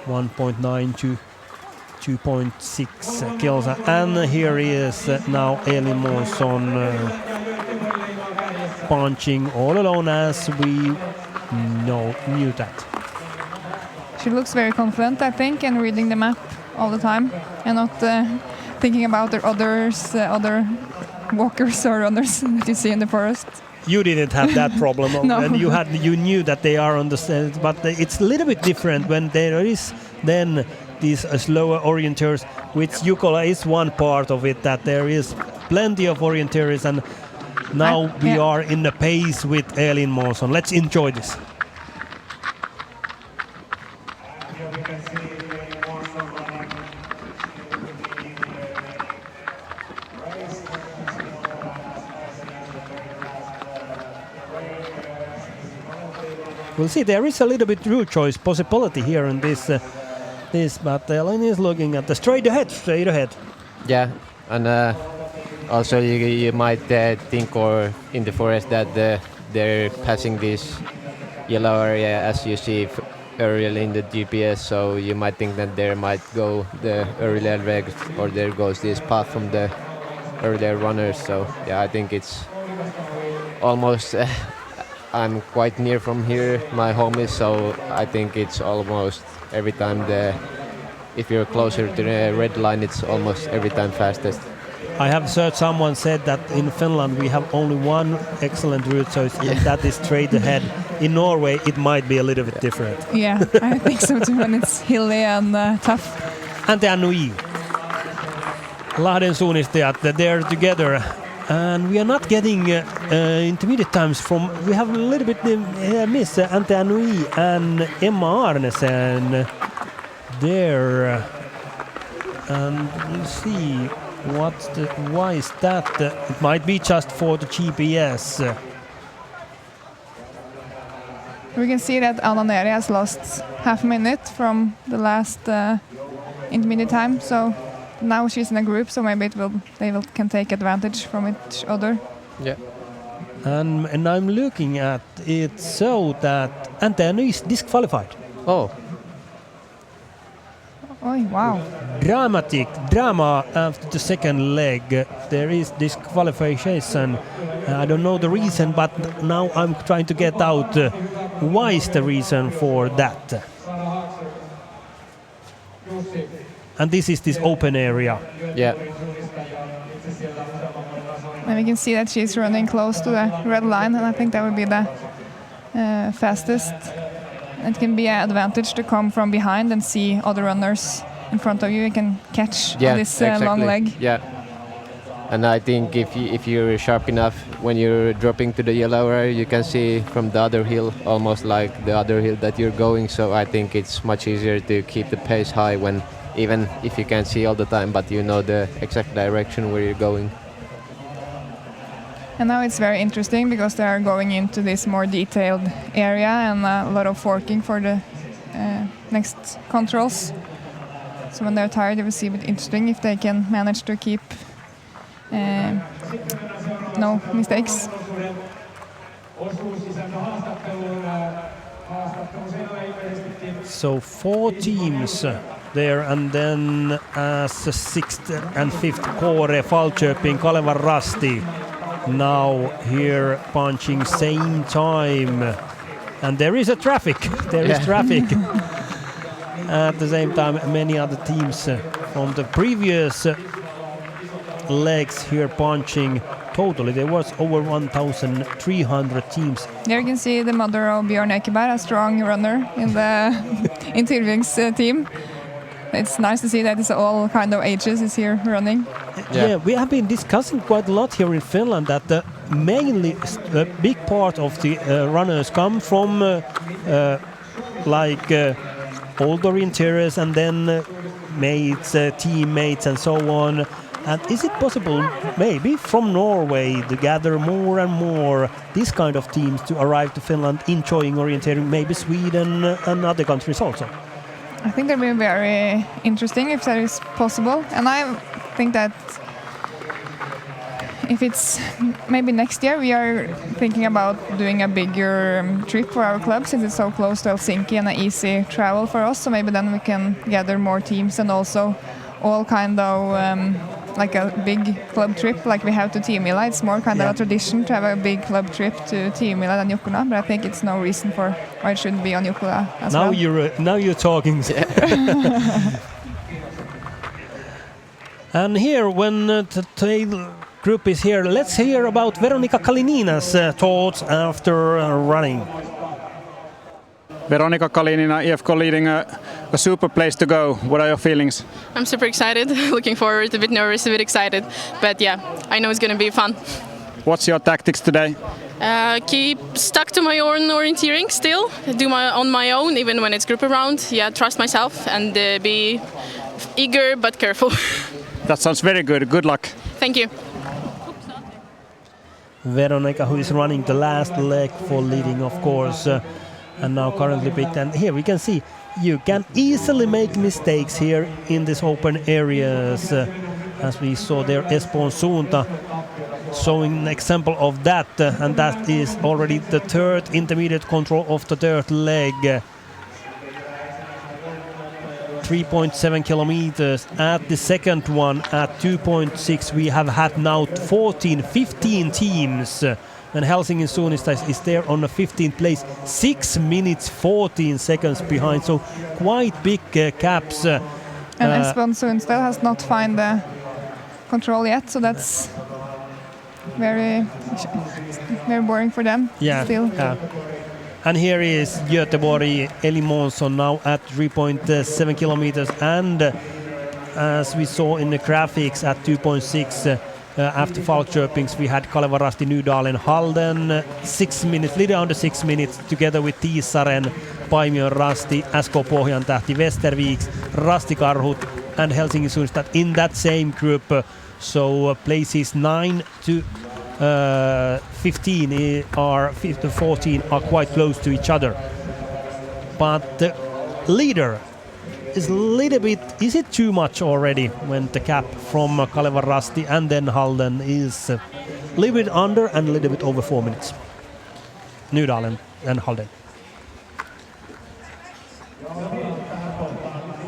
1.9 to 2.6 kills. And here is now Elin Månsson punching all alone, as we knew that. She looks very confident, I think, and reading the map all the time, and not thinking about the other walkers or runners that you see in the forest. You didn't have that problem. No. And you knew that they are on the, but it's a little bit different when there is then these slower orienteers, which Jukola is one part of it, that there is plenty of orienteers, and now we are in the pace with Elin Månsson. Let's enjoy this. We'll see, there is a little bit route choice possibility here in this, but Elin is looking at the straight ahead. Yeah, and also you might think, or in the forest, that they're passing this yellow area as you see earlier in the GPS, so you might think that there might go the earlier legs, or there goes this path from the earlier runners. So yeah, I think it's almost I'm quite near from here, my home is, so I think it's almost every time if you're closer to the red line, it's almost every time fastest. I have heard someone said that in Finland we have only one excellent route, so and that is straight ahead. In Norway, it might be a little bit different. Yeah, I think so too, when it's hilly and tough. NTNUI. Lahden suunnistajat, they're together. And we are not getting intermediate times from... We have a little bit miss NTNUI and Emma Arnesen there. And we'll see why is that. It might be just for the GPS. We can see that Anna Neri has lost half a minute from the last intermediate time. So now she's in a group, so maybe they can take advantage from each other. Yeah. And I'm looking at it so that NTNUI is disqualified. Oh. Oh, wow. Drama after the second leg. There is disqualification. I don't know the reason, but now I'm trying to get out why is the reason for that. And this is this open area. Yeah. And we can see that she's running close to the red line, and I think that would be the fastest. It can be an advantage to come from behind and see other runners in front of you. You can catch this long leg. Yeah. And I think if you're sharp enough, when you're dropping to the yellow area, you can see from the other hill, almost like the other hill that you're going. So I think it's much easier to keep the pace high when, even if you can't see all the time, but you know the exact direction where you're going. And now it's very interesting because they are going into this more detailed area and a lot of forking for the next controls. So when they're tired, it will see a bit interesting if they can manage to keep no mistakes. So 4 teams there, and then as 6th and 5th, Kåre, Falköping, Kalevan, Rasti. Now here punching same time, and there is a traffic. There is traffic. At the same time, many other teams from the previous legs here punching. Totally, there was over 1,300 teams. There you can see the mother of Björn Ekeberg, a strong runner in the in Tyrving's team. It's nice to see that it's all kind of ages is here running. Yeah, we have been discussing quite a lot here in Finland that mainly a big part of the runners come from old orienteers and then mates, teammates and so on. And is it possible, maybe from Norway, to gather more and more these kind of teams to arrive to Finland enjoying orienteering, maybe Sweden and other countries also? I think that will be very interesting if that is possible. And I think that if it's maybe next year, we are thinking about doing a bigger trip for our club since it's so close to Helsinki and an easy travel for us. So maybe then we can gather more teams and also all kind of like a big club trip like we have to Tiomila. It's more kind of a tradition to have a big club trip to Tiomila than Jukola, but I think it's no reason for why it shouldn't be on Jukola as well. Now you're talking. And here, when the tail group is here, let's hear about Veronika Kalinina's thoughts after running. Veronika Kalinina, IFK leading a super place to go. What are your feelings? I'm super excited, looking forward, a bit nervous, a bit excited. But yeah, I know it's going to be fun. What's your tactics today? Keep stuck to my own orienteering still, do on my own even when it's group around. Yeah, trust myself and be eager but careful. That sounds very good. Good luck. Thank you. Veronika, who is running the last leg for leading, of course. And now currently picked, and here we can see you can easily make mistakes here in this open areas, as we saw there Espoon Suunta showing an example of that, and that is already the third intermediate control of the third leg. 3.7 kilometers at the second one at 2.6. We have had now 15 teams And Helsingin Suunista is there on the 15th place, 6 minutes 14 seconds behind, so quite big gaps. And Espen Sundstad has not found the control yet, so that's very boring for them. Yeah, still. Yeah. And here is Göteborg, Eli Månsson now at 3.7 kilometers, and as we saw in the graphics at 2.6 after Falköpings, we had Kalevarasti, Nydalen, Halden, 6 minutes, little under 6 minutes, together with Tiisaren, Paimion Rasti, SK Pohjantähti, Västerviks, Rastikarhut, and Helsingin Suunista in that same group. So places 9 to 15 or 14 are quite close to each other. But the leader is a little bit, is it too much already when the gap from Kalevarasti and then Halden is a little bit under and a little bit over 4 minutes? Nydalen and Halden.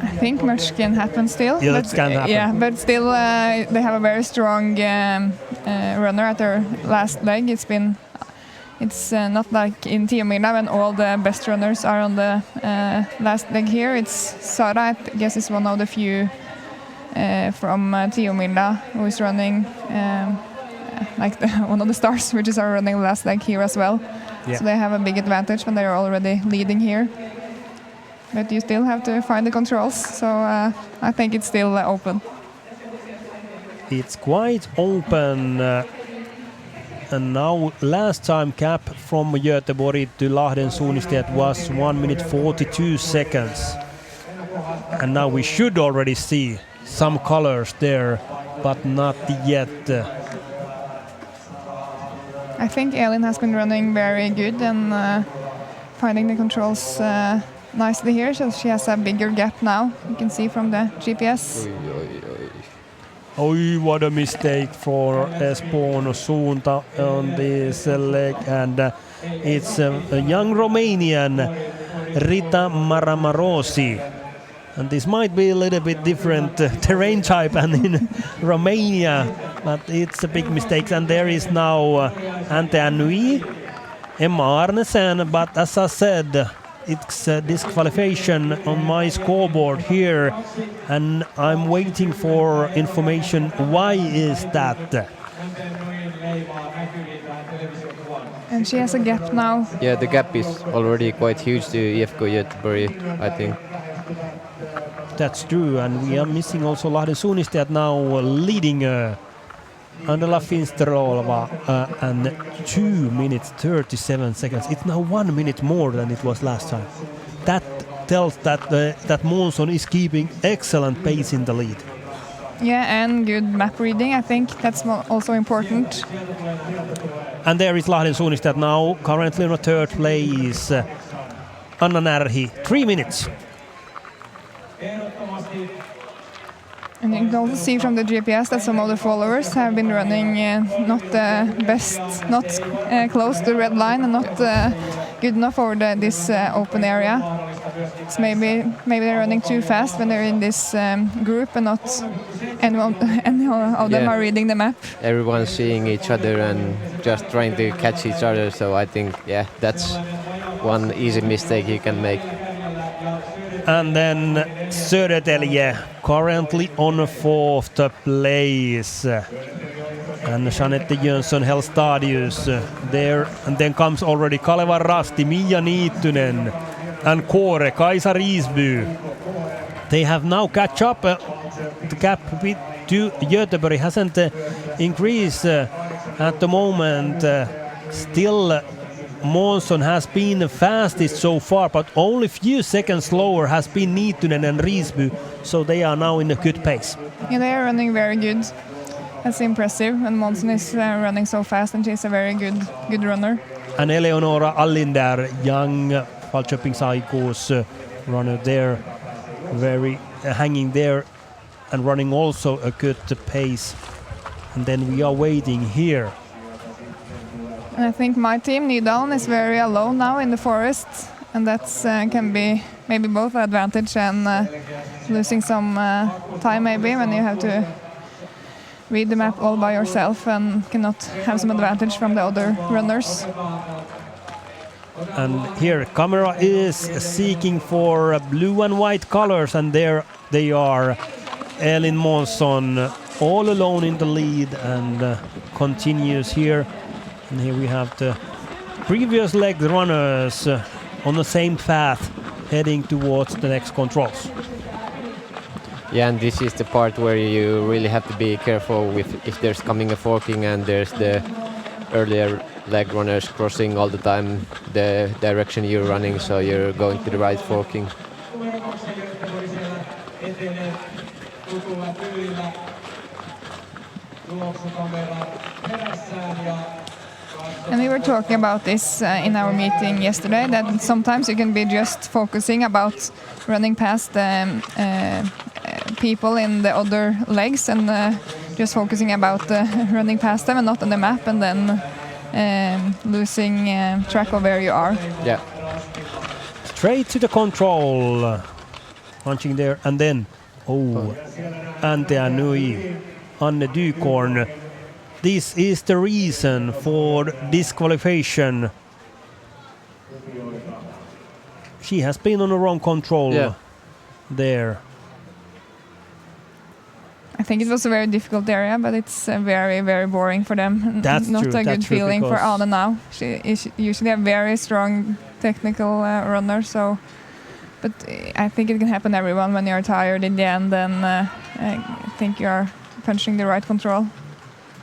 I think much can happen still. Yeah, that can happen. Yeah, but still they have a very strong runner at their last leg. It's not like in Tiomila when all the best runners are on the last leg here. It's Sara, I guess, is one of the few from Tiomila who is running like one of the stars, which is running the last leg here as well. Yeah. So they have a big advantage when they are already leading here. But you still have to find the controls, so I think it's still open. It's quite open. And now last time gap from Göteborg to Lahden Suunisteet was 1 minute 42 seconds. And now we should already see some colors there, but not yet. I think Elin has been running very good and finding the controls nicely here, so she has a bigger gap now. You can see from the GPS. Oh, what a mistake for Espoon Suunta on this leg, and it's a young Romanian, Rita Maramarosi. And this might be a little bit different terrain type and in Romania, but it's a big mistake. And there is now Ante Annui, Emma Arnesen, but as I said, it's a disqualification on my scoreboard here, and I'm waiting for information. Why is that? And she has a gap now. Yeah, the gap is already quite huge to IFK Göteborg, I think. That's true, and we are missing also Lahden Suunisteet now leading Andela Finsterolva and 2 minutes 37 seconds. It's now 1 minute more than it was last time. That tells that Månsson is keeping excellent pace in the lead. Yeah, and good map reading. I think that's also important. And there is Lahden Suunisteet now, currently in the third place. Anna Närhi, 3 minutes. And you can also see from the GPS that some of the followers have been running not the best, not close to the red line, and not good enough for this open area. So maybe they're running too fast when they're in this group, and not any of them are reading the map. Everyone's seeing each other and just trying to catch each other. So I think, that's one easy mistake you can make. And then Södertälje currently on 4th place. And Jeanette Jönsson Helstadius there. And then comes already Kalevarasti, Mia Niittynen and Kåre, Kaisa Riisby. They have now catch up. The gap to Göteborg hasn't increased at the moment. Still Månsson has been the fastest so far, but only a few seconds slower has been Niittynen and Riisby, so they are now in a good pace. Yeah, they are running very good. That's impressive, and Månsson is running so fast, and she's a very good runner. And Eleonora Allinder, young Falköpings Aiku's runner there, very hanging there and running also a good pace. And then we are waiting here. And I think my team, Nydalen, is very alone now in the forest, and that can be maybe both an advantage and losing some time maybe when you have to read the map all by yourself and cannot have some advantage from the other runners. And here camera is seeking for blue and white colors, and there they are. Elin Månsson all alone in the lead and continues here. And here we have the previous leg runners on the same path heading towards the next controls. Yeah, and this is the part where you really have to be careful with if there's coming a forking and there's the earlier leg runners crossing all the time the direction you're running, so you're going to the right forking. And we were talking about this in our meeting yesterday, that sometimes you can be just focusing about running past people in the other legs and just focusing about running past them and not on the map, and then losing track of where you are. Yeah. Straight to the control. Punching there, and then Ante Anui, Anne Dykorn. This is the reason for disqualification. She has been on the wrong control there. I think it was a very difficult area, but it's very, very boring for them. That's not true, a good feeling for Anne now. She is usually a very strong technical runner, so. But I think it can happen to everyone when you're tired in the end, and I think you are punching the right control.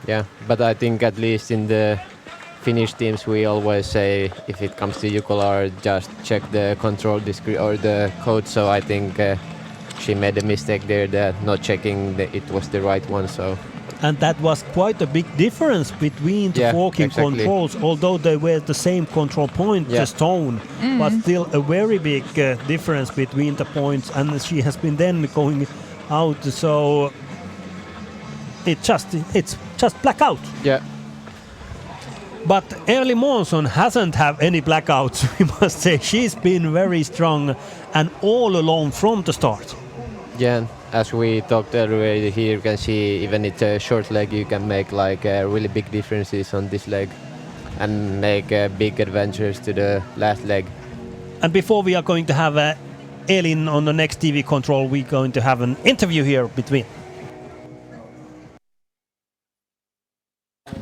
Yeah, but I think at least in the Finnish teams we always say if it comes to Jukola, just check the control or the code. So I think she made a mistake there, that not checking that it was the right one. So. And that was quite a big difference between the forking controls, although they were the same control point, the stone, but still a very big difference between the points, and she has been then going out, so it's just blackout. Yeah. But Elin Månsson hasn't have any blackouts, we must say. She's been very strong and all alone from the start. Yeah, as we talked earlier, here you can see even it's a short leg, you can make like really big differences on this leg and make big adventures to the last leg. And before we are going to have Elin on the next TV control, we're going to have an interview here between.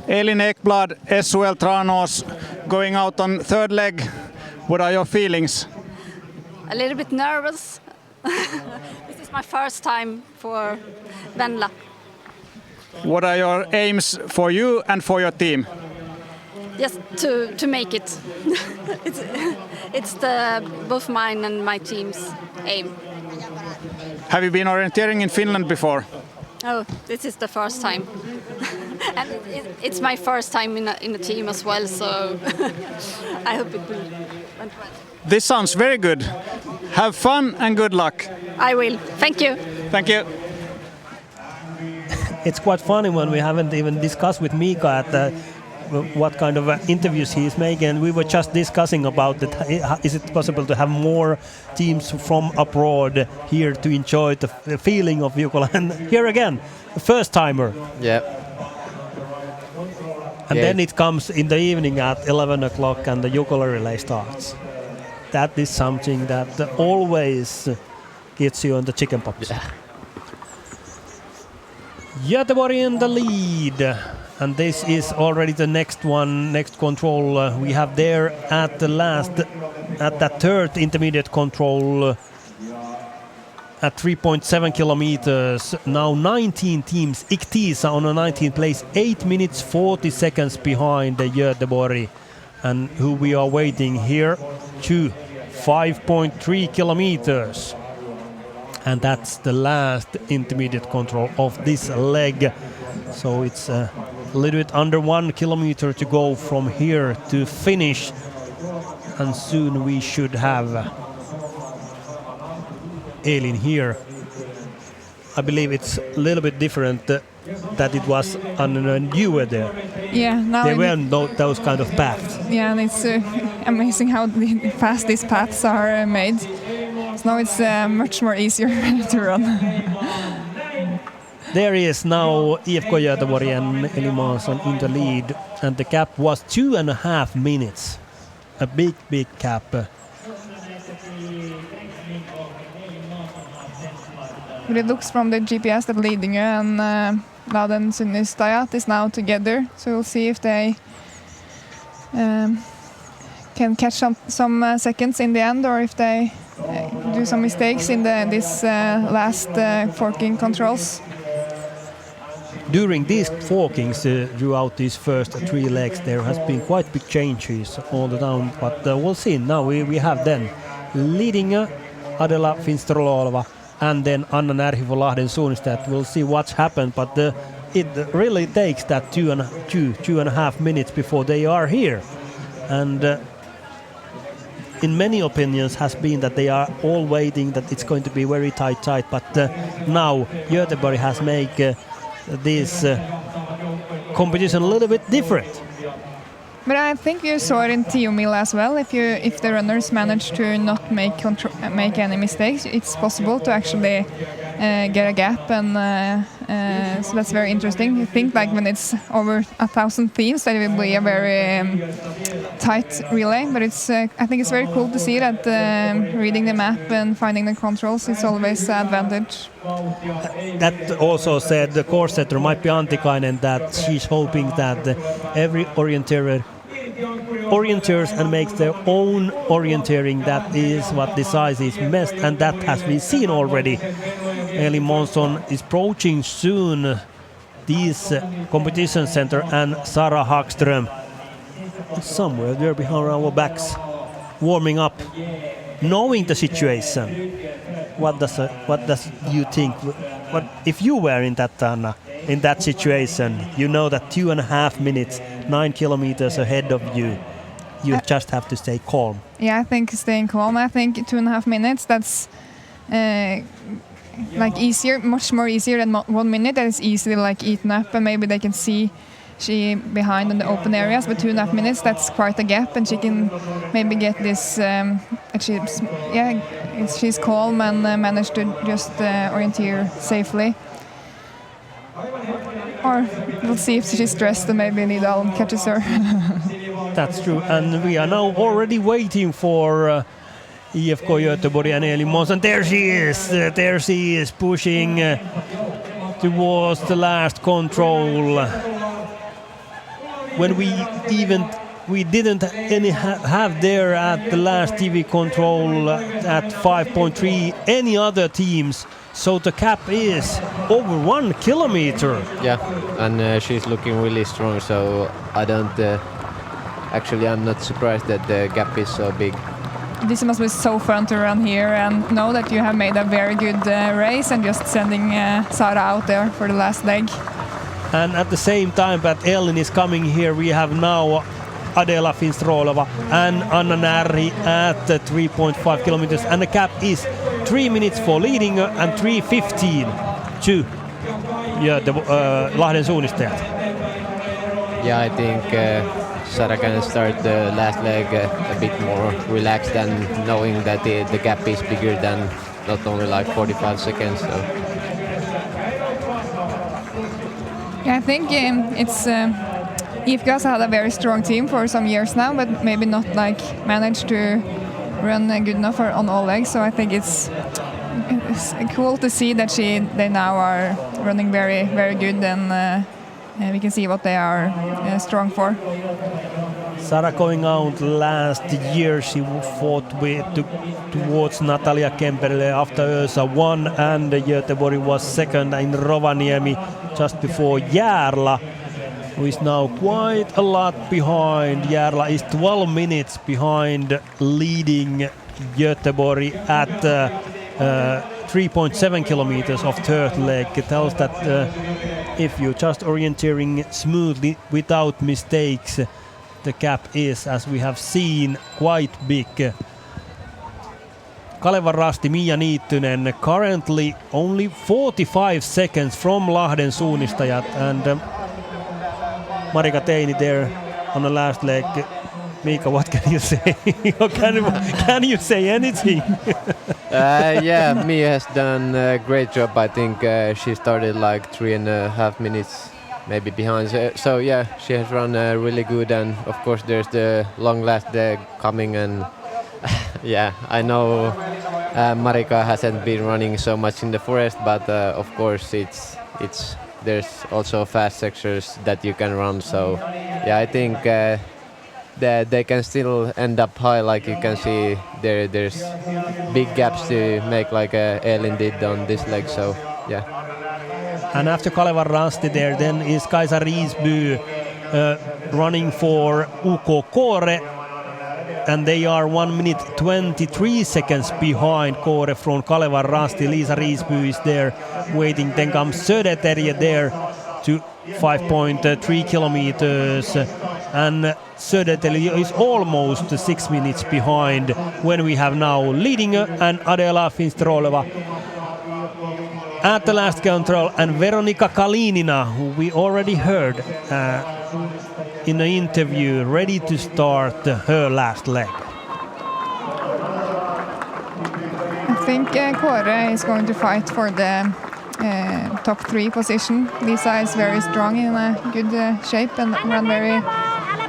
Elin Ekblad, SUL Tranås, going out on third leg. What are your feelings? A little bit nervous. This is my first time for Venla. What are your aims for you and for your team? Just to make it. It's both mine and my team's aim. Have you been orienteering in Finland before? Oh, this is the first time. And it's my first time in a team as well, so I hope it will went well. This sounds very good. Have fun and good luck. I will. Thank you. Thank you. It's quite funny when we haven't even discussed with Mikko at what kind of interviews he is making. And we were just discussing about that. Is it possible to have more teams from abroad here to enjoy the feeling of Jukola? And here again, first timer. Yeah. And then it comes in the evening at 11 o'clock and the Jukola relay starts. That is something that always gets you on the chicken pops. Yeah. Göteborg in the lead. And this is already the next control we have there at that third intermediate control at 3.7 kilometers. Now 19 teams. Iktisa on a 19th place, 8 minutes 40 seconds behind the Göteborg, and who we are waiting here to 5.3 kilometers. And that's the last intermediate control of this leg. So it's a little bit under 1 kilometer to go from here to finish. And soon we should have Elin here. I believe it's a little bit different that it was when you were there. Yeah, now there weren't those kind of paths. Yeah, and it's amazing how fast these paths are made. So now it's much more easier to run. There is now IFK Göteborg and Eli Månsson in the lead, and the gap was 2.5 minutes. A big gap. But it looks from the GPS that Lidingö and Lahden Sunnistajat is now together. So we'll see if they can catch some seconds in the end, or if they do some mistakes in this last forking controls. During these forkings throughout these first 3 legs, there has been quite big changes all the time, but we'll see. Now we have then Lidingö, Adela Finstrolova, and then Anna Närhi for Lahden Suunnistajat. We'll see what's happened, but it really takes that 2.5 minutes before they are here. And in many opinions has been that they are all waiting, that it's going to be very tight, but now Göteborg has made this competition a little bit different. But I think you saw it in Tiomil as well. If the runners manage to not make any mistakes, it's possible to actually get a gap, and so that's very interesting. You think like when it's over 1,000 teams, that it will be a very tight relay. But it's I think it's very cool to see that reading the map and finding the controls is always an advantage. That also said the course setter might be Antikainen, that she's hoping that every orienters and makes their own orienteering. That is what decides best, and that has been seen already. Eli Månsson is approaching soon this competition center, and Sara Hagström somewhere there behind our backs, warming up, knowing the situation. What does you think? What if you were in that, Anna, in that situation? You know that 2.5 minutes, 9 kilometers ahead of you. You just have to stay calm. Yeah, I think staying calm. I think 2.5 minutes. That's like easier, much more easier than 1 minute. That is easily like eaten up, and maybe they can see she behind in the open areas. But 2.5 minutes, that's quite a gap, and she can maybe get this. She's calm and manage to just orienteer safely. Or we'll see if she's stressed and maybe Nidal catches her. That's true, and we are now already waiting for IFK Göteborg and Eli Månsson. There she is pushing towards the last control. When we didn't have there at the last TV control at 5.3 any other teams. So the gap is over 1 kilometer. Yeah, and she's looking really strong. So I don't. Actually, I'm not surprised that the gap is so big. This must be so fun to run here and know that you have made a very good race, and just sending Sara out there for the last leg. And at the same time that Ellen is coming here, we have now Adela Finstrolova and Anna Närhi at 3.5 kilometers, and the gap is 3 minutes for leading and 3:15 to Lahden Suunnistajat. Yeah, I think Sara can start the last leg a bit more relaxed, and knowing that the gap is bigger than not only like 45 seconds. So. Yeah, I think it's IFK has had a very strong team for some years now, but maybe not like managed to run good enough on all legs. So I think it's cool to see that they now are running very, very good, and we can see what they are strong for. Sara going out last year, she fought towards Natalia Kemperle after Ösa won, and Göteborg was second in Rovaniemi just before Järla, who is now quite a lot behind. Järla is 12 minutes behind, leading Göteborg at 3.7 kilometers of third leg. It tells that if you're just orienteering smoothly without mistakes, the gap is, as we have seen, quite big. Kalevan Rasti, Mia Niittynen currently only 45 seconds from Lahden Suunnistajat, and Marika Teini there on the last leg Mikko, what can you say? Can you say anything? Yeah, Mia has done a great job. I think she started like 3.5 minutes maybe behind. So yeah, she has run really good, and of course there's the long last leg coming, and yeah, I know Marika hasn't been running so much in the forest, but of course there's also fast sections that you can run. So yeah, I think that they can still end up high. Like you can see there's big gaps to make, like Elin did on this leg. So yeah. And after Kalevan Rasti there, then is Kaisa Riisby running for UK Kore, and they are 1 minute 23 seconds behind Kore from Kalevan Rasti. Liisa Riisby is there waiting. Then comes Södertälje there to 5.3 kilometers, and Södertälje is almost 6 minutes behind when we have now leading and Adela Finstroleva at the last control, and Veronika Kalinina, who we already heard in the interview, ready to start her last leg. I think Kåre is going to fight for the top 3 position. Lisa is very strong, in a good shape, and run very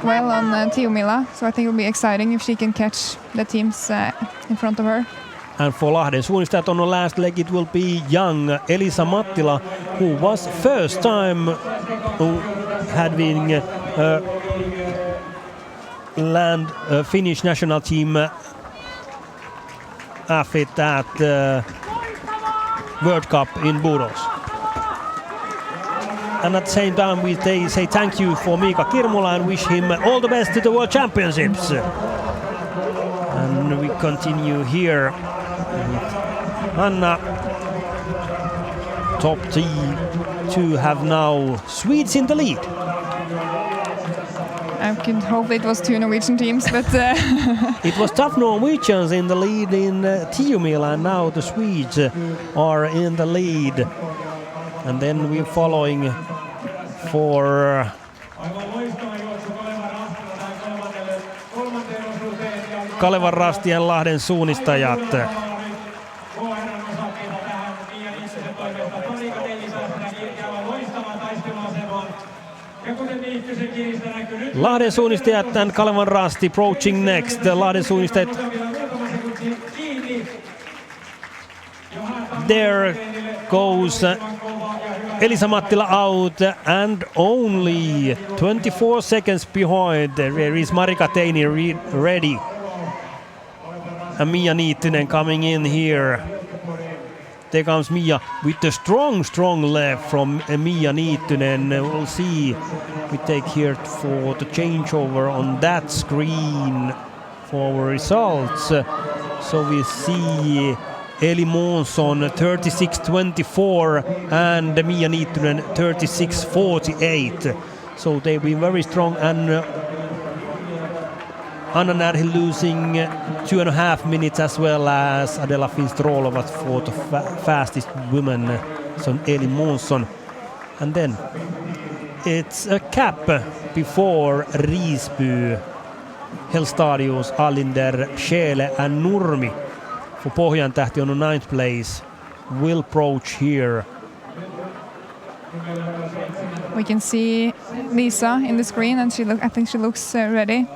well on Tiomila, so I think it will be exciting if she can catch the teams in front of her. And for Lahden suunnistajat on the last leg, it will be young Elisa Mattila, who was first time having land Finnish national team athlete at World Cup in Burgos. And at the same time, we say thank you for Mika Kirmula and wish him all the best to the World Championships. And we continue here. Anna, top 2 have now Swedes in the lead. I could hope it was 2 Norwegian teams, but it was tough Norwegians in the lead in Tiomila, and now the Swedes are in the lead. And then we're following for Kalevan Rasti ja Lahden suunnistajat. Lahden suunnistajat and Kalevan Rasti approaching next. Lahden suunnistajat. There goes Elisa Mattila out, and only 24 seconds behind. There is Marika Teini ready. And Mia Niittynen coming in here. There comes Mia with the strong left from Mia Niittynen. We'll see. We take here for the changeover on that screen for our results. So we see Eli Månsson 36.24 and Mia Niittynen 36.48. So they've been very strong, and Anna Närhi losing 2.5 minutes as well as Adela Finstrolova for the fastest woman, so Eli Månsson. And then it's a cap before Riisby, Helstadius, Alinder, Schele and Nurmi. For Pohjan Tähti on the 9th place will approach here. We can see Lisa in the screen, and I think she looks ready.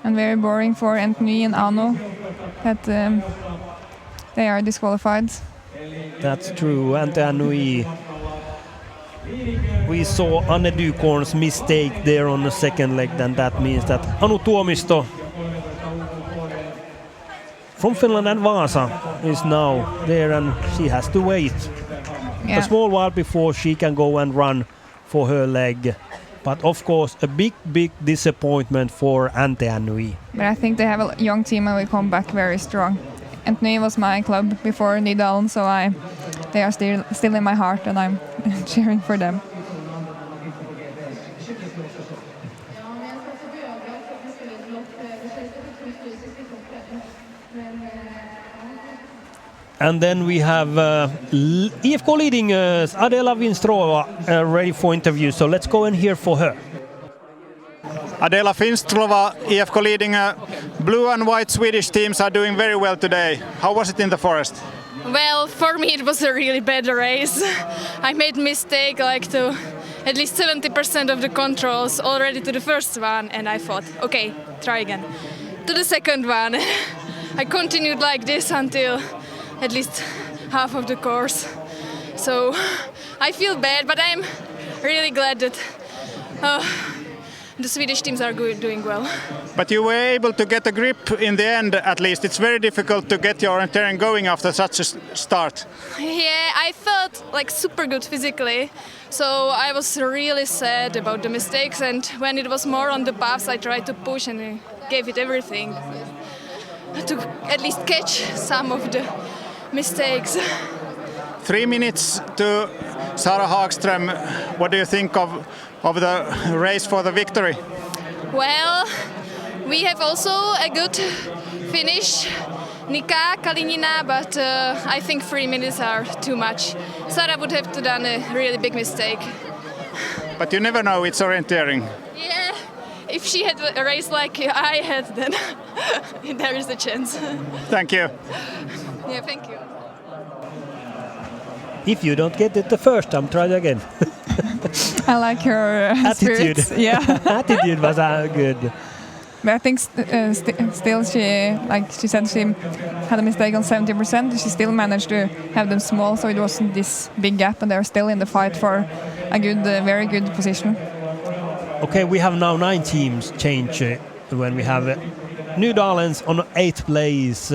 And very boring for Anthony and Ano that they are disqualified. That's true. Anthony, we saw Anne Dukorn's mistake there on the second leg, and that means that Anu Tuomisto from Finland and Vaasa is now there, and she has to wait a small while before she can go and run for her leg. But of course, a big disappointment for Ante Annui. But I think they have a young team and will come back very strong. Anthony was my club before Nydalen, so they are still in my heart, and I'm cheering for them. And then we have IFK leading Adela Finstrolova ready for interview. So let's go and hear for her. Adela Finstlova, IFK leading blue and white Swedish teams are doing very well today. How was it in the forest? Well, for me it was a really bad race. I made mistake like to at least 70% of the controls already to the first one, and I thought, okay, try again. To the second one, I continued like this until at least half of the course. So I feel bad, but I'm really glad that the Swedish teams are doing well. But you were able to get a grip in the end, at least. It's very difficult to get your orienteering going after such a start. Yeah, I felt like super good physically, so I was really sad about the mistakes, and when it was more on the paths I tried to push and I gave it everything to at least catch some of the mistakes. 3 minutes to Sara Hagström. What do you think of the race for the victory? Well, we have also a good finish, Nika Kalinina, but I think 3 minutes are too much. Sara would have done a really big mistake. But you never know, it's orienteering. Yeah, if she had a race like I had, then there is a chance. Thank you. Yeah, thank you. If you don't get it the first time, try it again. I like her attitude. Spirit. Yeah, attitude was good. But I think still she, like she said, she had a mistake on 70%. She still managed to have them small, so it wasn't this big gap, and they're still in the fight for a good, very good position. Okay, we have now 9 teams change when we have New Netherlands on 8th place.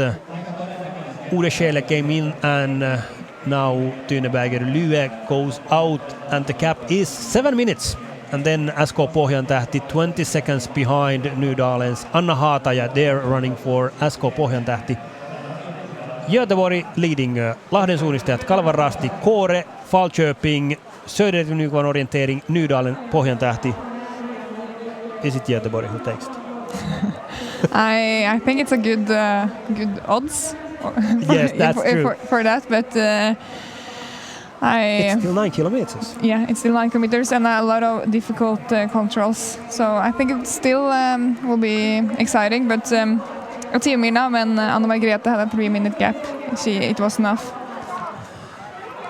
Ude Schele came in and now Tyneberger Lue goes out and the gap is 7 minutes. And then SK Pohjantähti 20 seconds behind New Netherlands. Anna Haataja there running for SK Pohjantähti. Göteborg leading Lahden suunnistajat Kalvar Rasti, Kåre, Falköping, Södertälje Nykvarn orientering, New Netherlands, Pohjantähti. Is it Göteborg who takes it? I think it's a good odds. Yes, that's true. For that, but it's still 9 kilometers. Yeah, it's still 9 kilometers and a lot of difficult controls. So I think it still will be exciting. But jag tycker mina, men Anna Margrethe had a 3-minute gap. It was enough.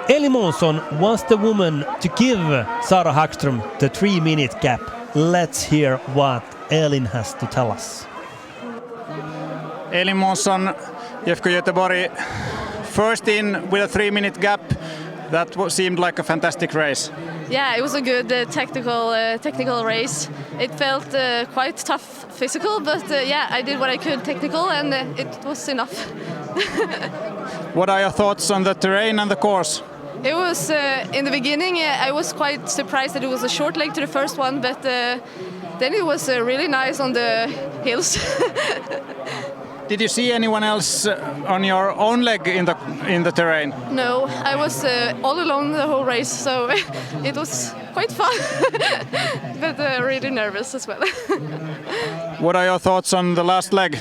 Elin Månsson was the woman to give Sara Hagström the 3-minute gap. Let's hear what Elin has to tell us. Elin Månsson, IFK Göteborg, first in with a 3-minute gap. That seemed like a fantastic race. Yeah, it was a good technical race. It felt quite tough physical, but yeah, I did what I could technical, and it was enough. What are your thoughts on the terrain and the course? It was in the beginning. I was quite surprised that it was a short leg to the first one, but then it was really nice on the hills. Did you see anyone else on your own leg in the terrain? No, I was all alone the whole race, so it was quite fun, but really nervous as well. What are your thoughts on the last leg?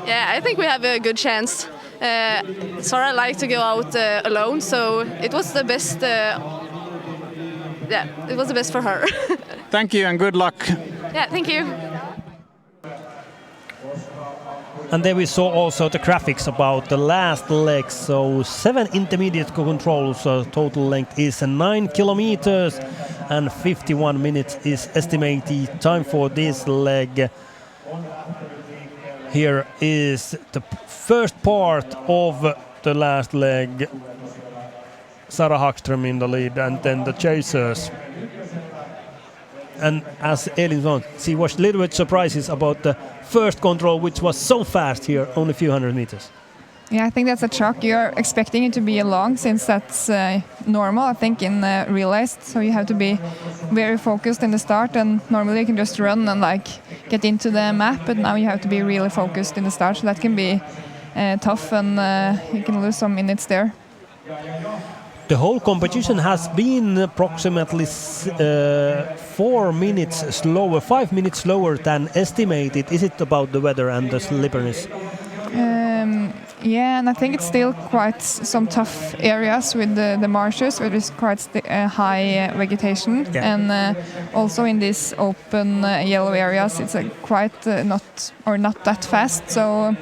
Yeah, I think we have a good chance. Sara liked to go out alone, so it was the best. Yeah, it was the best for her. Thank you and good luck. Yeah, thank you. And then we saw also the graphics about the last leg. So 7 intermediate controls, total length is 9 kilometers and 51 minutes is estimated time for this leg. Here is the first part of the last leg. Sara Hagström in the lead and then the chasers. And as Elin said, she was a little bit surprised about the first control, which was so fast here, only a few hundred meters. Yeah, I think that's a shock. You're expecting it to be long, since that's normal, I think, in relays. So you have to be very focused in the start, and normally you can just run and like get into the map, but now you have to be really focused in the start, so that can be tough, and you can lose some minutes there. The whole competition has been approximately 4 minutes slower, 5 minutes slower than estimated. Is it about the weather and the slipperiness? Yeah, and I think it's still quite some tough areas with the marshes where there's quite high vegetation, and also in these open yellow areas it's quite not that fast. So,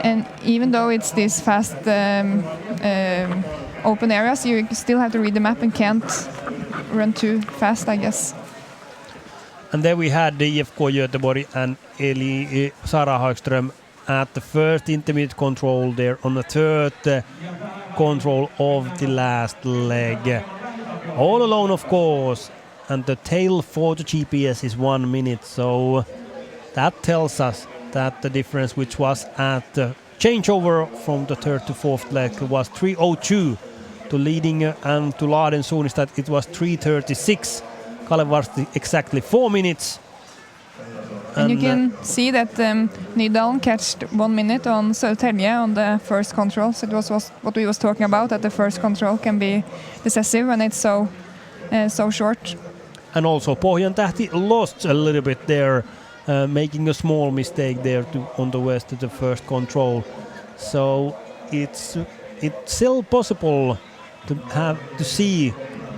and even though it's these fast open areas, you still have to read the map and can't run too fast, I guess. And there we had the IFK Göteborg and Sara Hagström at the first intermediate control there on the third control of the last leg. All alone, of course, and the tail for the GPS is 1 minute, so that tells us that the difference which was at the changeover from the third to fourth leg was 3:02 to leading and to Lahden Suunista it was 3:36. Kalevarsti exactly 4 minutes. And you can see that Nydalen catched 1 minute on Södertälje on the first control. So it was what we was talking about, that the first control can be decisive when it's so short. And also Pohjantähti lost a little bit there, making a small mistake there on the west to the first control. So it's still possible to see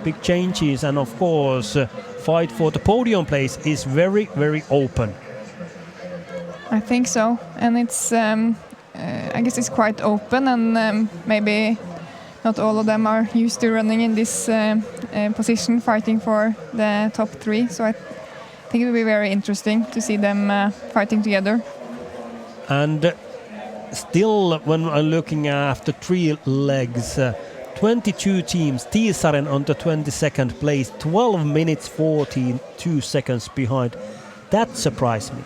big changes, and of course fight for the podium place is very, very open. I think so, and it's I guess it's quite open, and maybe not all of them are used to running in this position, fighting for the top 3. So I think it will be very interesting to see them fighting together. And still, when I'm looking after 3 legs, 22 teams, Tiisaren on the 22nd place, 12 minutes 42 seconds behind. That surprised me.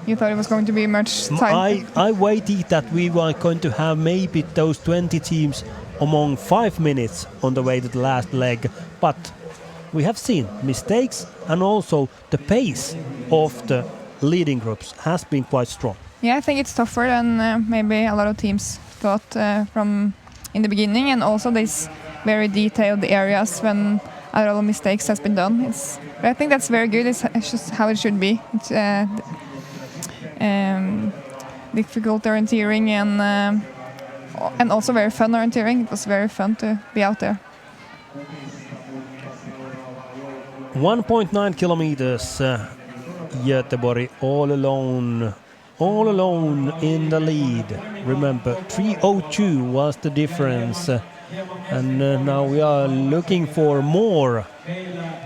You thought it was going to be much time? I waited that we were going to have maybe those 20 teams among 5 minutes on the way to the last leg, but we have seen mistakes, and also the pace of the leading groups has been quite strong. Yeah, I think it's tougher than maybe a lot of teams thought from in the beginning, and also these very detailed areas when a lot of mistakes has been done. I think that's very good. It's just how it should be. It's difficult orienteering and also very fun orienteering. It was very fun to be out there. 1.9 kilometers, Göteborg all alone in the lead. Remember, 3:02 was the difference, and now we are looking for more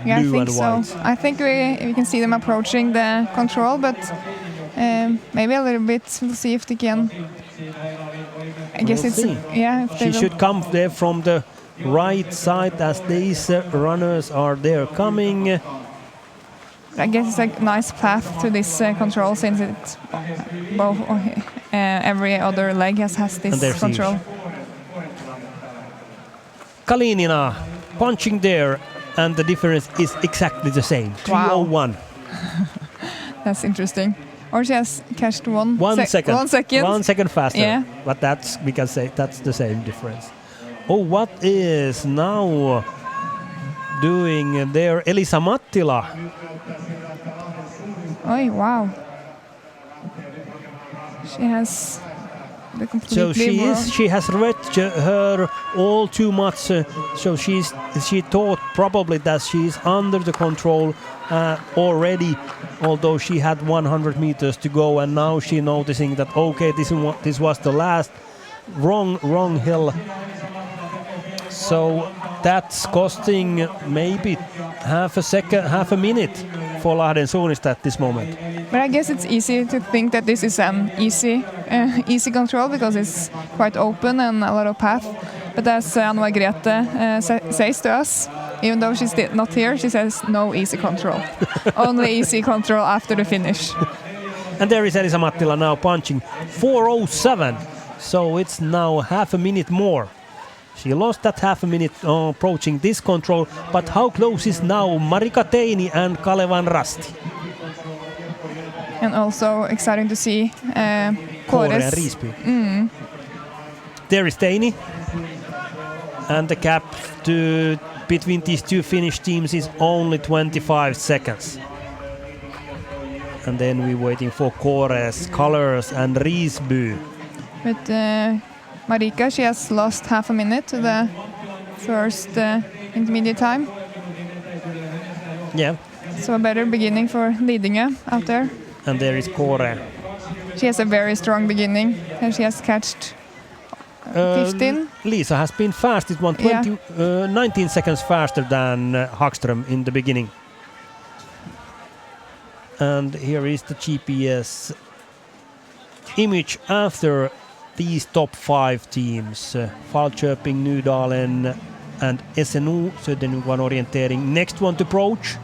blue and white. So. I think we can see them approaching the control, but maybe a little bit. We'll see if they can. I guess we'll see. She should come there from the right side as these runners are there coming. I guess it's a nice path to this control, since it's both every other leg has this control. Kalinina punching there, and the difference is exactly the same. 3:01. That's interesting. Or she has catched 1 second. 1 second. 1 second faster. Yeah. But we can say that's the same difference. Oh, what is now doing there? Elisa Mattila. Oh, wow. She has the completely she has read her all too much. So she thought probably that she's under the control already, although she had 100 meters to go, and now she noticing that okay, this was the last wrong hill. So that's costing maybe half a minute for Lahden Suunista at this moment. But I guess it's easy to think that this is an easy control, because it's quite open and a lot of path. But as Anna Margrethe says to us, even though she's not here, she says no easy control. Only easy control after the finish. And there is Elisa Mattila now punching 4:07. So it's now half a minute more. She lost that half a minute approaching this control, but how close is now Marika Teini and Kalevan Rasti? And also exciting to see Kåre and Risby. There is Teini, and the gap between these two Finnish teams is only 25 seconds. And then we're waiting for Kåre's colors and Risby. But Marika, she has lost half a minute to the first intermediate time. Yeah. So a better beginning for Lidingö out there. And there is Kåre. She has a very strong beginning and she has catched 15. Lisa has been fast. It won 19 seconds faster than Hagström in the beginning. And here is the GPS image after these top 5 teams. Falköping, Nydalen and SNO, Södernuvan orientering. Next one to approach.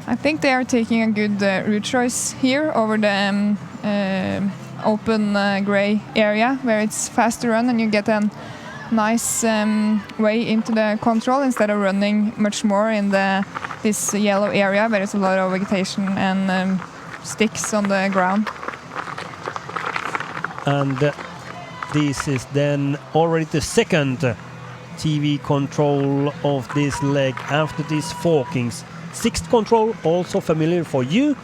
I think they are taking a good route choice here over the open grey area where it's fast to run and you get a nice way into the control instead of running much more in this yellow area where there's a lot of vegetation and sticks on the ground. And this is then already the second TV control of this leg after these forkings. Sixth control, also familiar for you.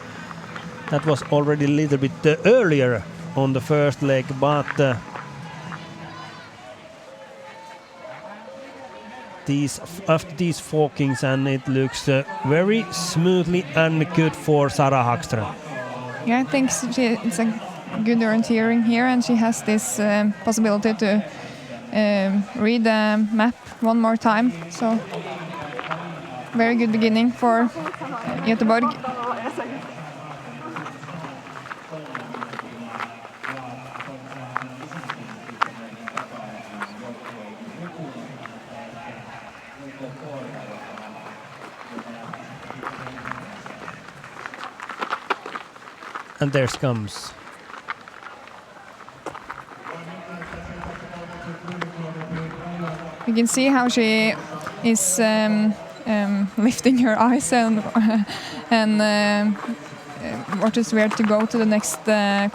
That was already a little bit earlier on the first leg, but after these forkings, and it looks very smoothly and good for Sara Hagström. Yeah, I think it's a good orienteering here, and she has this possibility to read the map one more time. So very good beginning for Göteborg. And there she comes. You can see how she is lifting her eyes and watches where to go to the next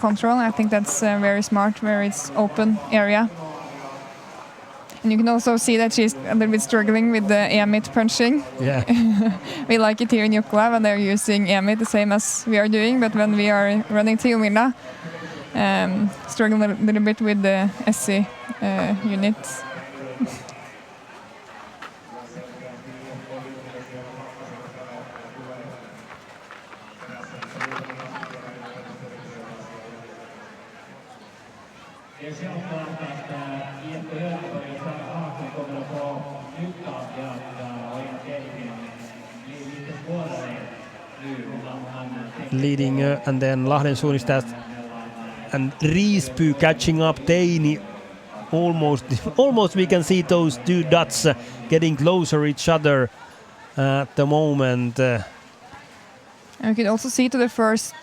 control. I think that's very smart, where it's open area. And you can also see that she's a little bit struggling with the EMIT punching. Yeah. We like it here in Jukola when they're using EMIT the same as we are doing, but when we are running Tiomila, struggling a little bit with the SC units. Leading and then Lahden Suunistad and Riispuu catching up Teini. Almost we can see those two dots getting closer each other at the moment. And we could also see to the first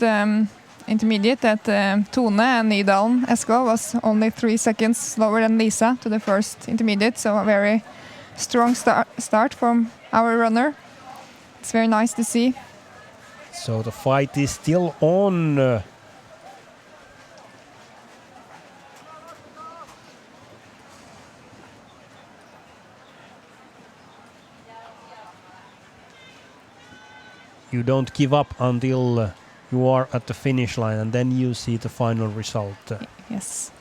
intermediate that Tone and Nydalen SK was only 3 seconds slower than Lisa to the first intermediate, so a very strong start from our runner. It's very nice to see. So the fight is still on. You don't give up until you are at the finish line, and then you see the final result. Yes.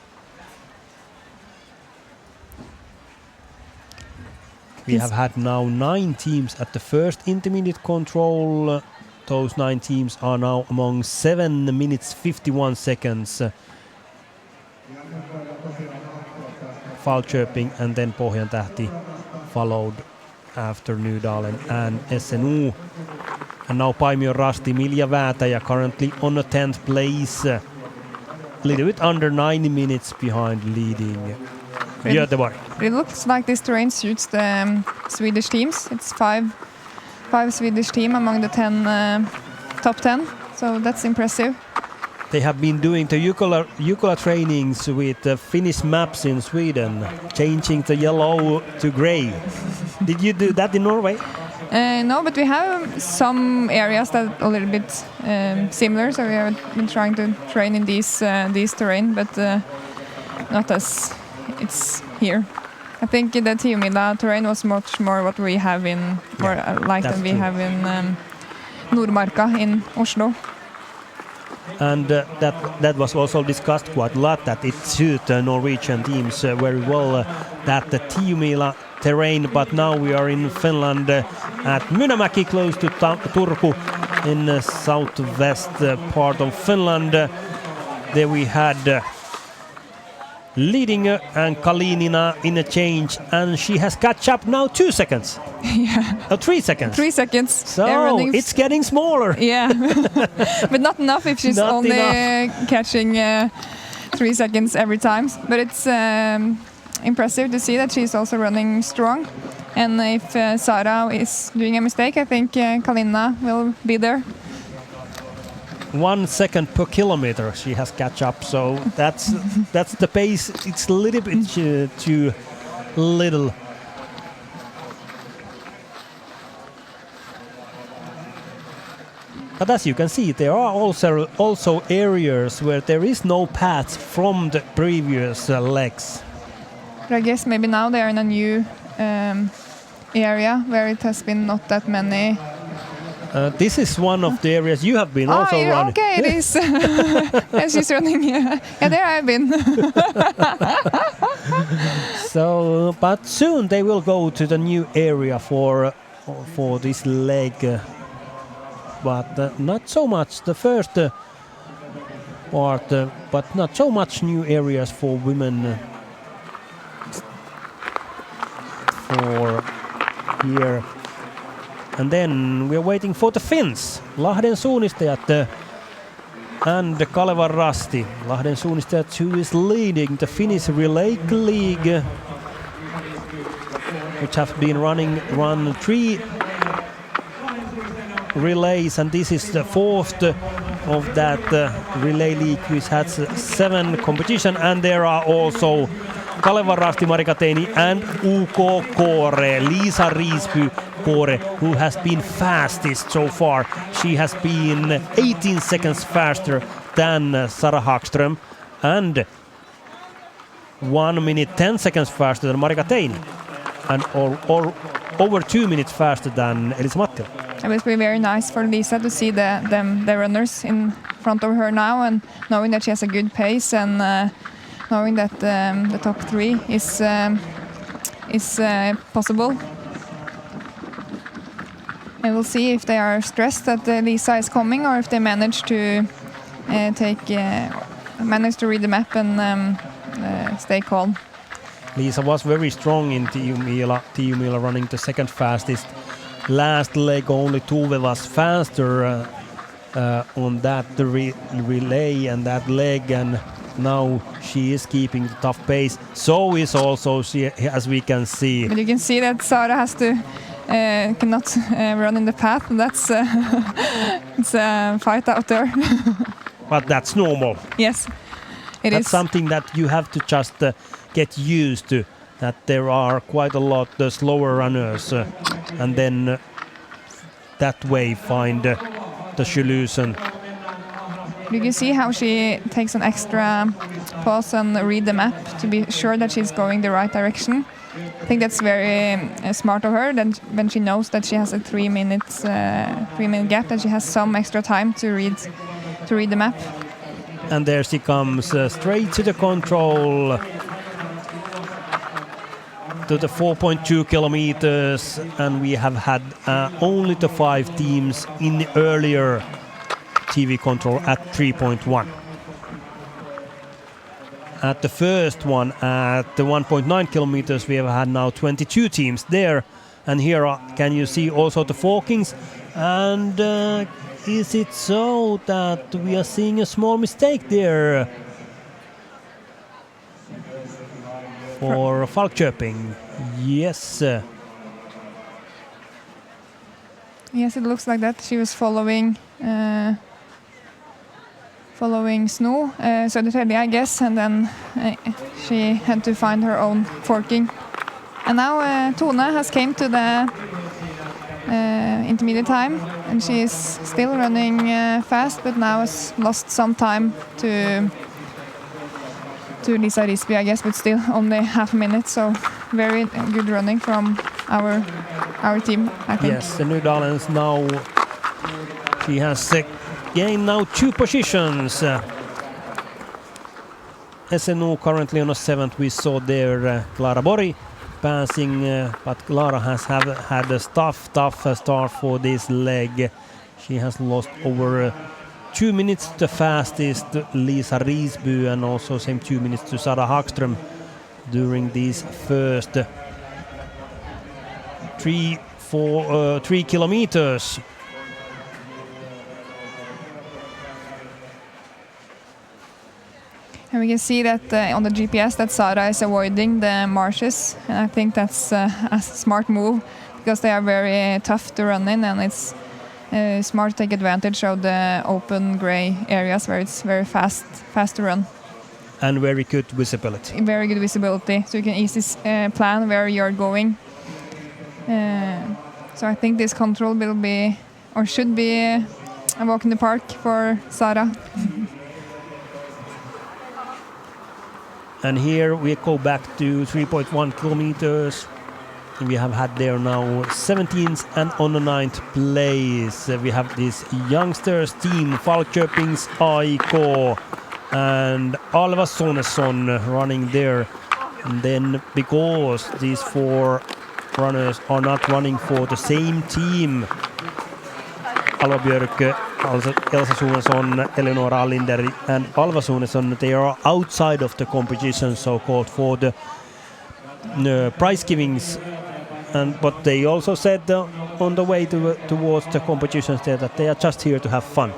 We have had now 9 teams at the first intermediate control. Those 9 teams are now among 7 minutes 51 seconds. Falköping and then Pohjantähti followed after Nydalen and SNO. And now Paimion Rasti, Milja Väätäjä currently on a 10th place. A little bit under 9 minutes behind leading Göteborg. It looks like this terrain suits the Swedish teams. It's 5 Swedish teams among the 10 top 10, so that's impressive. They have been doing the Jukola trainings with Finnish maps in Sweden, changing the yellow to grey. Did you do that in Norway? No, but we have some areas that are a little bit similar, so we have been trying to train in these terrain, but not as it's here. I think the Tiomila terrain was much more what we have in, more like than we have in Nordmarka in Oslo. And that was also discussed quite a lot, that it suits the Norwegian teams very well, that the Tiiumila terrain. But now we are in Finland at Mynämäki, close to Turku, in the southwest part of Finland. There we had leading and Kalinina in a change, and she has catch up now 2 seconds. Yeah. 3 seconds. 3 seconds. So it's getting smaller. Yeah, but not enough if she's Not only enough. catching 3 seconds every time. But it's impressive to see that she's also running strong. And if Sara is doing a mistake, I think Kalinina will be there. 1 second per kilometer she has catch up, so that's the pace. It's a little bit too little. But as you can see, there are also areas where there is no path from the previous legs. But I guess maybe now they are in a new area where it has been not that many. This is one of the areas you have been also running. Okay, it is. As she's running. Yeah, there I've been. So, but soon they will go to the new area for this leg. But not so much the first part, but not so much new areas for women for here. And then we're waiting for the Finns. Lahden suunnistajat and Kaleva Rasti. Lahden suunnistajat, who is leading the Finnish Relay League, which have been run 3 relays, and this is the 4th of that relay league, which has 7 competition. And there are also Kaleva Rasti, Marika Teini, and UK Kore, Liisa Riisby Kore, who has been fastest so far. She has been 18 seconds faster than Sara Hagström and 1 minute 10 seconds faster than Marika Teini, and or over 2 minutes faster than Elisa Mattila. It will be very nice for Lisa to see the runners in front of her now, and knowing that she has a good pace, and knowing that the top 3 is possible. And we'll see if they are stressed that Lisa is coming, or if they manage to manage to read the map and stay calm. Lisa was very strong in Tiiumila running the second fastest. Last leg only Tuve was faster on that relay and that leg, and now she is keeping the tough pace. So is also she, as we can see. But you can see that Sara has to cannot run in the path. That's it's a fight out there. But that's normal. Yes, that's something that you have to just get used to. That there are quite a lot of slower runners, and then that way find the solution. You can see how she takes an extra pause and read the map to be sure that she's going the right direction. I think that's very smart of her. That when she knows that she has a 3 minute gap, that she has some extra time to read the map. And there she comes straight to the control. To the 4.2 kilometers, and we have had only the 5 teams in the earlier TV control at 3.1. At the first one, at the 1.9 kilometers, we have had now 22 teams there, and here can you see also the forkings. And is it so that we are seeing a small mistake there for Falköping? Yes. Yes, it looks like that. She was following Snow, Södertälje, I guess, and then she had to find her own forking. And now Tone has came to the intermediate time, and she is still running fast, but now has lost some time to Liisa Riisby, I guess, but still only half a minute. So very good running from our team, I think. Yes, the New Dalens now, she has gain now 2 positions. SNU currently on a 7th. We saw there Clara Bori passing, but Clara has had a tough start for this leg. She has lost over 2 minutes to the fastest Lisa Riisby, and also same 2 minutes to Sara Hagström during these first 3 kilometers. And we can see that on the GPS that Sara is avoiding the marshes, and I think that's a smart move because they are very tough to run in, and it's smart to take advantage of the open grey areas where it's very fast to run. And very good visibility. Very good visibility, so you can easily plan where you're going. So I think this control will be, or should be, a walk in the park for Sara. And here we go back to 3.1 kilometers. We have had there now 17th and on the 9th place. We have this youngsters team, Falköping's Aiko and Alva Sonesson running there. And then because these 4 runners are not running for the same team, Alva Björk, Elsa Sunesson, Eleonora Allinder and Alva Sunesson, they are outside of the competition, so-called, for the prize givings. But they also said on the way towards the competitions there that they are just here to have fun.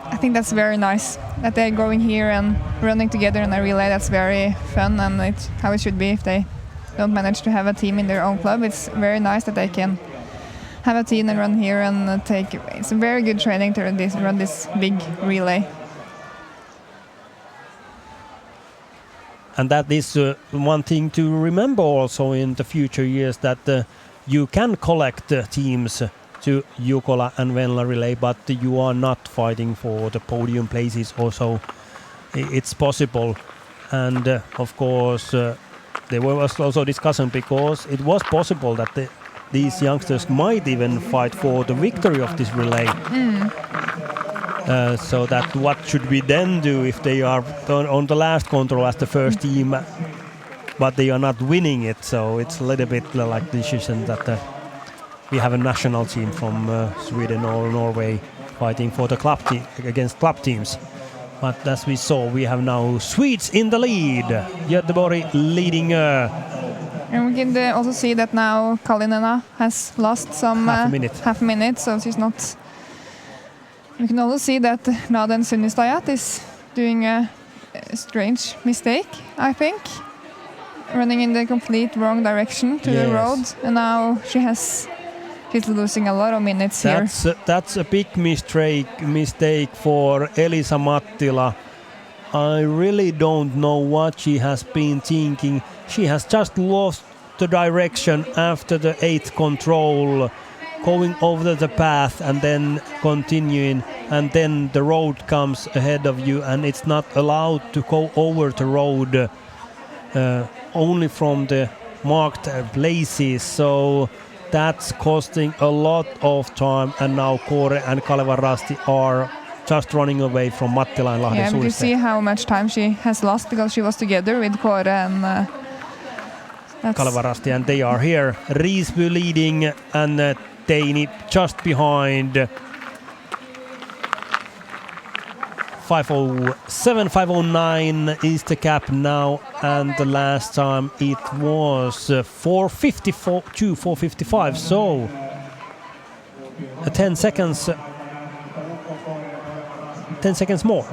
I think that's very nice that they're going here and running together in a relay. That's very fun, and it's how it should be if they don't manage to have a team in their own club. It's very nice that they can have a team and run here and it's a very good training to run this big relay. And that is one thing to remember also in the future years, that you can collect teams to Jukola and Venla Relay, but you are not fighting for the podium places also. It's possible. And of course there was also discussion, because it was possible that these youngsters might even fight for the victory of this relay. So that what should we then do if they are on the last control as the first team, but they are not winning it? So it's a little bit like the decision that we have a national team from Sweden or Norway fighting for the club against club teams. But as we saw, we have now Swedes in the lead. Göteborg leading. And we can also see that now Kalinina has lost some half a minute, so she's not. We can also see that Naden Sunnistayat is doing a strange mistake, I think, running in the complete wrong direction to the road, and now she's losing a lot of minutes here. That's a big mistake for Elisa Mattila. I really don't know what she has been thinking. She has just lost the direction after the 8th control, going over the path and then continuing, and then the road comes ahead of you and it's not allowed to go over the road, only from the marked places. So that's costing a lot of time, and now Kore and Kaleva Rasti are just running away from Mattila and Lahden Suuriste. Yeah, you see how much time she has lost because she was together with Kore and Kaleva Rasti, and they are here. Riisby leading and Teini just behind. 5:07, 5:09 is the gap now, and the last time it was 4:54 to 4:55. So 10 seconds. 10 seconds more.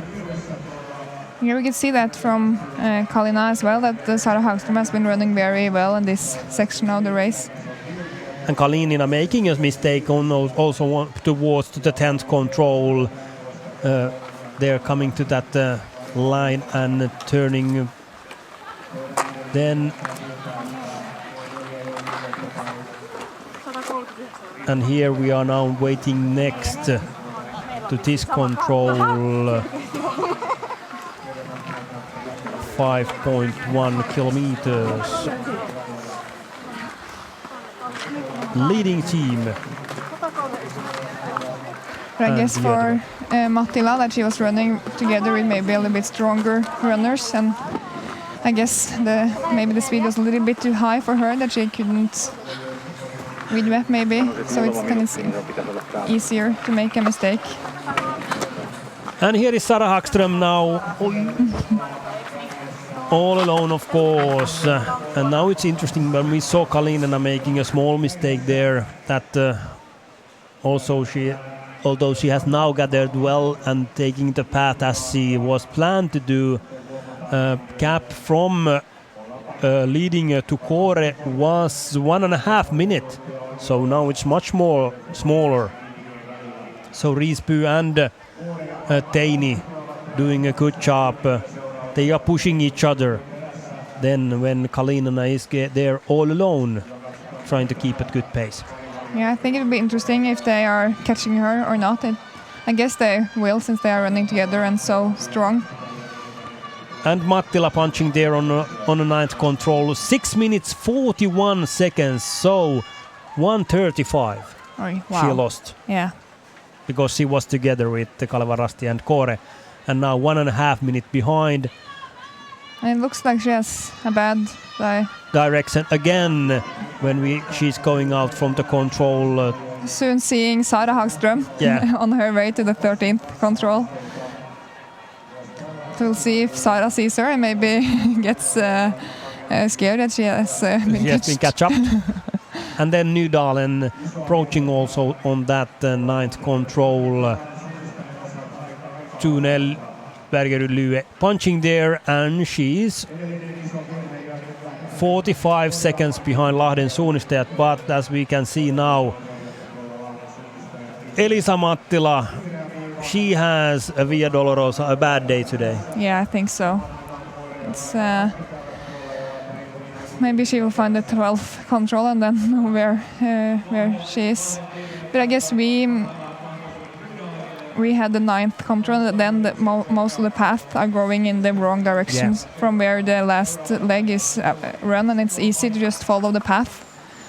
Here we can see that from Kalina as well, that Sara Hagström has been running very well in this section of the race. And Kalinina making a mistake also towards the 10th control. They're coming to that line and turning. Then and here we are now waiting next to this control. 5.1 kilometers. Leading team. But I guess for Mattila that she was running together with maybe a little bit stronger runners, and I guess maybe the speed was a little bit too high for her, that she couldn't read the map maybe, so it's kind of easier to make a mistake. And here is Sara Hagström now, all alone of course. And now it's interesting when we saw Kalinina making a small mistake there, that also although she has now gathered well and taking the path as she was planned to do, gap from leading to Kore was 1.5 minutes, so now it's much more smaller. So Riisby and Teini doing a good job. They are pushing each other. Then when Kalinina is there all alone, trying to keep at good pace. Yeah, I think it would be interesting if they are catching her or not. I guess they will, since they are running together and so strong. And Mattila punching there on a ninth control. 6 minutes 41 seconds, so 1:35. Oh, wow. She lost. Yeah. Because she was together with Kaleva Rasti and Kore. And now 1.5 minutes behind. And it looks like she has a bad direction again when she's going out from the control. Soon seeing Sara Hagström on her way to the 13th control. We'll see if Sara sees her and maybe gets scared that she has been catch up. And then Nydalen approaching also on that ninth control. Tunel Bergerud Lue punching there, and she's 45 seconds behind Lahden Suunnisteet, but as we can see now, Elisa Mattila, she has a Via Dolorosa, a bad day today. Yeah, I think so. It's maybe she will find the 12th control and then know where she is. But I guess we had the 9th control, and then most of the paths are going in the wrong directions from where the last leg is run, and it's easy to just follow the path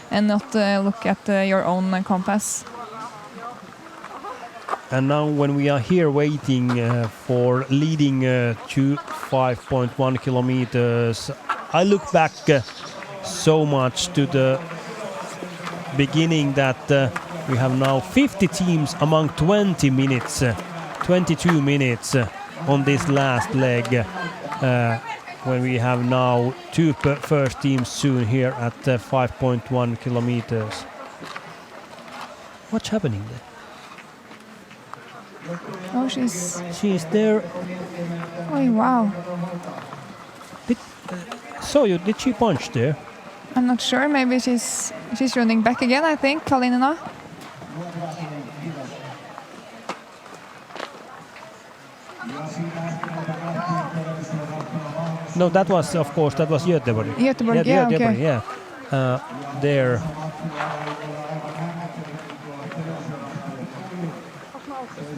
and not look at your own compass. And now when we are here waiting for leading to 5.1 kilometers, I look back so much to the beginning that we have now 50 teams among 20 minutes, 22 minutes on this last leg, when we have now two first teams soon here at 5.1 kilometers. What's happening there? Oh, she's there. Oh, wow. Did she punch there? I'm not sure. Maybe she's running back again, I think, Kalinina. No, that was, of course, Göteborg. Göteborg, okay. Yeah. There.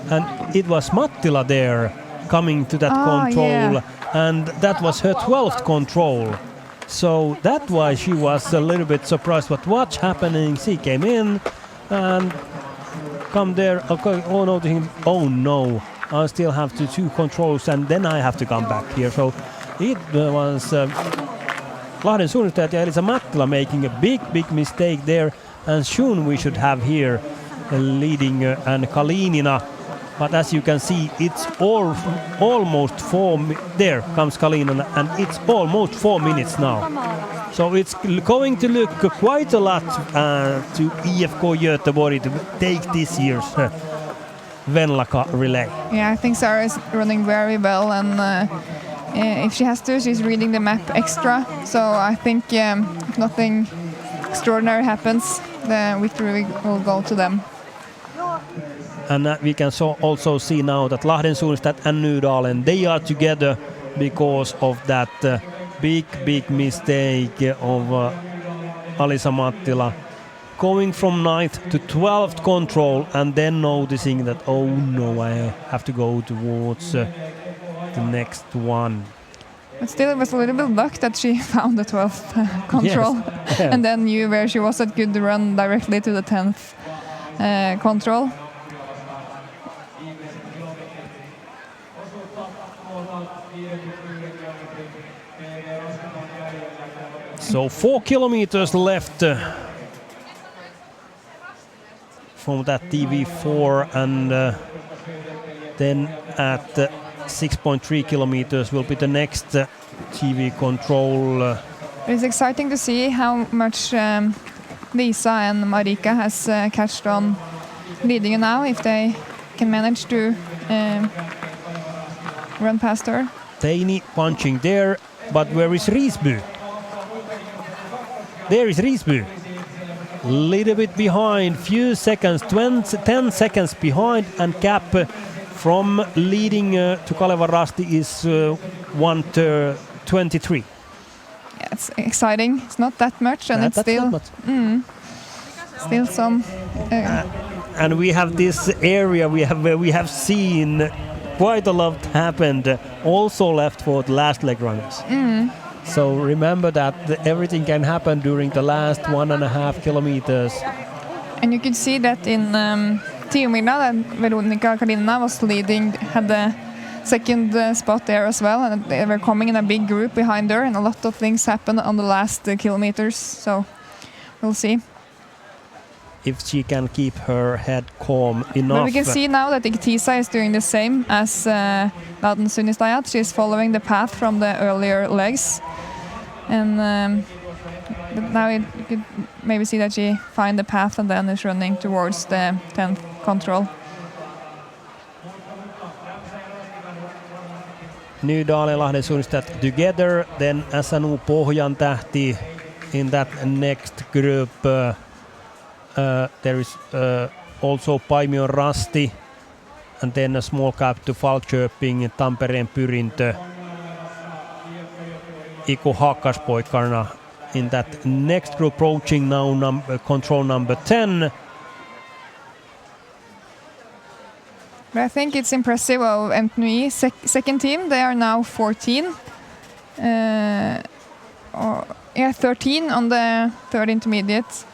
And it was Mattila there coming to that control, and that was her 12th control. So that's why she was a little bit surprised. But what's happening? She came in and come there. Okay, oh no, I still have to two controls, and then I have to come back here. So it was Lahden Suunnisteet ja Elisa Mattila making a big mistake there, and soon we should have here leading and Kalinina. But as you can see, it's almost there comes Kalinina, and it's almost 4 minutes now. So it's going to look quite a lot to IFK Göteborg to take this year's Venla Relay. Yeah, I think Sara is running very well, and if she has to, she's reading the map extra. So I think if nothing extraordinary happens, the victory will go to them. And we can also see now that Lahden Suunnisteet and Nydalen, they are together because of that big mistake of Elisa Mattila. Going from 9th to 12th control, and then noticing that, oh no, I have to go towards the next one. But still, it was a little bit luck that she found the 12th control, and then knew where she was at good run directly to the 10th control. So 4 kilometers left from that TV4, and then at 6.3 kilometers will be the next TV control. It's exciting to see how much Lisa and Marika has catched on leading now, if they can manage to run past her. Teini punching there, but where is Riisby? There is Riisby. Little bit behind, few seconds, 10 seconds behind, and gap from leading to Kaleva Rasti is 1:23. Yeah, it's exciting. It's not that much, and it's still still some. And we have this area where we have seen quite a lot happened, also left for the last leg runners. So remember that everything can happen during the last 1.5 kilometers. And you could see that in Tiomila, that Veronica Kalina was leading, had the second spot there as well, and they were coming in a big group behind her, and a lot of things happened on the last kilometers. So we'll see if she can keep her head calm enough. But we can see now that Iktisa is doing the same as Laden Sunistayat. She's following the path from the earlier legs. And but now you could maybe see that she find the path and then is running towards the 10th control. Nydal and Lahden Sunistajat together, then SNU Pohjan Tähti in that next group. There is also Paimion Rasti, and then a small gap to Falköping, Tampereen Pyrintö, Iku Hakkaspoikarna in that next group, approaching now control number 10. But I think it's impressive of MTNUI second team. They are now 14. 13 on the third intermediate.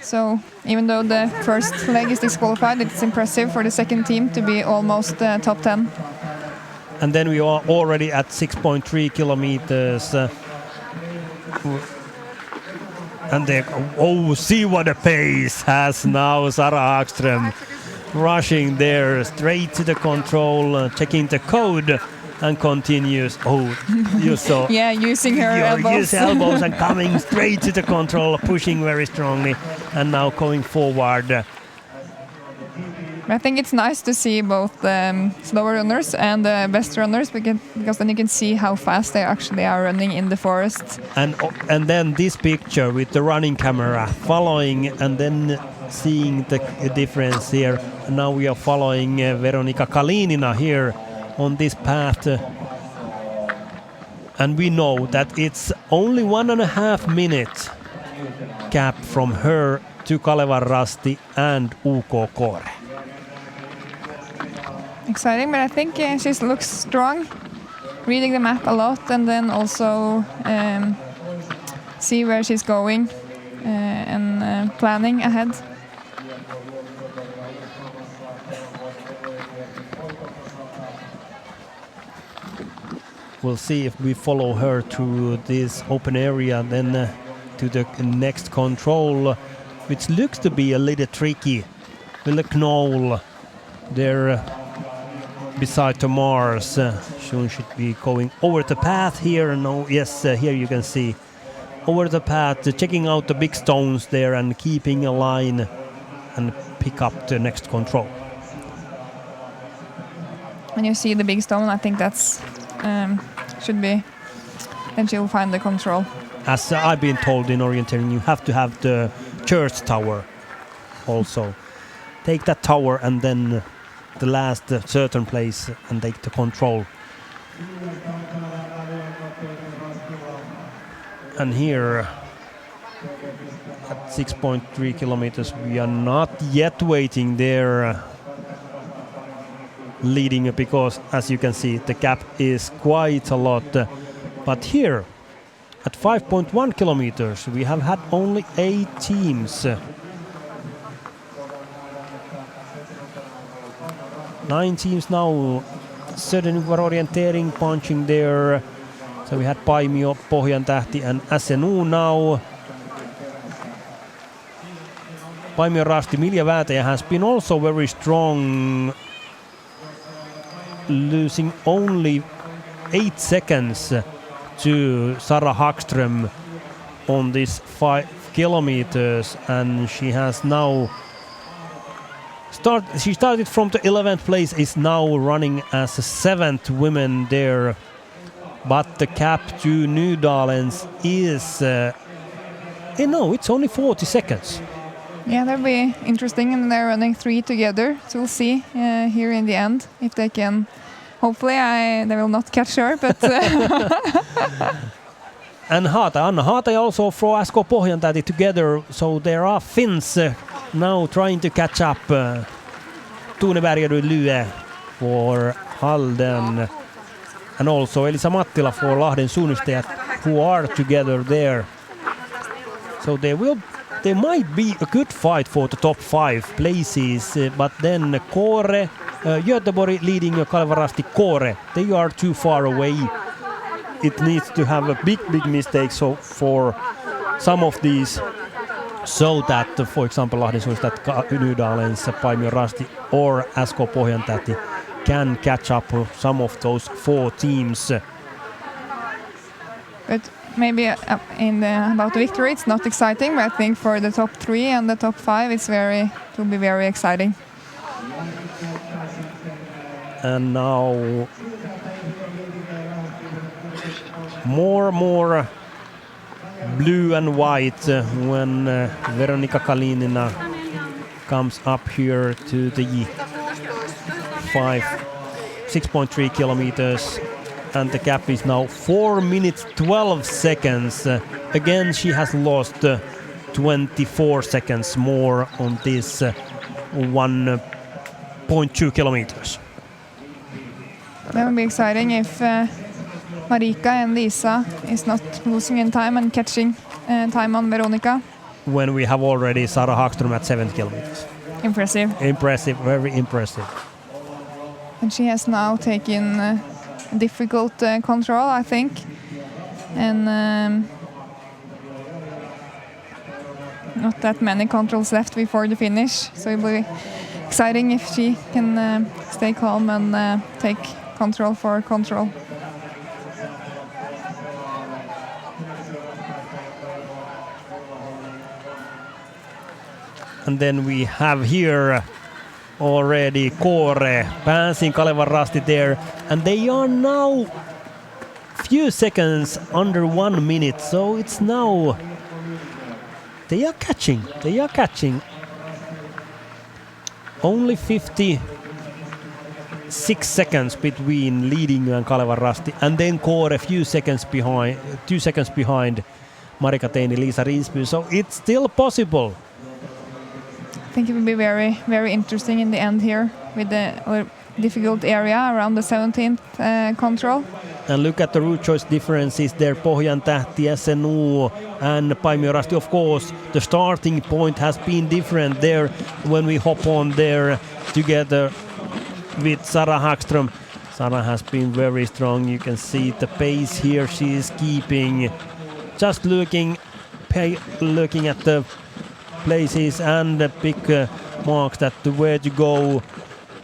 So even though the first leg is disqualified, it's impressive for the second team to be almost top 10. And then we are already at 6.3 kilometers. And they, see what a pace has now Sara Hagström. Rushing there straight to the control, checking the code, and continues. You saw. Yeah, using her elbows. Use elbows and coming straight to the control, pushing very strongly, and now going forward. I think it's nice to see both the slower runners and the best runners, because then you can see how fast they actually are running in the forest. And then this picture with the running camera following, and then seeing the difference here. And now we are following Veronika Kalinina here on this path. And we know that it's only 1.5 minute gap from her to Kaleva Rasti and UK Kore. Exciting, but I think she looks strong, reading the map a lot, and then also see where she's going and planning ahead. We'll see if we follow her to this open area, then to the next control, which looks to be a little tricky. With the knoll there beside the Mars. She should be going over the path here. No, yes, here you can see over the path, checking out the big stones there and keeping a line and pick up the next control. When you see the big stone, I think that's should be, then she'll find the control. As I've been told in orienteering, you have to have the church tower also. Take that tower and then the last certain place and take the control. And here at 6.3 kilometers we are not yet waiting there leading, because as you can see the gap is quite a lot. But here at 5.1 kilometers we have had only 8 teams. 9 teams now. Södernyvar orientering punching there. So we had Paimio, Pohjantähti and SNU now. Paimio Rasti, Milja Väätäjä has been also very strong, losing only 8 seconds to Sara Hagström on this 5 kilometers, and she has now she started from the 11th place, is now running as a 7th woman there, but the gap to Nydalens is no, it's only 40 seconds. Yeah, that'll be interesting, and they're running 3 together, so we'll see here in the end if they can. Hopefully they will not catch her, but and Anna Haataja also for SK Pohjantähti together, so there are Finns now trying to catch up. Tune Bergerud Lue for Halden, and also Elisa Mattila for Lahden Suunnistajat, who are together there. So there might be a good fight for the top 5 places, but then Kåre, Göteborg leading Kaleva Rasti, Kåre, they are too far away. It needs to have a big mistake so for some of these, so that, for example, Lahden Suunnistajat, Nydalens, Paimio Rasti or SK Pohjantähti can catch up some of those 4 teams. But maybe about the victory, it's not exciting, but I think for the top 3 and the top 5, it will be very exciting. And now more blue and white when Veronika Kalinina comes up here to the 6.3 kilometers, and the gap is now 4 minutes 12 seconds. Again, she has lost 24 seconds more on this 1.2 kilometers. That would be exciting if Marika and Lisa is not losing in time and catching time on Veronica. When we have already Sara Hagström at 7 kilometers. Impressive. Impressive, very impressive. And she has now taken difficult control, I think. And not that many controls left before the finish. So it will be exciting if she can stay calm and take control for control. And then we have here already Kåre passing Kaleva Rasti there, and they are now few seconds under 1 minute, so it's now they are catching only 56 seconds between leading and Kaleva Rasti, and then Kåre 2 seconds behind Marika Teini, Liisa Riisby, so it's still possible. I think it will be very, very interesting in the end here with the difficult area around the 17th control. And look at the route choice differences there. Pohjantähti, SNU and Paimio Rasti. Of course, the starting point has been different there when we hop on there together with Sara Hagström. Sara has been very strong. You can see the pace here she is keeping. Just looking at the places and the big marks that where to go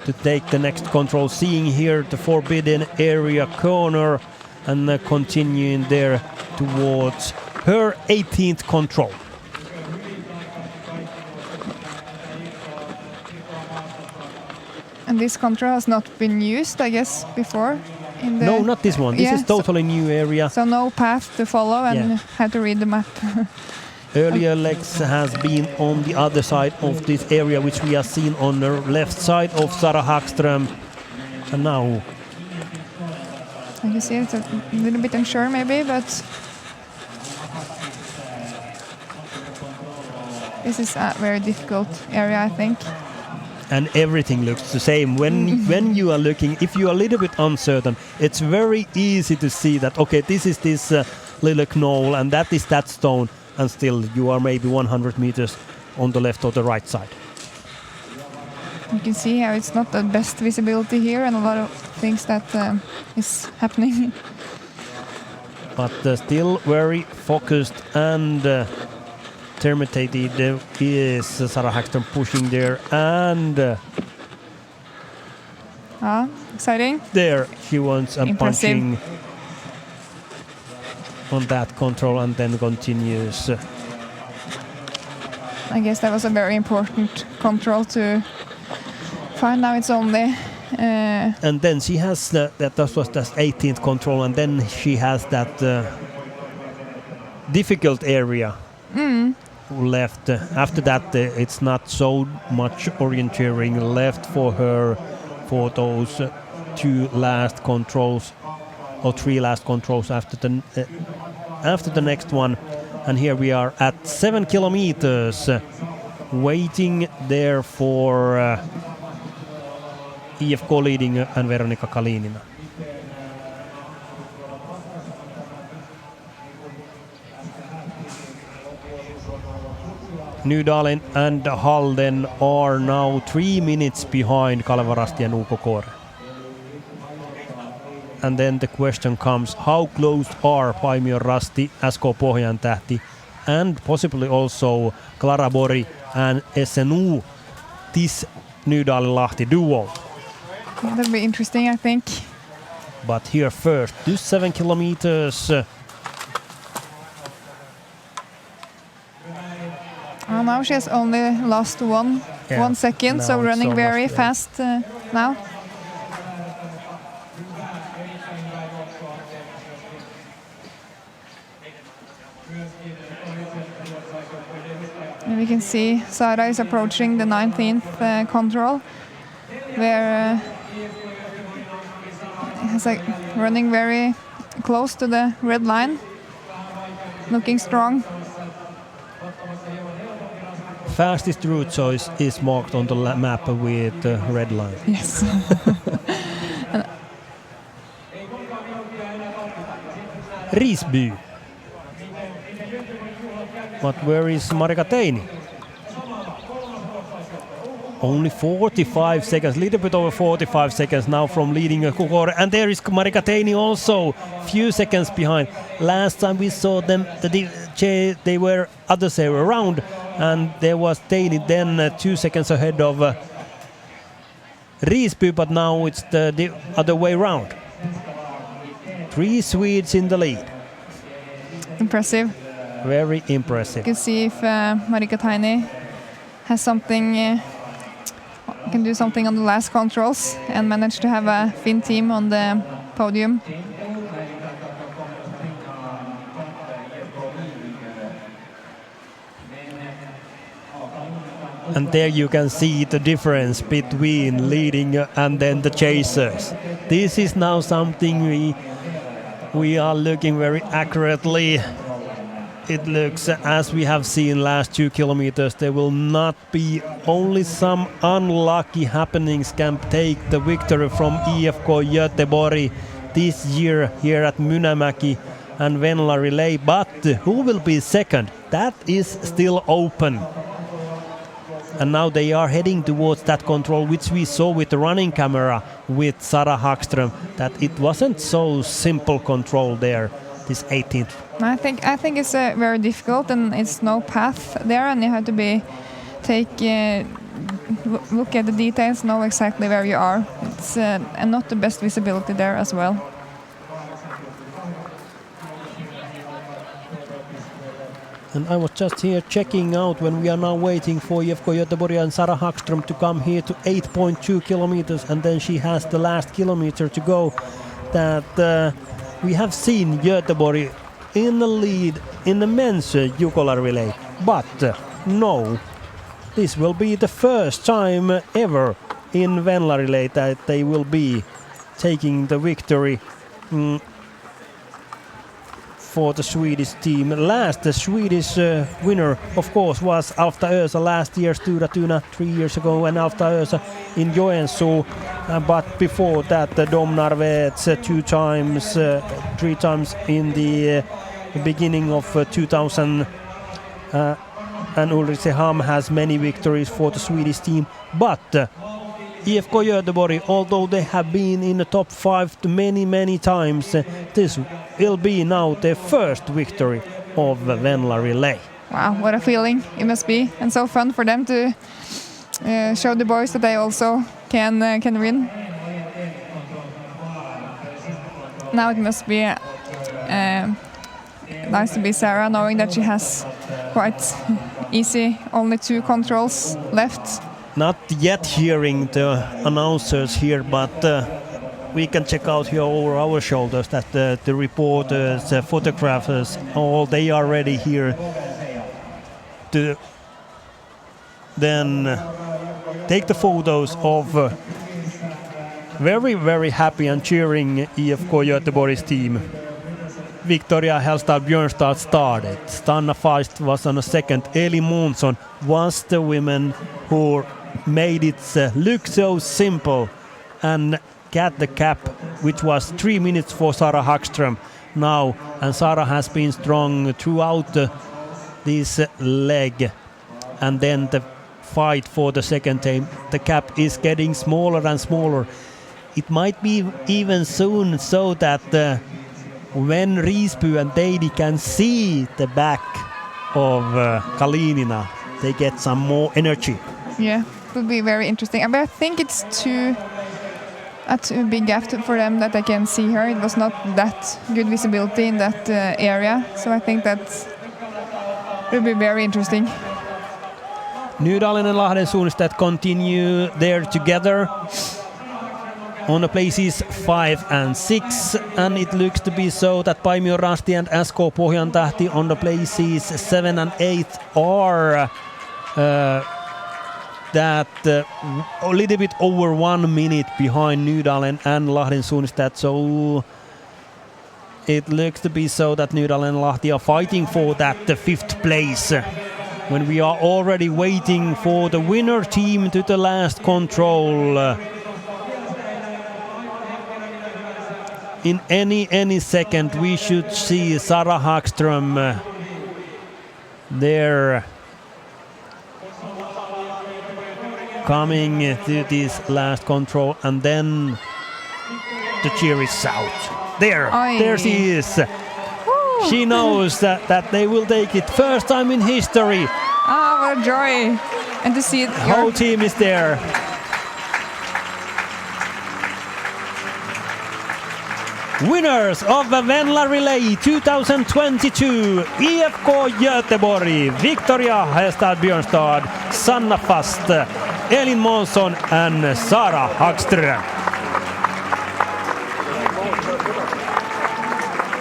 to take the next control. Seeing here the forbidden area corner and continuing there towards her 18th control. And this control has not been used, I guess, before? No, not this one. This is totally new area. So no path to follow and had to read the map. Earlier legs has been on the other side of this area, which we have seen on the left side of Sara Hagström. And now I can see it's a little bit unsure maybe, but this is a very difficult area, I think. And everything looks the same. When you are looking, if you are a little bit uncertain, it's very easy to see that, okay, this is this little knoll and that is that stone. And still you are maybe 100 meters on the left or the right side. You can see how it's not the best visibility here and a lot of things that is happening. But still very focused and determined is Sara Häggström pushing there, and exciting. There she wants and punching on that control and then continues. I guess that was a very important control to find. Now it's only and then she has that was the 18th control, and then she has that difficult area left. After that, it's not so much orienteering left for her for those 2 last controls or 3 last controls after the next one. And here we are at 7 kilometers, waiting there for IFK leading and Veronika Kalinina. Nydalen and Halden are now 3 minutes behind Kaleva Rasti and Uko Kore. And then the question comes, how close are Paimio Rasti, SK Pohjantähti, and possibly also Klara Bori and SNU, this Nydalen-Lahti duo? That'll be interesting, I think. But here first, this 7 kilometers. Now she has only lost 1 second, so running very fast now. And we can see Sara is approaching the 19th control, where it's like running very close to the red line, looking strong. Fastest route choice is marked on the map with the red line. Yes. Risby. But where is Marika Teini? Only 45 seconds, little bit over 45 seconds now from leading Kukore. And there is Marika Teini also, few seconds behind. Last time we saw them, they were other way around, and there was Teini then 2 seconds ahead of Risby, but now it's the other way around. 3 Swedes in the lead. Impressive. Very impressive. You can see if Marika Teini has something, can do something on the last controls and manage to have a Finn team on the podium. And there you can see the difference between leading and then the chasers. This is now something we are looking very accurately. It looks, as we have seen last 2 kilometers, there will not be, only some unlucky happenings can take the victory from IFK Göteborg this year here at Mynämäki and Venla Relay. But who will be second? That is still open. And now they are heading towards that control, which we saw with the running camera with Sara Häggström, that it wasn't so simple control there, this 18th. I think it's very difficult, and it's no path there, and you have to look at the details, know exactly where you are. It's and not the best visibility there as well. And I was just here checking out when we are now waiting for IFK Göteborg and Sara Häggström to come here to 8.2 kilometers, and then she has the last kilometer to go, that we have seen Göteborg in the lead in the men's Jukola relay. But no, this will be the first time ever in Venla relay that they will be taking the victory for the Swedish team. The Swedish winner, of course, was Alfta Ösa last year, Stura Tuna 3 years ago, and Alfta Ösa in Joensuu. But before that, Domnarvets 2 times, 3 times in the beginning of 2000. And Ulricehamn has many victories for the Swedish team. But IFK Göteborg, although they have been in the top 5 many times, this will be now their first victory of Venla Relay. Wow, what a feeling it must be, and so fun for them to show the boys that they also can win. Now it must be nice to be Sarah, knowing that she has quite easy, only 2 controls left. Not yet hearing the announcers here, but we can check out here over our shoulders that the reporters, photographers, all they are ready here to then take the photos of very happy and cheering IFK Göteborg's team. Victoria Hellstad Björnstad started. Stanna Feist was on a second. Elin Månsson was the woman who made it look so simple and get the cap, which was 3 minutes for Sara Hagström now. And Sara has been strong throughout this leg. And then the fight for the second time, the cap is getting smaller and smaller. It might be even soon so that when Riisby and Deidi can see the back of Kalinina, they get some more energy. Yeah, it would be very interesting. But I think it's too big gap for them that they can see her. It was not that good visibility in that area, so I think that will be very interesting. Nydalen and Lahden Suunstedt continue there together on the places 5 and 6, and it looks to be so that Paimio Rasti and SK Pohjantähti on the places 7 and 8 are a little bit over 1 minute behind Nydalen and Lahden Suunstedt. So it looks to be so that Nydalen and Lahti are fighting for that 5th place. When we are already waiting for the winner team to the last control. In any second we should see Sara Hagström there coming to this last control, and then the cheer is out. There she is. Woo. She knows that they will take it. First time in history. Oh, what a joy. And to see it. The whole team is there. Winners of the Venla Relay 2022, IFK Göteborg, Victoria Hellstad Björnstad, Sanna Fast, Elin Månsson and Sara Hagström.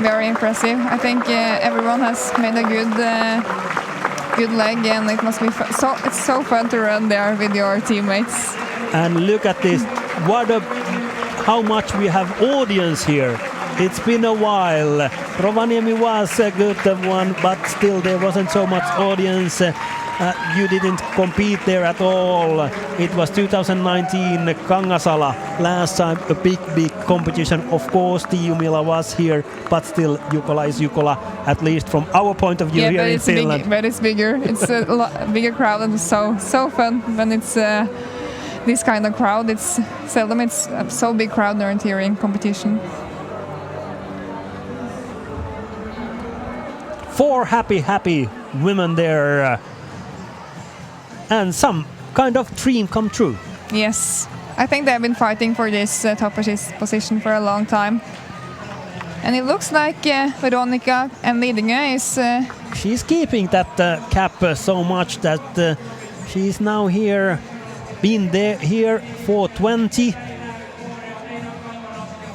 Very impressive. I think everyone has made a good leg, and it must be it's so fun to run there with your teammates. And look at this, how much we have audience here. It's been a while. Rovaniemi was a good one, but still there wasn't so much audience. You didn't compete there at all. It was 2019 Kangasala last time, a big competition. Of course, Tiiumila was here, but still Jukola is Jukola, at least from our point of view here in Finland. But it's bigger. It's a bigger crowd, and so fun when it's this kind of crowd. It's seldom it's a so big crowd around here in competition. 4 happy women there, and some kind of dream come true. Yes, I think they've been fighting for this top position for a long time, and it looks like Veronica and Lidingö is. She's keeping that cap so much that she's now here, been here for 20.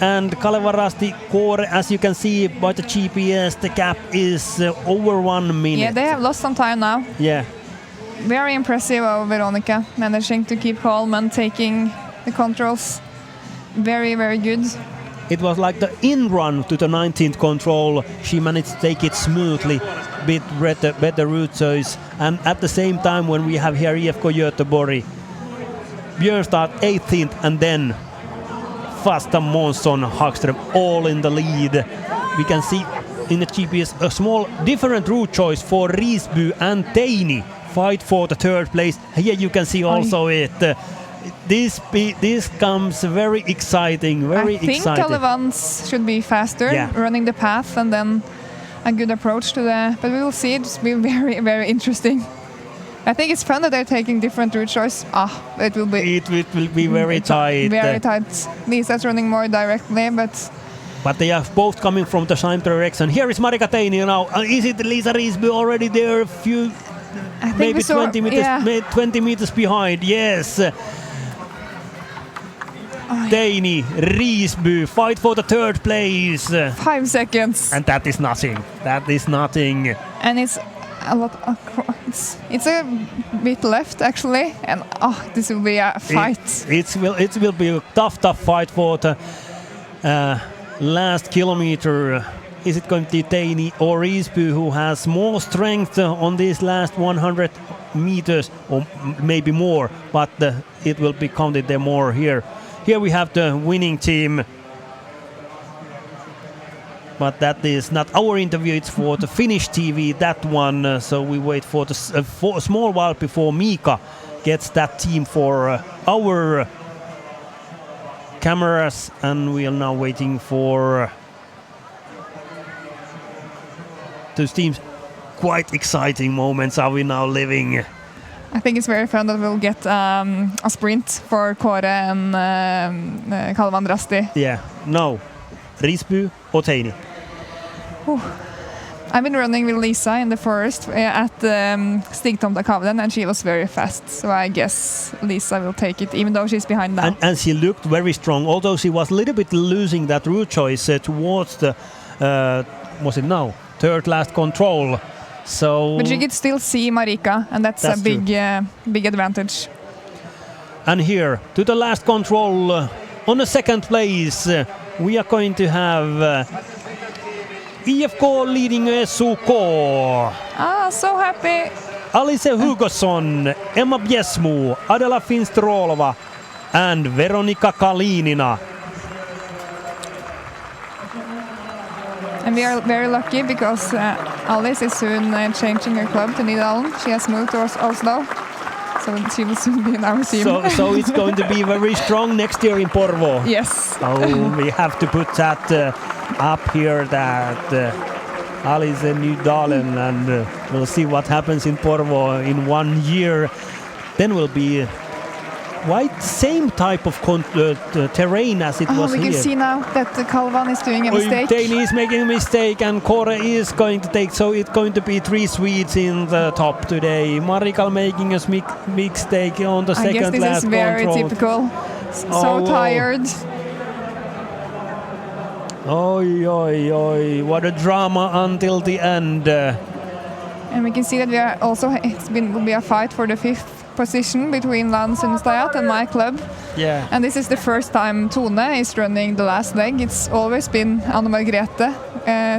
And Kaleva Rasti Kore, as you can see by the GPS, the gap is over 1 minute. Yeah, they have lost some time now. Yeah. Very impressive of Veronica, managing to keep calm and taking the controls. Very good. It was like the in-run to the 19th control. She managed to take it smoothly, better route choice. And at the same time, when we have here IFK Göteborg, Björnstad 18th, and then Fasta, Månsson, Hagström all in the lead. We can see in the GPS a small different route choice for Riisby and Teini fight for the 3rd place. Here you can see also this comes very exciting. Very exciting. I think Kalevans should be faster, running the path, and then a good approach to the. But we will see. It's be very, very interesting. I think it's fun that they're taking different route choice. It will be. It will be very tight. Very tight. Lisa's running more directly, but they are both coming from the same direction. Here is Marika Teini now. Is it Liisa Riisby already there? A few, maybe 20 meters, 20 meters behind. Yes. Teini, Riisby, fight for the third place. 5 seconds. And that is nothing. That is nothing. And it's a lot. It's a bit left actually, and this will be a fight. It will be a tough fight for the last kilometer. Is it going to be Teini or Riisby who has more strength on these last 100 meters, or maybe more? But it will be counted there more here. Here we have the winning team. But that is not our interview, it's for the Finnish TV, that one. So we wait for a small while before Mika gets that team for our cameras. And we are now waiting for those teams. Quite exciting moments are we now living. I think it's very fun that we'll get a sprint for Kåre and Kalevan Rasti. Yeah, no. Riisby or Teini? I've been running with Liisa in the forest at Stigtomtakavlen, and she was very fast. So I guess Liisa will take it, even though she's behind now. And she looked very strong, although she was a little bit losing that route choice towards the, was it now? Third last control. So. But you could still see Marika, and that's a big advantage. And here, to the last control, on the second place, we are going to have IFK leading SUK. So happy. Alice Hugoson, Emma Biesmu, Adela Finstrolova, and Veronika Kalinina. And we are very lucky because Alice is soon changing her club to Nydalen. She has moved to Oslo, so she will soon be in our team. So it's going to be very strong next year in Porvoo. Yes. We have to put that up here, that Alice in Nydalen, and we'll see what happens in Porvoo in 1 year. Then will be quite same type of terrain as it was here. We can see now that Kalevan is doing a mistake. Teini is making a mistake and Kåre is going to take, so it's going to be 3 Swedes in the top today. Marika making a mistake on the second last control. I guess this is very typical. So tired. What a drama until the end. And we can see that will be a fight for the 5th position between Lans and Stayat and my club. Yeah. And this is the first time Tone is running the last leg. It's always been Anne Margrethe,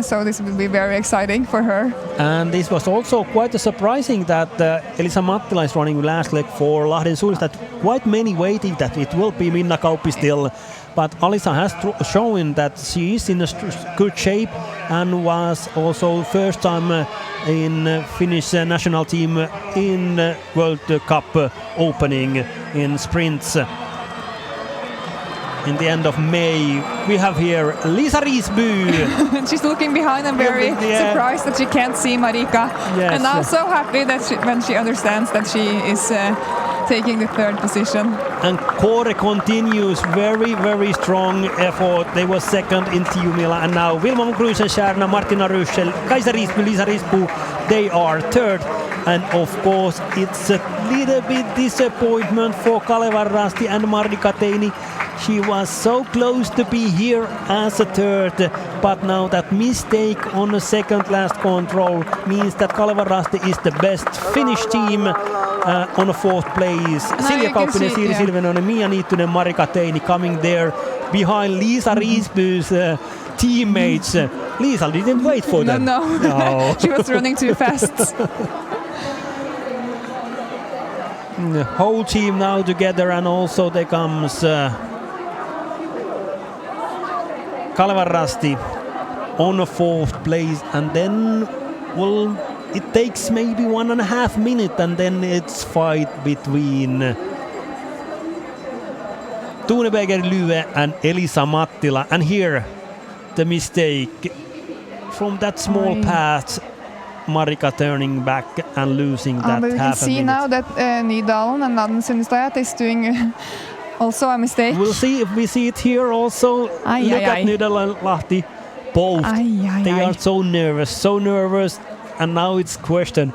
so this will be very exciting for her. And this was also quite surprising that Elisa Mattila is running last leg for Lahden Suunis, that quite many waiting that it will be Minna Kauppi still. But Alisa has shown that she is in a good shape and was also first time in Finnish national team in World Cup opening in sprints. In the end of May, we have here Liisa Riisby. She's looking behind and very surprised that she can't see Marika. Yes. And now so happy that when she understands that she is taking the 3rd position. And Kåre continues very strong effort. They were 2nd in Tiumila, and now Wilma Grusenstjerna, Martina Rüschel, Kaisa Riisby, Liisa Riisby, they are 3rd. And of course, it's a little bit disappointment for Kalevan Rasti and Marika Teini. She was so close to be here as a 3rd, but now that mistake on the 2nd last control means that Kalevan Rasti is the best Finnish team on the 4th place. Silja Kauppinen, Siiri Silvenoinen, Mia Niittynen, Marika Teini coming there behind Liisa Riisby's teammates. Liisa didn't wait for them. No. She was running too fast. The whole team now together, and also there comes Kalevan Rasti on the 4th place, and then it takes maybe 1.5 minutes, and then it's fight between Tune Berger-Lyö and Elisa Mattila. And here the mistake from that small path. Marika turning back and losing that but we can see now that Nydalen and Naden Sundstad is doing also a mistake. We'll see if we see it here also. Look at Nydalen and Lahti. Both. They are so nervous. And now it's question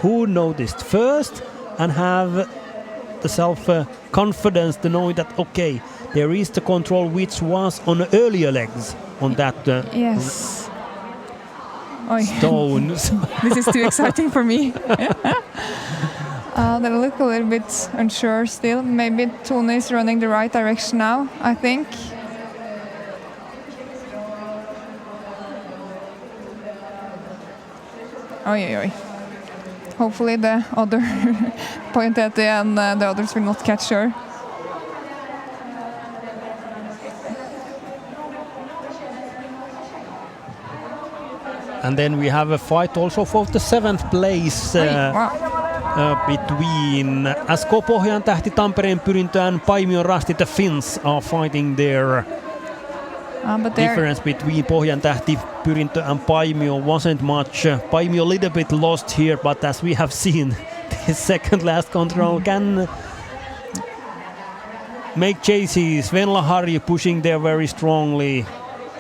who noticed first and have the self-confidence to know that, okay, there is the control which was on earlier legs on that yes. Stones. This is too exciting for me. They look a little bit unsure still. Maybe Tone is running the right direction now, I think. Hopefully the other Pointetti and the others will not catch her. And then we have a fight also for the 7th place between SK Pohjantähti, Tampereen Pyrintö and Paimio Rasti. The Finns are fighting there. Difference between Pohjantähti, Pyrintö and Paimio wasn't much. Paimio a little bit lost here, but as we have seen, the second last control can make chases. Venla Harju pushing there very strongly,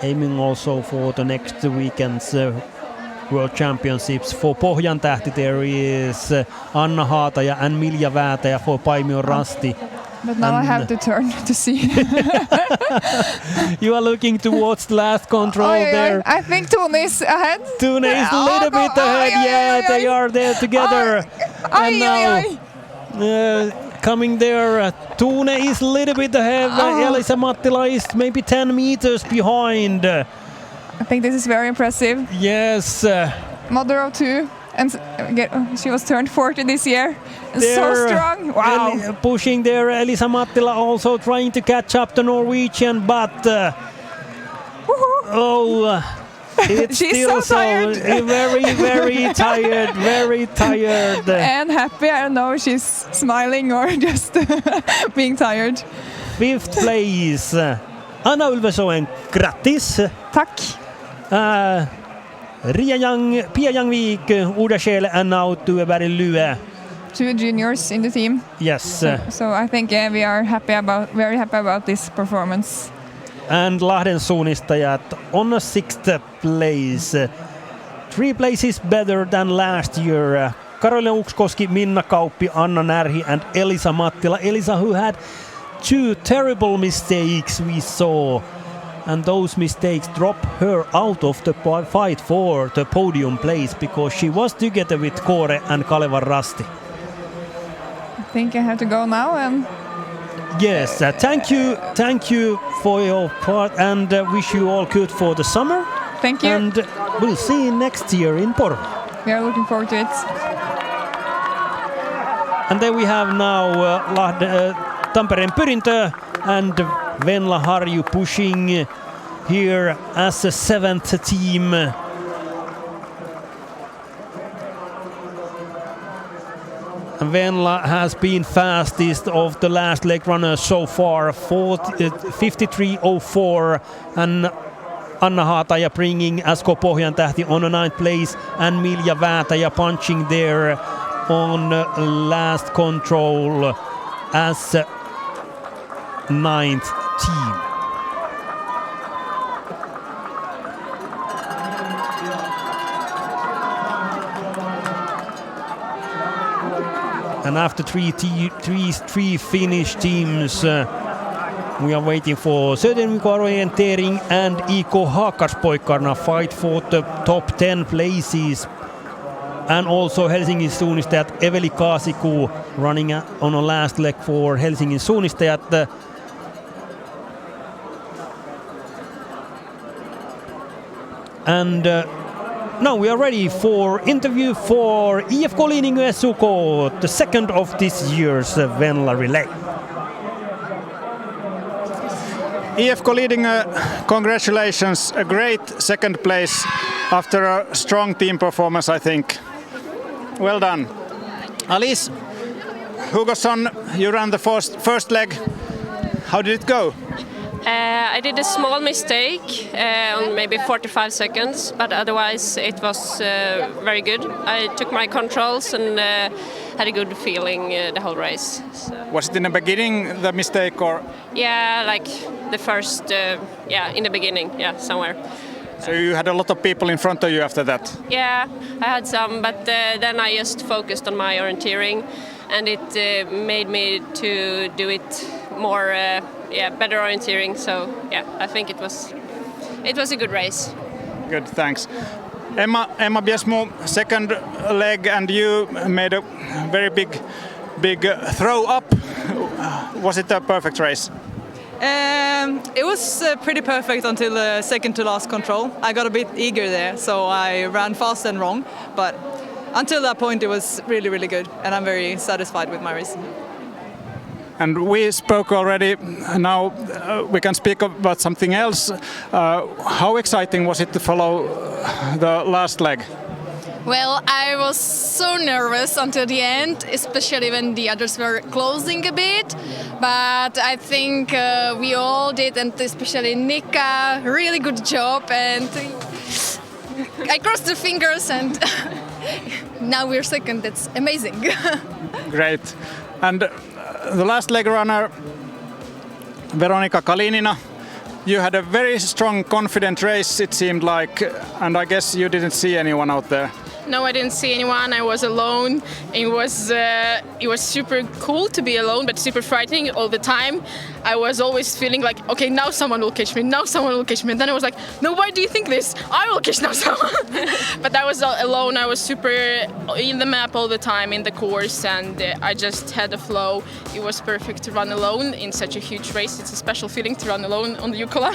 aiming also for the next weekend's World Championships. For Pohjantähti there is Anna Haataja and Milja Väätäjä for Paimio Rasti. But now I have to turn to see. You are looking towards the last control there. I think Tone is ahead. Tone is a little bit ahead. They are there together. And now coming there, Tone is a little bit ahead. Elisa Mattila is maybe 10 meters behind. I think this is very impressive. Yes. Mother of two. And she was turned 40 this year. So strong. Wow. Pushing there. Elisa Mattila also trying to catch up the Norwegian, but it's she's still so tired. Very tired. Very tired. And happy. I don't know if she's smiling or just being tired. 5th place. Anna Ulvesoen, grattis. Tack. Pia Youngvik, Uda Scheel and now Tue Berger-Lyö. 2 juniors in the team. Yes. So I think we are very happy about this performance. And Lahden suunnistajat on a 6th place. 3 places better than last year. Karolina Ukskoski, Minna Kauppi, Anna Närhi and Elisa Mattila. Elisa who had 2 terrible mistakes we saw. And those mistakes drop her out of the fight for the podium place because she was together with Kore and Kaleva Rasti. I think I have to go now. Yes, thank you for your part and wish you all good for the summer. Thank you. And we'll see you next year in Porvoo. We are looking forward to it. And then we have now Tampereen Pyrintö and Venla Harju pushing here as a 7th team. Venla has been fastest of the last leg runners so far, 53.04, and Anna Haataja bringing SK Pohjantähti on a 9th place, and Milja Väätäjä punching there on last control as 9th team. And after three Finnish teams, we are waiting for Södermyko-orientering and IK Haakaspoikkarna fight for the top 10 places. And also Helsingin suunnistajat Eveli Kaasiku running on a last leg for Helsingin suunnistajat. And now we are ready for interview for IFK Lidingö SUK, the second of this year's Venla Relay. IFK Lidingö, congratulations, a great second place after a strong team performance, I think. Well done. Alice Hugoson, you ran the first leg. How did it go? I did a small mistake on maybe 45 seconds, but otherwise it was very good. I took my controls and had a good feeling the whole race. So. Was it in the beginning the mistake or? Yeah, like the first, in the beginning, somewhere. So you had a lot of people in front of you after that? Yeah, I had some, but then I just focused on my orienteering, and it made me to do it more, better orienteering. So I think it was a good race. Good, thanks. Emma Biesmo, second leg, and you made a very big throw up. Was it a perfect race? It was pretty perfect until the second to last control. I got a bit eager there, so I ran fast and wrong. But until that point, it was really, really good, and I'm very satisfied with my race. And we spoke already. Now we can speak about something else. How exciting was it to follow the last leg? Well, I was so nervous until the end, especially when the others were closing a bit. But I think we all did, and especially Nika, really good job. And I crossed the fingers, and now we're second. That's amazing. Great. And the last leg runner, Veronika Kalinina, you had a very strong, confident race, it seemed like, and I guess you didn't see anyone out there. No, I didn't see anyone. I was alone. It was super cool to be alone, but super frightening all the time. I was always feeling like, okay, now someone will catch me. Now someone will catch me. And then I was like, no, why do you think this? I will catch now someone. But I was alone. I was super in the map all the time in the course, and I just had a flow. It was perfect to run alone in such a huge race. It's a special feeling to run alone on the Jukola,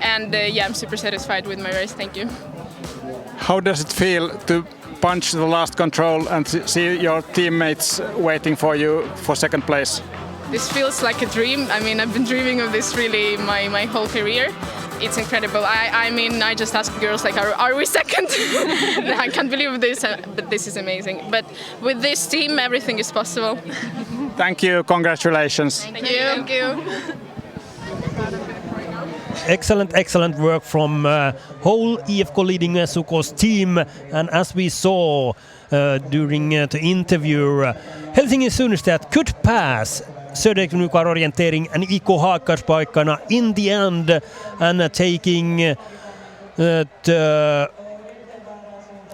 and I'm super satisfied with my race. Thank you. How does it feel to punch the last control and see your teammates waiting for you for second place? This feels like a dream. I mean, I've been dreaming of this really my whole career. It's incredible. I just ask girls like, are we second? I can't believe this, but this is amazing. But with this team, everything is possible. Thank you. Congratulations. Thank you. Thank you. Excellent work from whole IFK Leading Suko's team. And as we saw during the interview, Helsingin Sunnystat could pass Söderknukar orienteering and Iko Haakkarspaikkana in the end, and taking the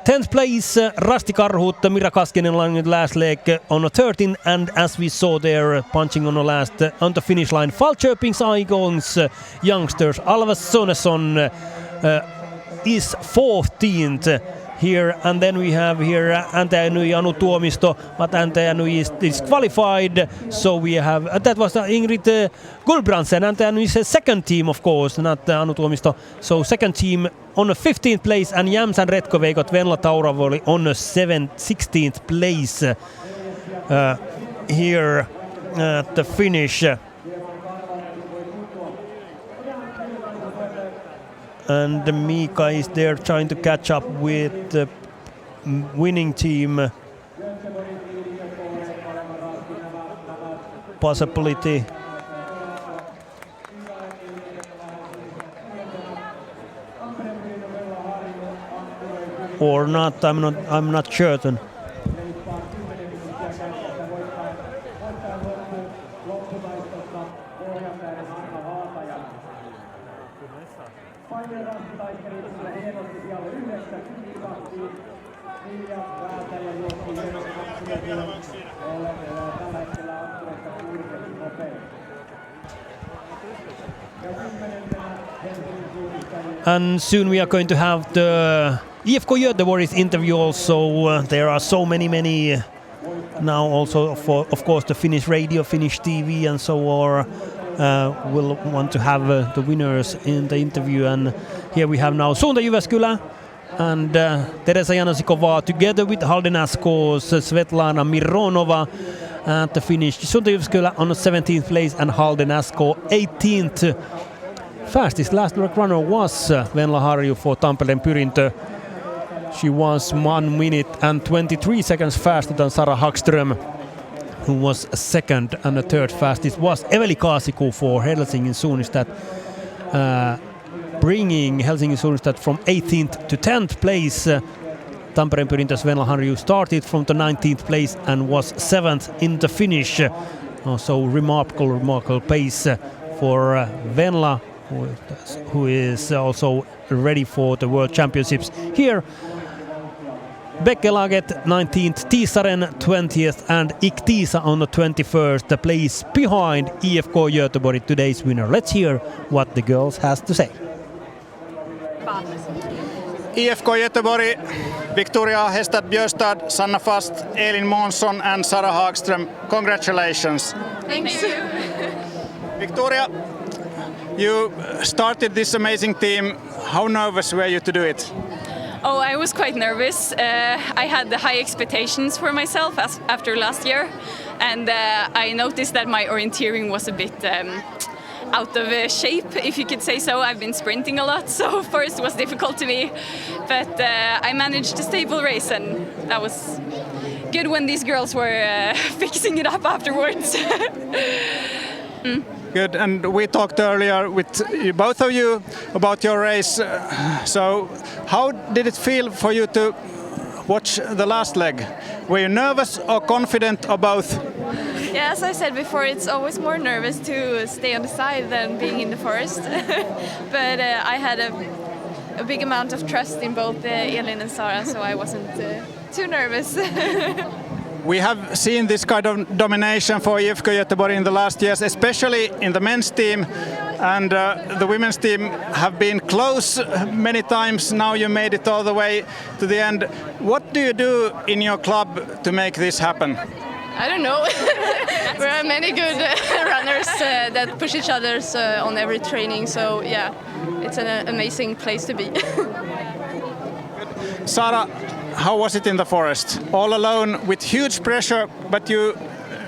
10th place, Rasti Karhut, Mira Kaskinen on the last leg on the 13th, and as we saw there, punching on the finish line, Falköping's Icons youngsters, Alva Sonesson is 14th here, and then we have here Ante Anui Anu Tuomisto, but Ante Anui is disqualified, so we have that was Ingrid Gulbrandsen. Ante Anui is a second team, of course, not Anu Tuomisto, so second team on the 15th place, and Jämsän Retkove got Venla Tauravoli on the 16th place here at the finish. And Mika is there trying to catch up with the winning team. Possibility. Or not, I'm not certain. And soon we are going to have the IFK Göteborg's interview also. There are so many now also, for of course, the Finnish radio, Finnish TV and so on. Will want to have the winners in the interview. And here we have now Suunta Jyväskylä and Teresa Janasikova together with Halden Asko's Svetlana Mironova at the finish. Suunta Jyväskylä on the 17th place and Halden Asko 18th. Fastest last runner was Venla Harju for Tampereen Pyrintö. She was 1 minute and 23 seconds faster than Sara Hagström. who was second, and the third fastest was Eveli Kaasiku for Helsingin Suunnistat, bringing Helsingin Suunnistat from 18th to 10th place. Tampereen Pyrintä's Venla Harju started from the 19th place and was 7th in the finish. Also remarkable pace for Venla, who is also ready for the World Championships here. Bekkelaget 19th, Tiisaren 20th, and Iktiisa on the 21st place behind IFK Göteborg, today's winner. Let's hear what the girls has to say. IFK Göteborg, Victoria Hestad Björstad, Sanna Fast, Elin Månsson and Sara Hagström. Congratulations. Thank you. Victoria, you started this amazing team. How nervous were you to do it? Oh, I was quite nervous. I had the high expectations for myself after last year, and I noticed that my orienteering was a bit out of shape, if you could say so. I've been sprinting a lot, so first it was difficult to me, but I managed a stable race, and that was good when these girls were fixing it up afterwards. Good, and we talked earlier with both of you about your race. So how did it feel for you to watch the last leg? Were you nervous or confident or both? Yeah, as I said before, it's always more nervous to stay on the side than being in the forest. But I had a big amount of trust in both Elin and Sara, so I wasn't too nervous. We have seen this kind of domination for IFK Göteborg in the last years, especially in the men's team, and the women's team have been close many times. Now you made it all the way to the end. What do you do in your club to make this happen? I don't know. There are many good runners that push each other on every training, so yeah, it's an amazing place to be. Sara, how was it in the forest? All alone with huge pressure, but you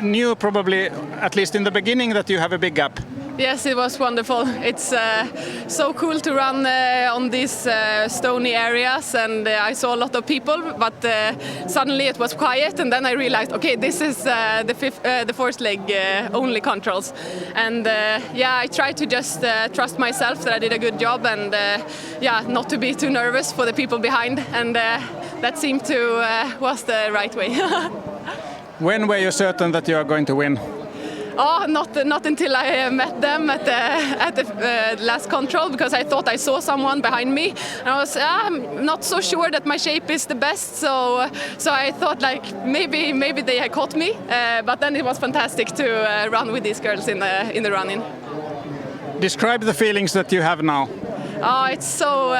knew probably, at least in the beginning, that you have a big gap. Yes, it was wonderful. It's so cool to run on these stony areas, and I saw a lot of people, but suddenly it was quiet, and then I realized, okay, this is the fourth leg only controls. And yeah, I tried to just trust myself that I did a good job, and yeah, not to be too nervous for the people behind, and that seemed to was the right way. When were you certain that you are going to win? Oh, not until I met them at the last control, because I thought I saw someone behind me, and I was not so sure that my shape is the best. So I thought like maybe they had caught me, but then it was fantastic to run with these girls in the running. Describe the feelings that you have now. Oh, it's so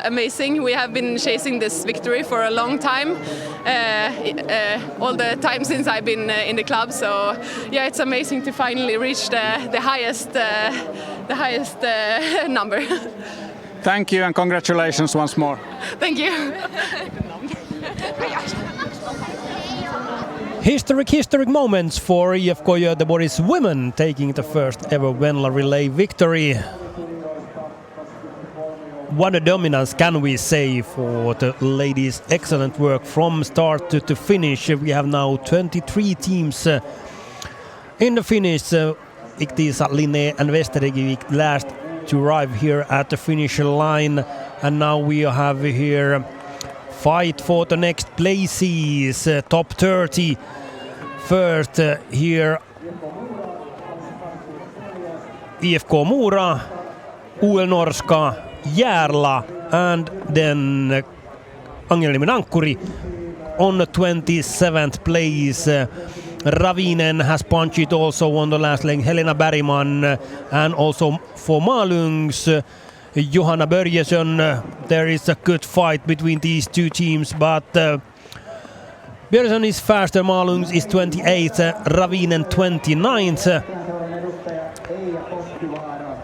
amazing. We have been chasing this victory for a long time, all the time since I've been in the club. So yeah, it's amazing to finally reach the highest number. Thank you and congratulations once more. Thank you. Historic moments for IFK Göteborg's women taking the first ever Venla Relay victory. What a dominance can we say for the ladies' excellent work from start to finish. We have now 23 teams in the finish. Iktiisa, Linné and Westergivik last to arrive here at the finish line, and now we have here fight for the next places. Top 30 first here. IFK Mora, UL Norska, Järla, and then Angelniemen Ankkuri on the 27th place. Ravinen has punched also on the last leg. Helena Bergman, and also for Malungs, Johanna Börjesson. There is a good fight between these two teams, but Börjesson is faster. Malungs is 28th, Ravinen 29th.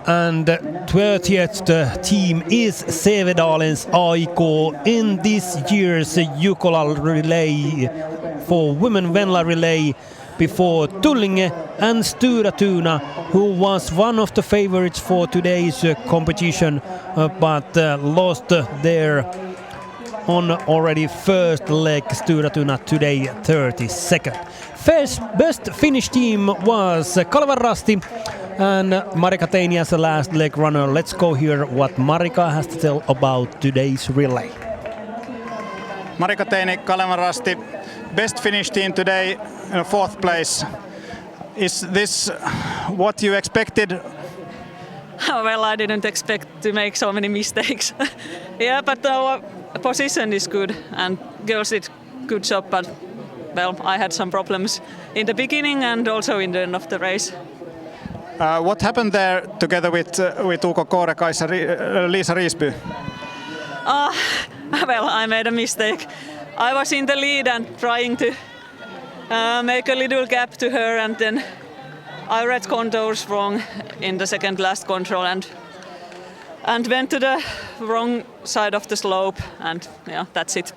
And 30th team is Sävedalens AIK in this year's Jukola relay for women Venla relay, before Tullinge and Stura Tuna, who was one of the favorites for today's competition, but lost their on already first leg Stura-Tuna today 32nd. Best Finnish team was Kalvarasti and Marika Teini as the last leg runner. Let's go hear what Marika has to tell about today's relay. Marika Teini, Kalvarasti, best Finnish team today in 4th place. Is this what you expected? Well, I didn't expect to make so many mistakes. Yeah, but our position is good and girls did good job, but well, I had some problems in the beginning and also in the end of the race. What happened there together with Uko Koorekaisa, Liisa Riisby? Well, I made a mistake. I was in the lead and trying to make a little gap to her, and then I read contours wrong in the second last control and went to the wrong side of the slope, and yeah, that's it.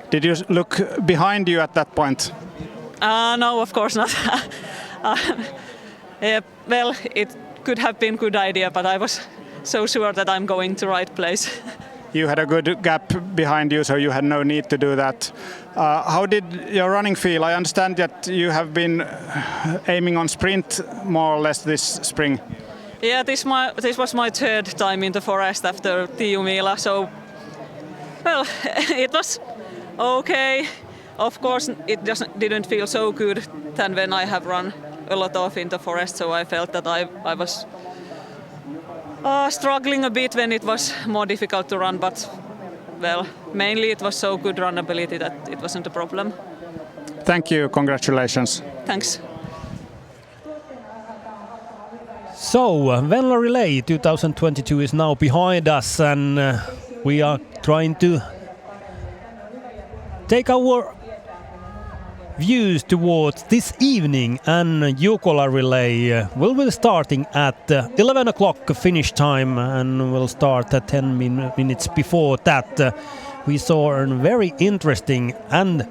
Did you look behind you at that point? No, of course not. Yeah, well, it could have been a good idea, but I was so sure that I'm going to right place. You had a good gap behind you, so you had no need to do that. How did your running feel? I understand that you have been aiming on sprint more or less this spring. Yeah, this was my 3rd time in the forest after Tiiumila, so well, it was okay. Of course, it didn't feel so good than when I have run a lot of in the forest, so I felt that I was struggling a bit when it was more difficult to run, but well, mainly it was so good runnability that it wasn't a problem. Thank you, congratulations. Thanks. So, Venla Relay 2022 is now behind us, and we are trying to take our views towards this evening, and Jukola Relay will be starting at 11 o'clock Finnish time and will start at 10 minutes before that. We saw a very interesting and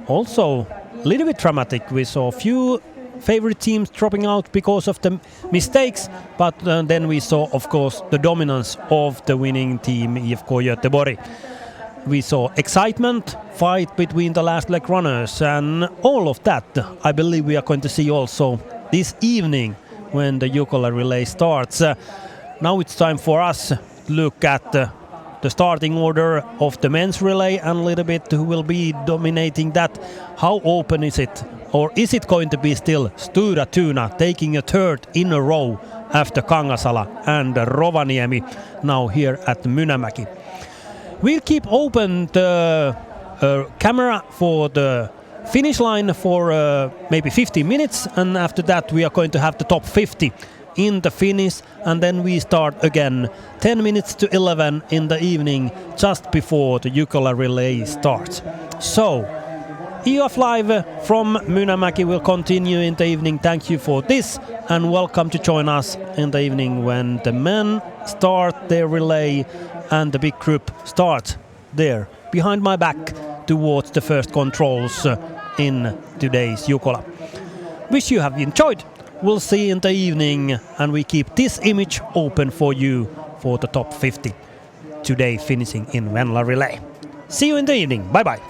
also a little bit dramatic. We saw a few favorite teams dropping out because of the mistakes, but then we saw, of course, the dominance of the winning team, IFK Göteborg. We saw excitement, fight between the last leg runners, and all of that I believe we are going to see also this evening when the Jukola Relay starts. Now it's time for us to look at the starting order of the men's relay and a little bit who will be dominating that. How open is it? Or is it going to be still Stura-Tuna taking a 3rd in a row after Kangasala and Rovaniemi now here at Mynämäki? We'll keep open the camera for the finish line for maybe 15 minutes, and after that we are going to have the top 50 in the finish, and then we start again 10 minutes to 11 in the evening just before the Jukola Relay starts. So, EF Live from Mynämäki will continue in the evening. Thank you for this and welcome to join us in the evening when the men start their relay and the big group starts there behind my back towards the first controls in today's Jukola. Wish you have enjoyed. We'll see you in the evening, and we keep this image open for you for the top 50 today finishing in Venla Relay. See you in the evening. Bye bye.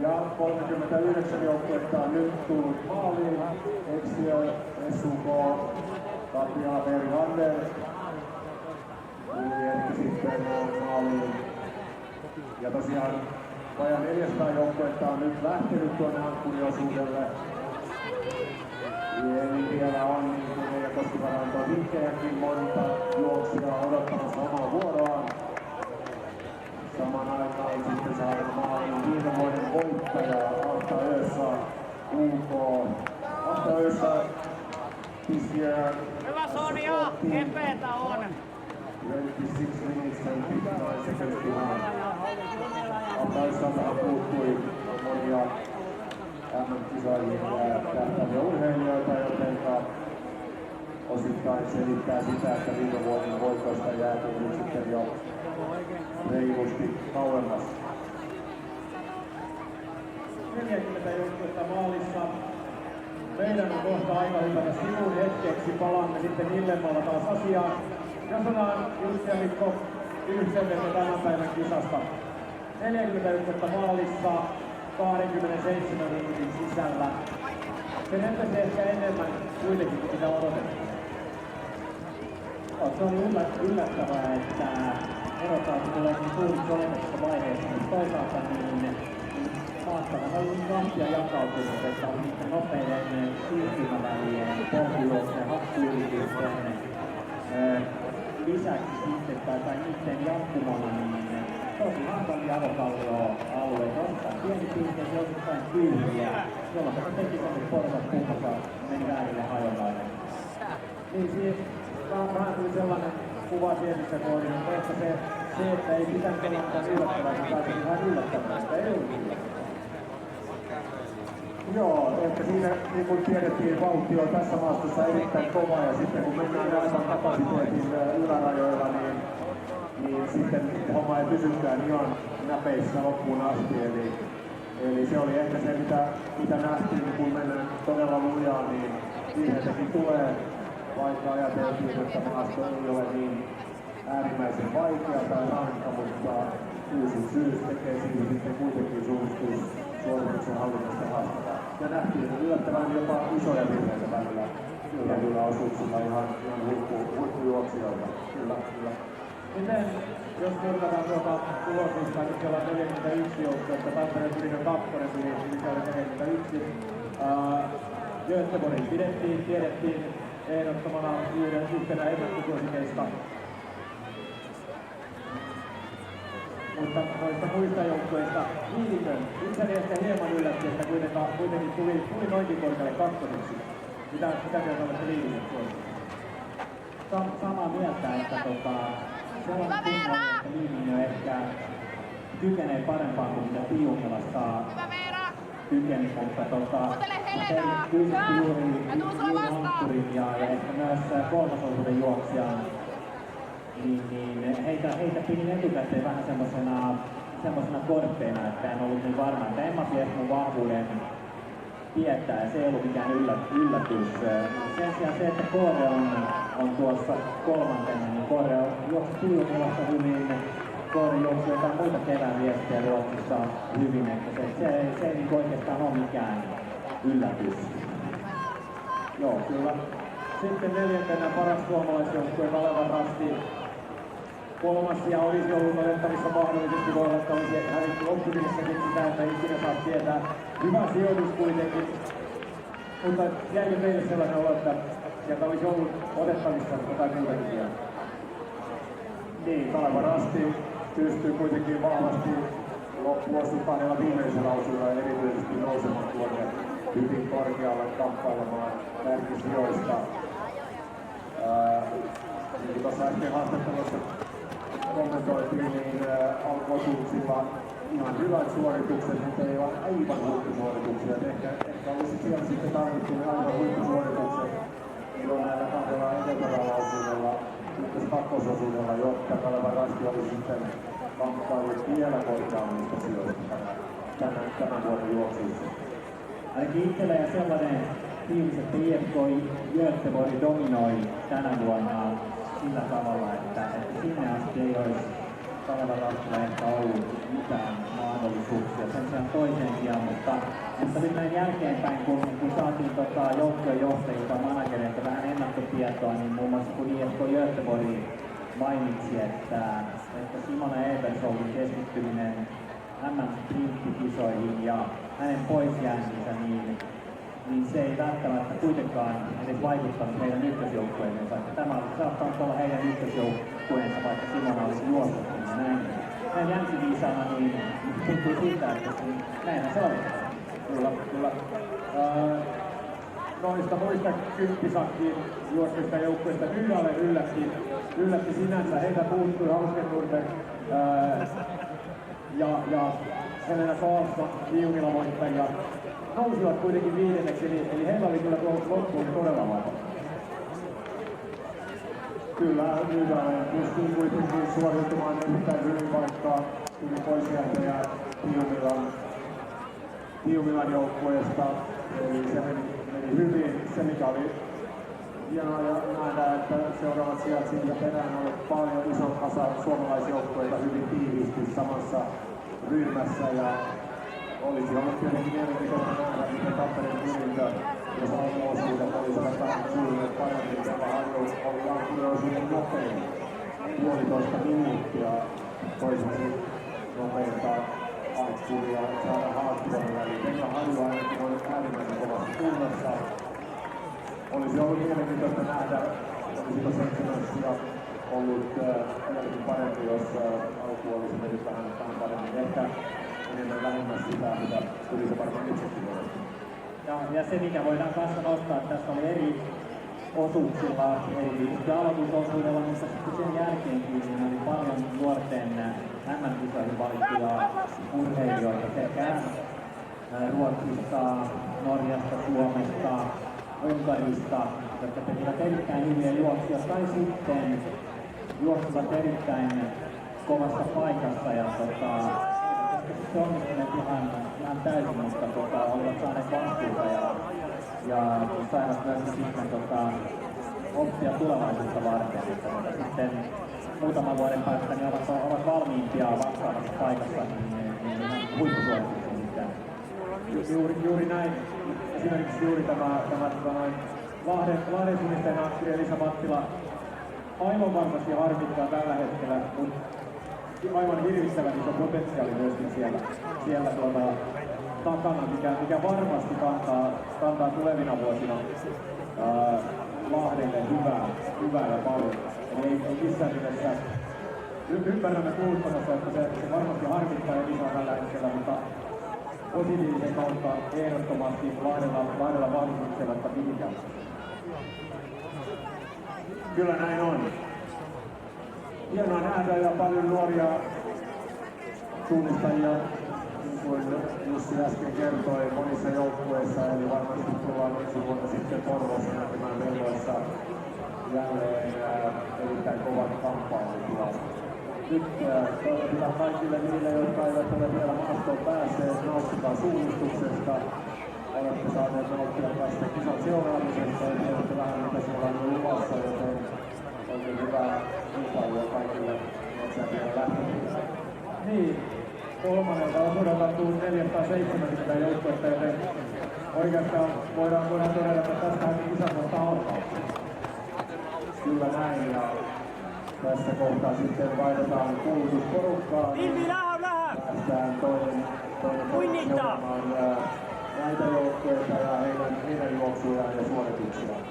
Ja 39 joukkuetta on nyt tullut maaliin. Exio, SUK, Tapia, Verilander. Eli sitten maaliin. Ja tosiaan vajaa 400 joukkuetta on nyt lähtenyt tuonne ankkuriosuudelle. Eli vielä on niin kuin meidän koskivarantoon vinkkejäkin monta juoksijaa odottamassa omaa vuoroaan. Samaan aikaan sitten saadaan maaliin viime vuoden voittaja Alta Öössä UK. Alta Öössä this year. Hyvä Sonia, kepeetä on. 26 minutes and 59 seconds behind. Alta Öössähän puuttui monia MM-kisoihin tähtäviä urheilijoita, jotenka osittain selittää sitä, että viime vuoden voitoista jäätiin nyt sitten jo reilusti kauemmas. 40 joukkuetta maalissa. Meidän on kohta aika hypätä sivuun hetkeksi. Palaamme sitten illemmalla taas asiaan. Jasotaan Jussi ja Mikko yhteenveto tämän päivän kisasta. 40 joukkuetta maalissa 27 minuutin sisällä. Se näyttäisi ehkä enemmän kuitenkin kuin mitä odotettiin. Se oli yllättävää, että erotautu tulee niin suuriksi olemassa vaiheessa, mutta toisaalta niin maastahan on ollut kahtia jakautunut, että on niiden nopeiden siirtymävälien, polkujuokseen, hakkuyritysten lisäksi sitten tai niiden jatkumona niin tosi hankalia avokallioalueita, osittain pienipiirteisiä, osittain kylmiä, jolloin se teki semmoiset portat pumpassa meni väärille hajollainen. Niin siis vähän tuli sellainen kuva sienissä kohdin, mutta ehkä se, että ei pitänyt olla mitään yllättävää, niin taisi ihan yllättävää, että ei ollut yllättävää. Joo, että siinä niin kuin tiedettiin, vauhti on tässä maastossa erittäin kova ja sitten kun mennään aivan kapasiteetin ylärajoilla, niin sitten homma ei pysykään ihan näpeissä loppuun asti. Eli se oli ehkä se, mitä nähtiin, kun mennään todella lujaa, niin virheitäkin tulee. Vaikka ajateltiin, että maasto ei ole niin äärimmäisen vaikea tai rankka, mutta fyysisyyys tekee siitä sitten kuitenkin suorituksen hallinnasta haastavaa. Ja nähtiin yllättävän jopa isoja virheitä välillä osuuksilla ihan huippujuoksijoita. Kyllä. Miten, jos kurkataan tuota tuloslistaa, nyt siellä on 41 joukkuetta, Tampereen Pyrinön 2 tuli mikä oli 41. Göteborgin tiedettiin ehdottomana yhtenä ennakkosuosikeista. Mutta noista muista joukkueista Liivikön itseni ehkä hieman yllätti, että kuitenkin tuli noinkin korkealle kakkoseksi. Mitä mieltä olette Liivikön suosikeista? Samaa mieltä, että sellainen tunne, että Liivinen ehkä kykenee parempaan kuin mitä Piunkela kykeni, mutta erityisesti juuri Ankkurin ja ehkä myös kolmasosuuden juoksijan, niin heitä pidin etukäteen vähän semmosena korppeina, että en ollut niin varma, että Emma tiesi mun vahvuuden tietää ja se ei ollut mikään yllätys. Sen sijaan se, että Kore on tuossa kolmantena, niin Kore juoksi Piukelasta hyvin. Kore juoksi jotain muita kevään viestiä Ruotsissa hyvin, että se ei oikeastaan ole mikään yllätys. Joo, kyllä. Sitten neljäntenä paras suomalaisjoukkue Kalevan Rasti. Kolmas ja olisi ollut otettavissa mahdollisesti, voi olla, että olisi hävitty optimissakin sitä, että ikinä saa tietää. Hyvä sijoitus kuitenkin. Mutta jäikö teille sellainen olo, että sieltä olisi ollut otettavissa jotain muutakin vielä? Niin, Kalevan Rasti pystyy kuitenkin vahvasti loppuosuupaneella viimeisellä osuudella erityisesti nousemaan tuonne hyvin korkealle kamppailemaan kärkisijoista. Niin kuin tuossa äsken haastattelussa kommentoitiin, niin alkuosuuksilla ihan hyvät suoritukset, mutta ei ole aivan huippusuorituksia. Ehkä olisi siellä sitten tarvittu aivan huippusuoritukset silloin näillä kahdella edeltävällä osuudella, ykkös-kakkososuudella, jotta Kalevan Rasti oli sitten kamppailut vielä korkeammista sijoista tämän vuoden juoksuissa. Ainakin itsellä ja sellainen fiilis, että IFK Göteborg dominoi tänä vuonna sillä tavalla, että sinne asti ei olisi Kalevan Rastilla ehkä ollut mitään mahdollisuuksia. Sen sijaan toisen ja Mutta näin jälkeenpäin, kun saatiin joukkueen johtajilta ja managereilta vähän ennakkotietoa, niin muun muassa kun IFK Göteborg mainitsi, että Simona Ebersoldin keskittyminen MM-sprinttikisoihin ja hänen poisjäänsä, niin se ei välttämättä kuitenkaan edes vaikuttanut heidän ykkösjoukkueensa. Tämä saattaa olla heidän ykkösjoukkueensa, vaikka Simona olisi juossut. Näin jänsiviisaana niin tuntuu siltä, että näinhän se oli. Kyllä. Noista muista kymppisakkiin juoksista joukkueista Nydalle yllätti sinänsä. Heitä puuttui Hauskenurme ja Helena Karlsson, Viunila voittajia. Nousivat kuitenkin viidenneksi, eli heillä oli kyllä tuo loppuun todella vahva. Kyllä, Nydalle pystyi kuitenkin suoriutumaan erittäin hyvin, vaikka tuli poisjääntejä Tiumilan joukkueesta. Eli se meni hyvin. Se mikä oli hienoa ja nähdä, että seuraavat sijat siitä perään oli paljon ison kasa suomalaisjoukkueita hyvin tiiviisti samassa ryhmässä. Ja olisi ollut tietenkin mielenkiintoista nähdä, miten Tampereen Pyrintä, jos alkuosuudet olisivat vähän suurimmat paremmin. Venla Relay oli alkuosuuden nopein 1,5 minuuttia toiseksi nopeinta alkuun ja saada haastelua. Eli Venla Relay ainakin oli äärimmäisen kovassa kunnossa. Olisi ollut mielenkiintoista nähdä, olisiko seitsemässä ollut vieläkin parempi, jos alku olisi mennyt vähän paremmin. Ehkä enemmän vähemmän sitä, mitä tuli se varmaan itsekin olla. Ja se mikä voidaan kanssa nostaa, että tässä oli eri osuuksilla, eli aloitusosuudella, mutta sitten sen jälkeenkin niin oli paljon nuorten MM-kisoihin valittuja urheilijoita sekä Ruotsista, Norjasta, Suomesta, Unkarista, jotka tekivät erittäin hyviä juoksia tai sitten juoksivat erittäin kovassa paikassa ja se onnistuneet ihan täysin, mutta olivat saaneet vastuuta ja saivat myöskin sitten oppia tulevaisuutta varten. Sitten muutaman vuoden päästä ne ovat valmiimpia vastaavassa paikassa niin huippusuorituksen. Juuri näin. Esimerkiksi juuri tämä Lahden suunnisteen Antti Elisa Mattila aivan varmasti harmittaa tällä hetkellä, mutta aivan hirvittävän iso potentiaali myöskin siellä takana, mikä varmasti kantaa tulevina vuosina Lahdelle hyvää ja paljon. Eli ei missään nimessä ymmärrämme kuuluttamassa, että se varmasti harmittaa Elisaa tällä hetkellä, mutta positiivisen kautta ehdottomasti Lahdella vahvistukselta mihinkään. Kyllä näin on. Hienoa nähdä ja paljon nuoria suunnistajia, niin kuin Jussi äsken kertoi, monissa joukkueissa, eli varmasti tullaan ensi vuonna sitten Porvoossa näkemään Venloissa jälleen erittäin kovat kamppailut. Nyt toivotetaan kaikille niille, jotka eivät ole vielä maastoon päässeet, nauttikaa suunnistuksesta. Olette saaneet nauttia tästä kisan seuraamisesta ja tiedätte vähän mitä siellä on luvassa, joten oikein hyvää kilpailua kaikille, jotka vielä lähtee. Niin, kolmannelta osuudelta on tullut 470 joukkuetta, joten oikeastaan voidaan todeta, että tästähän kisat vasta alkaa. Kyllä näin, ja tässä kohtaa sitten vaihdetaan kuulutusporukkaan. Päästään toinen seuraamaan näitä joukkueita ja heidän juoksujaan ja suorituksiaan.